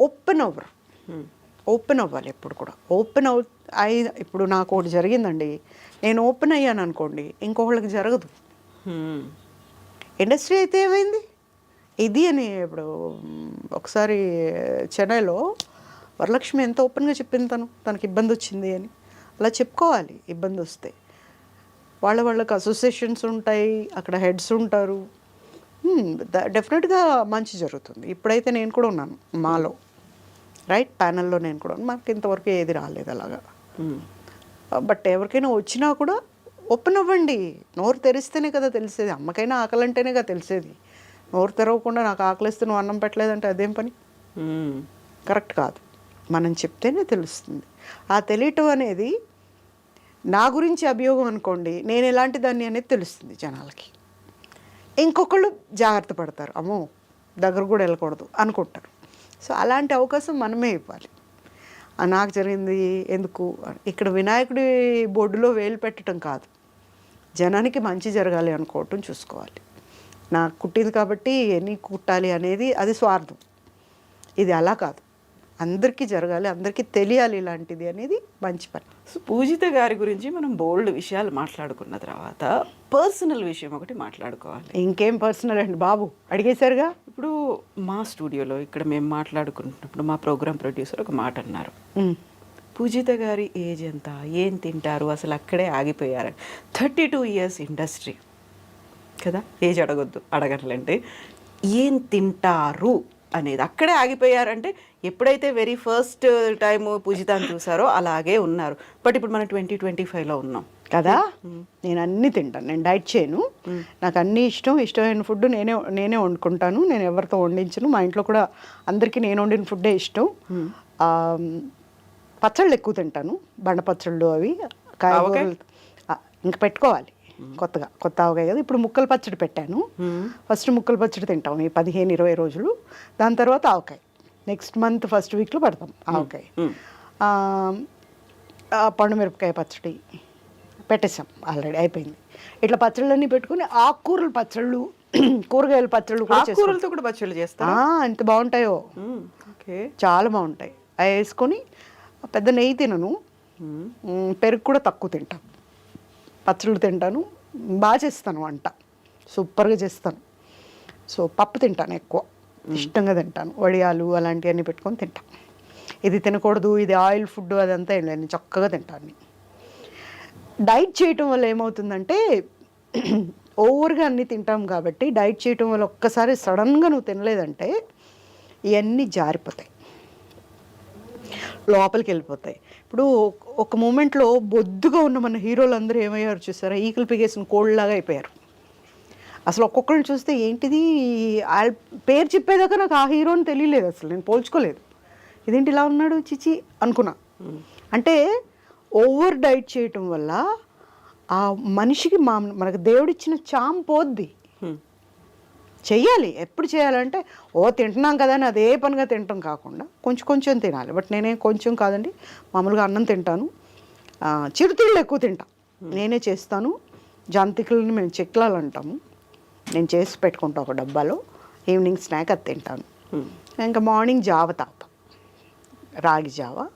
C: ఓపెన్ అవ్వాలి ఎప్పుడు కూడా. ఇప్పుడు నాకు ఒకటి జరిగిందండి, నేను ఓపెన్ అయ్యాను అనుకోండి, ఇంకొకళ్ళకి జరగదు. ఇండస్ట్రీ అయితే ఏమైంది ఇది అని. ఇప్పుడు ఒకసారి చెన్నైలో వరలక్ష్మి ఎంత ఓపెన్గా చెప్పింది, తనకి ఇబ్బంది వచ్చింది అని. అలా చెప్పుకోవాలి ఇబ్బంది వస్తే. వాళ్ళకి అసోసియేషన్స్ ఉంటాయి, అక్కడ హెడ్స్ ఉంటారు. డెఫినెట్గా మంచి జరుగుతుంది. ఇప్పుడైతే నేను కూడా ఉన్నాను మాలో, రైట్ ప్యానల్లో నేను కూడా. మాకు ఇంతవరకు ఏది రాలేదు అలాగా. బట్ ఎవరికైనా వచ్చినా కూడా ఓపెన్ అవ్వండి. నోరు తెరిస్తేనే కదా తెలిసేది. అమ్మకైనా ఆకలి అంటేనే కదా తెలిసేది. నోరు తెరవకుండా నాకు ఆకలిస్తే నువ్వు అన్నం పెట్టలేదంటే అదేం పని? కరెక్ట్ కాదు. మనం చెప్తేనే తెలుస్తుంది. ఆ తెలియటం అనేది, నా గురించి అభియోగం అనుకోండి, నేను ఎలాంటి దాన్ని అనేది తెలుస్తుంది జనాలకి. ఇంకొకళ్ళు జాగ్రత్త పడతారు, అమ్మో దగ్గర కూడా వెళ్ళకూడదు అనుకుంటారు. సో అలాంటి అవకాశం మనమే ఇవ్వాలి. నాకు జరిగింది ఎందుకు, ఇక్కడ వినాయకుడి బొడ్డులో వేలు పెట్టడం కాదు, జనానికి మంచి జరగాలి అనుకోవటం చూసుకోవాలి. నాకు కుట్టింది కాబట్టి ఎన్ని కుట్టాలి అనేది అది స్వార్థం. ఇది అలా కాదు, అందరికీ జరగాలి, అందరికీ తెలియాలి ఇలాంటిది అనేది మంచి పని.
B: సో పూజిత గారి గురించి మనం బోల్డ్ విషయాలు మాట్లాడుకున్న తర్వాత పర్సనల్ విషయం ఒకటి మాట్లాడుకోవాలి.
C: ఇంకేం పర్సనల్ అండి బాబు, అడిగేశారుగా.
B: ఇప్పుడు మా స్టూడియోలో ఇక్కడ మేము మాట్లాడుకుంటున్నప్పుడు మా ప్రోగ్రామ్ ప్రొడ్యూసర్ ఒక మాట అన్నారు, పూజిత గారి ఏజ్ ఎంత, ఏం తింటారు, అసలు అక్కడే ఆగిపోయారు. 32 ఇయర్స్ ఇండస్ట్రీ కదా, ఏజ్ అడగట్లంటే ఏం తింటారు అనేది అక్కడే ఆగిపోయారంటే, ఎప్పుడైతే వెరీ ఫస్ట్ టైం పూజితాన్ని చూసారో అలాగే ఉన్నారు. బట్ ఇప్పుడు మనం 2025లో ఉన్నాం
C: కదా. నేను అన్నీ తింటాను, నేను డైట్ చేయను. నాకు అన్నీ ఇష్టమైన ఫుడ్ నేనే వండుకుంటాను. నేను ఎవరితో వండించను. మా ఇంట్లో కూడా అందరికీ నేను వండిన ఫుడ్డే ఇష్టం. పచ్చళ్ళు ఎక్కువ తింటాను, బండ పచ్చళ్ళు అవి, కాయగూరలు ఇంకా పెట్టుకోవాలి. కొత్త ఆవకాయ కదా. ఇప్పుడు ముక్కల పచ్చడి పెట్టాను. ఫస్ట్ ముక్కల పచ్చడి తింటాం ఈ 15-20 రోజులు. దాని తర్వాత ఆవకాయ నెక్స్ట్ మంత్ ఫస్ట్ వీక్లో పెడతాం ఆవకాయ. పండు మిరపకాయ పచ్చడి పెట్టేసాం, ఆల్రెడీ అయిపోయింది. ఇట్లా పచ్చళ్ళన్నీ పెట్టుకుని ఆకుకూరల పచ్చళ్ళు, కూరగాయల పచ్చళ్ళు కూడా
B: కూరలతో కూడా పచ్చళ్ళు చేస్తాం.
C: ఎంత బాగుంటాయో, చాలా బాగుంటాయి. అవి వేసుకొని పెద్ద నెయ్యి తినను, పెరుగు కూడా తక్కువ తింటాను, పచ్చళ్ళు తింటాను, బాగా చేస్తాను వంట, సూపర్గా చేస్తాను. సో పప్పు తింటాను, ఎక్కువ ఇష్టంగా తింటాను. వడియాలు అలాంటివన్నీ పెట్టుకొని తింటాను. ఇది తినకూడదు, ఇది ఆయిల్ ఫుడ్ అదంతా ఏం లేదు, చక్కగా తింటాను. డైట్ చేయటం వల్ల ఏమవుతుందంటే, ఓవర్గా అన్నీ తింటాం కాబట్టి డైట్ చేయటం వల్ల ఒక్కసారి సడన్గా నువ్వు తినలేదంటే ఇవన్నీ జారిపోతాయి, లోపలికి వెళ్ళిపోతాయి. ఇప్పుడు ఒక మూమెంట్లో బొద్దుగా ఉన్న మన హీరోలు అందరూ ఏమయ్యారు చూసారా, ఈకలు పిగేసిన కోళ్ళలాగా అయిపోయారు. అసలు ఒక్కొక్కరిని చూస్తే ఏంటిది, వాళ్ళ పేరు చెప్పేదాకా నాకు ఆ హీరోని తెలియలేదు, అసలు నేను పోల్చుకోలేదు. ఇదేంటి ఇలా ఉన్నాడు చిచి అనుకున్నా. అంటే ఓవర్ డైట్ చేయటం వల్ల ఆ మనిషికి మనకు దేవుడిచ్చిన చాం పోద్ది. చెయ్యాలి, ఎప్పుడు చేయాలంటే తింటున్నాం కదా అని అదే పనిగా తినటం కాకుండా కొంచెం కొంచెం తినాలి. బట్ నేనే కొంచెం కాదండి, మామూలుగా అన్నం తింటాను, చిరుతిళ్ళు ఎక్కువ తింటా, నేనే చేస్తాను. జంతికలను మేము చెక్లాలు అంటాము, నేను చేసి పెట్టుకుంటా ఒక డబ్బాలో, ఈవినింగ్ స్నాక్ అది తింటాను. ఇంకా మార్నింగ్ జావ తాగుతాం, రాగి జావ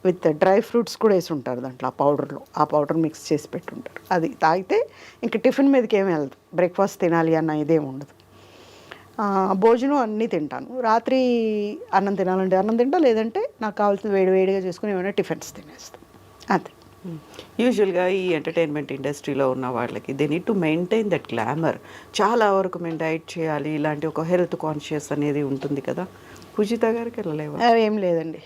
C: విత్ డ్రై ఫ్రూట్స్ కూడా వేసి ఉంటారు దాంట్లో, ఆ పౌడర్లో, ఆ పౌడర్ మిక్స్ చేసి పెట్టుంటారు. అది తాగితే ఇంకా టిఫిన్ మీదకి ఏమి వెళ్ళదు, బ్రేక్ఫాస్ట్ తినాలి అన్న ఇదేం ఉండదు. భోజనం అన్నీ తింటాను. రాత్రి అన్నం తినాలంటే అన్నం తింటా, లేదంటే నాకు కావాల్సిన వేడిగా చేసుకుని ఏమైనా టిఫిన్స్ తినేస్తాను, అంతే.
B: యూజువల్గా ఈ ఎంటర్టైన్మెంట్ ఇండస్ట్రీలో ఉన్న వాళ్ళకి they need to maintain that glamour. చాలా వరకు మేము డైట్ చేయాలి, ఇలాంటి ఒక హెల్త్ కాన్షియస్ అనేది ఉంటుంది కదా. పూజిత గారికి వెళ్ళలేవా?
C: ఏం లేదండి,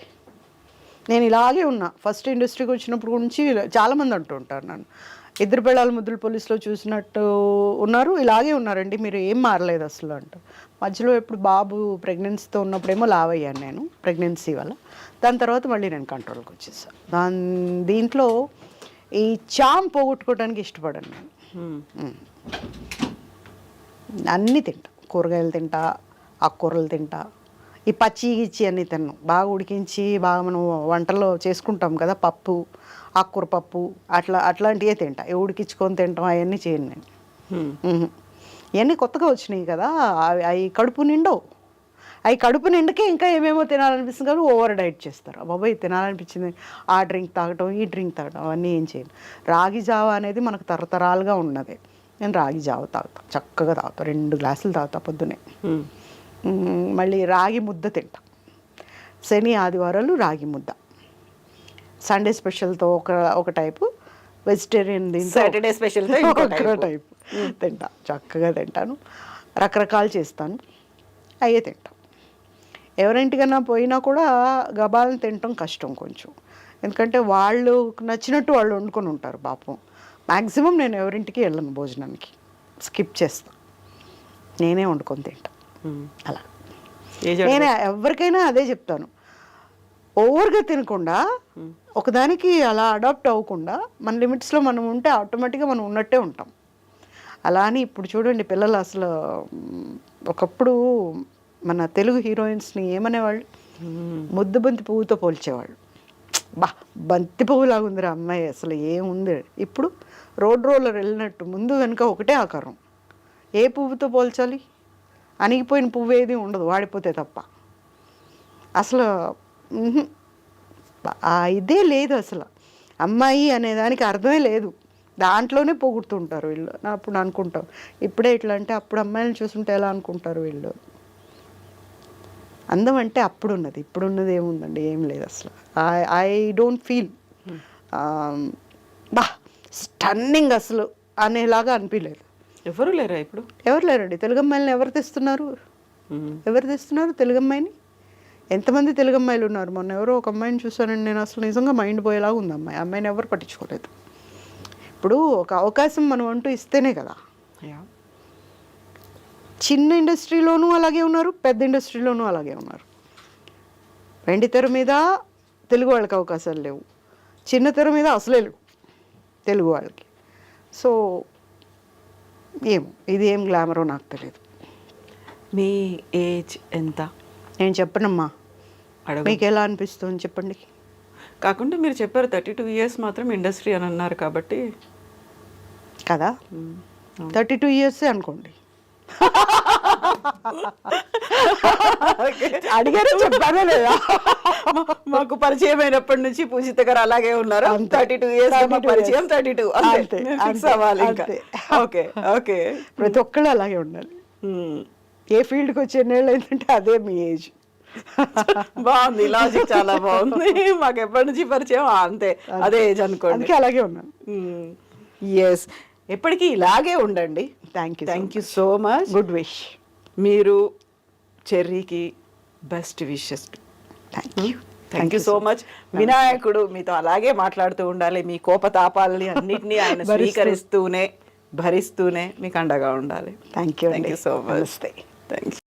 C: నేను ఇలాగే ఉన్నా. ఫస్ట్ ఇండస్ట్రీకి వచ్చినప్పుడు నుంచి చాలామంది అంటూ ఉంటారు నన్ను, ఇద్దరు పెళ్ళాల ముద్దుల పోలీసులో చూసినట్టు ఉన్నారు, ఇలాగే ఉన్నారండి మీరు, ఏం మారలేదు అసలు అంట. మధ్యలో ఎప్పుడు బాబు ప్రెగ్నెన్సీతో ఉన్నప్పుడేమో లావ్ అయ్యాను నేను, ప్రెగ్నెన్సీ వల్ల. దాని తర్వాత మళ్ళీ నేను కంట్రోల్కి వచ్చేసాను. దీంట్లో ఈ చామ్ పోగొట్టుకోవడానికి ఇష్టపడాను నేను. అన్నీ తింటా, కూరగాయలు తింటా, ఆకుకూరలు తింటా, ఈ పచ్చి గిచ్చి అన్నీ తిన్నాను. బాగా ఉడికించి బాగా మనం వంటలో చేసుకుంటాం కదా, పప్పు, ఆకుకూర పప్పు, అట్లాంటివే తింటా. ఉడికించుకొని తింటాం అవన్నీ చేయను నేను. ఇవన్నీ కొత్తగా వచ్చినాయి కదా, అవి కడుపు నిండవు. అవి కడుపు నిండకే ఇంకా ఏమేమో తినాలనిపిస్తుంది కానీ ఓవర్ డైట్ చేస్తారు. బాబాయ్ తినాలనిపించింది, ఆ డ్రింక్ తాగటం, ఈ డ్రింక్ తాగటం, అవన్నీ ఏం చేయను. రాగి జావ అనేది మనకు తరతరాలుగా ఉన్నది. నేను రాగి జావ తాగుతాను, చక్కగా తాగుతాను, 2 గ్లాసులు తాగుతా పొద్దునే. మళ్ళీ రాగి ముద్ద తింటా, శని ఆదివారాలు రాగి ముద్ద. సండే స్పెషల్తో ఒక టైపు, వెజిటేరియన్ దీంతో
B: సాటర్డే స్పెషల్తో ఇంకో
C: టైపు తింటా, చక్కగా తింటాను. రకరకాలు చేస్తాను, అయ్యే తింటాం. ఎవరింటికన్నా పోయినా కూడా గబాలను తినటం కష్టం కొంచెం, ఎందుకంటే వాళ్ళు నచ్చినట్టు వాళ్ళు వండుకొని ఉంటారు పాపం. మ్యాక్సిమం నేను ఎవరింటికి వెళ్ళను భోజనానికి, స్కిప్ చేస్తాను, నేనే వండుకొని తింటా. అలా నేను ఎవరికైనా అదే చెప్తాను, ఓవర్గా తినకుండా ఒకదానికి అలా అడాప్ట్ అవ్వకుండా మన లిమిట్స్లో మనం ఉంటే ఆటోమేటిక్గా మనం ఉన్నట్టే ఉంటాం. అలా అని ఇప్పుడు చూడండి పిల్లలు అసలు, ఒకప్పుడు మన తెలుగు హీరోయిన్స్ని ఏమనేవాళ్ళు, ముద్దు బంతి పువ్వుతో పోల్చేవాళ్ళు. బంతి పువ్వులాగా ఉందిరా అమ్మాయి, అసలు ఏముంది. ఇప్పుడు రోడ్ రోలర్ వెళ్ళినట్టు ముందు వెనుక ఒకటే ఆకారం. ఏ పువ్వుతో పోల్చాలి, అణిగిపోయిన పువ్వు ఏది ఉండదు వాడిపోతే తప్ప. అసలు ఇదే లేదు అసలు, అమ్మాయి అనే దానికి అర్థమే లేదు, దాంట్లోనే పోగొడుతుంటారు వీళ్ళు. అప్పుడు అనుకుంటాం ఇప్పుడే ఇట్లా అంటే అప్పుడు అమ్మాయిలను చూస్తుంటే ఎలా అనుకుంటారు వీళ్ళు. అందం అంటే అప్పుడున్నది, ఇప్పుడున్నది ఏముందండి, ఏం లేదు అసలు. ఐ డోంట్ ఫీల్ స్టన్నింగ్ అసలు అనేలాగా అనిపించలేదు.
B: ఎవరు లేరా ఇప్పుడు?
C: ఎవరు లేరండి, తెలుగు అమ్మాయిలని ఎవరు తెస్తున్నారు, తెలుగు అమ్మాయిని? ఎంతమంది తెలుగు అమ్మాయిలు ఉన్నారు. మొన్న ఎవరో ఒక అమ్మాయిని చూసానండి నేను, అసలు నిజంగా మైండ్ పోయేలాగా ఉంది అమ్మాయిని ఎవరు పట్టించుకోలేదు. ఇప్పుడు ఒక అవకాశం మనం అంటూ ఇస్తేనే కదా. చిన్న ఇండస్ట్రీలోనూ అలాగే ఉన్నారు, పెద్ద ఇండస్ట్రీలోనూ అలాగే ఉన్నారు. వెండి తెర మీద తెలుగు వాళ్ళకి అవకాశాలు లేవు, చిన్న తెర మీద అసలే లేవు తెలుగు వాళ్ళకి. సో ఏమో ఇది ఏం గ్లామరో నాకు తెలియదు.
B: మీ ఏజ్ ఎంత?
C: నేను చెప్పనమ్మా, మీకు ఎలా అనిపిస్తుంది చెప్పండి.
B: కాకుండా మీరు చెప్పారు 32 years మాత్రం ఇండస్ట్రీ అని అన్నారు కాబట్టి
C: కదా, 32 years అనుకోండి. అడిగారు చెప్పానే లేదా,
B: మాకు పరిచయం అయినప్పటి నుంచి పూజిత గారు అలాగే ఉన్నారు. 32 years పరిచయం, 32 ఓకే ఓకే.
C: ప్రతి ఒక్కళ్ళు అలాగే ఉండాలి. ఏ ఫీల్డ్కి వచ్చి ఎన్నేళ్ళు అయిందంటే అదే మీ ఏజ్.
B: బాగుంది, లాజిక్ చాలా బాగుంది. మాకు ఎప్పటి నుంచి పరిచయం అంతే, అదే ఏజ్ అనుకోండి.
C: అందుకే అలాగే ఉన్నాను.
B: ఎస్, ఎప్పటికీ ఇలాగే ఉండండి.
C: Thank you
B: so much.
C: Good wish.
B: మీరు చెర్రీకి best wishes.
C: Thank you
B: so much. వినాయకుడు మీతో అలాగే మాట్లాడుతూ ఉండాలి, మీ కోపతాపాలని అన్నిటినీ ఆయన స్వీకరిస్తూనే భరిస్తూనే మీకు అండగా ఉండాలి.
C: Thank you
B: so much.
C: నమస్తే.
B: Thank you.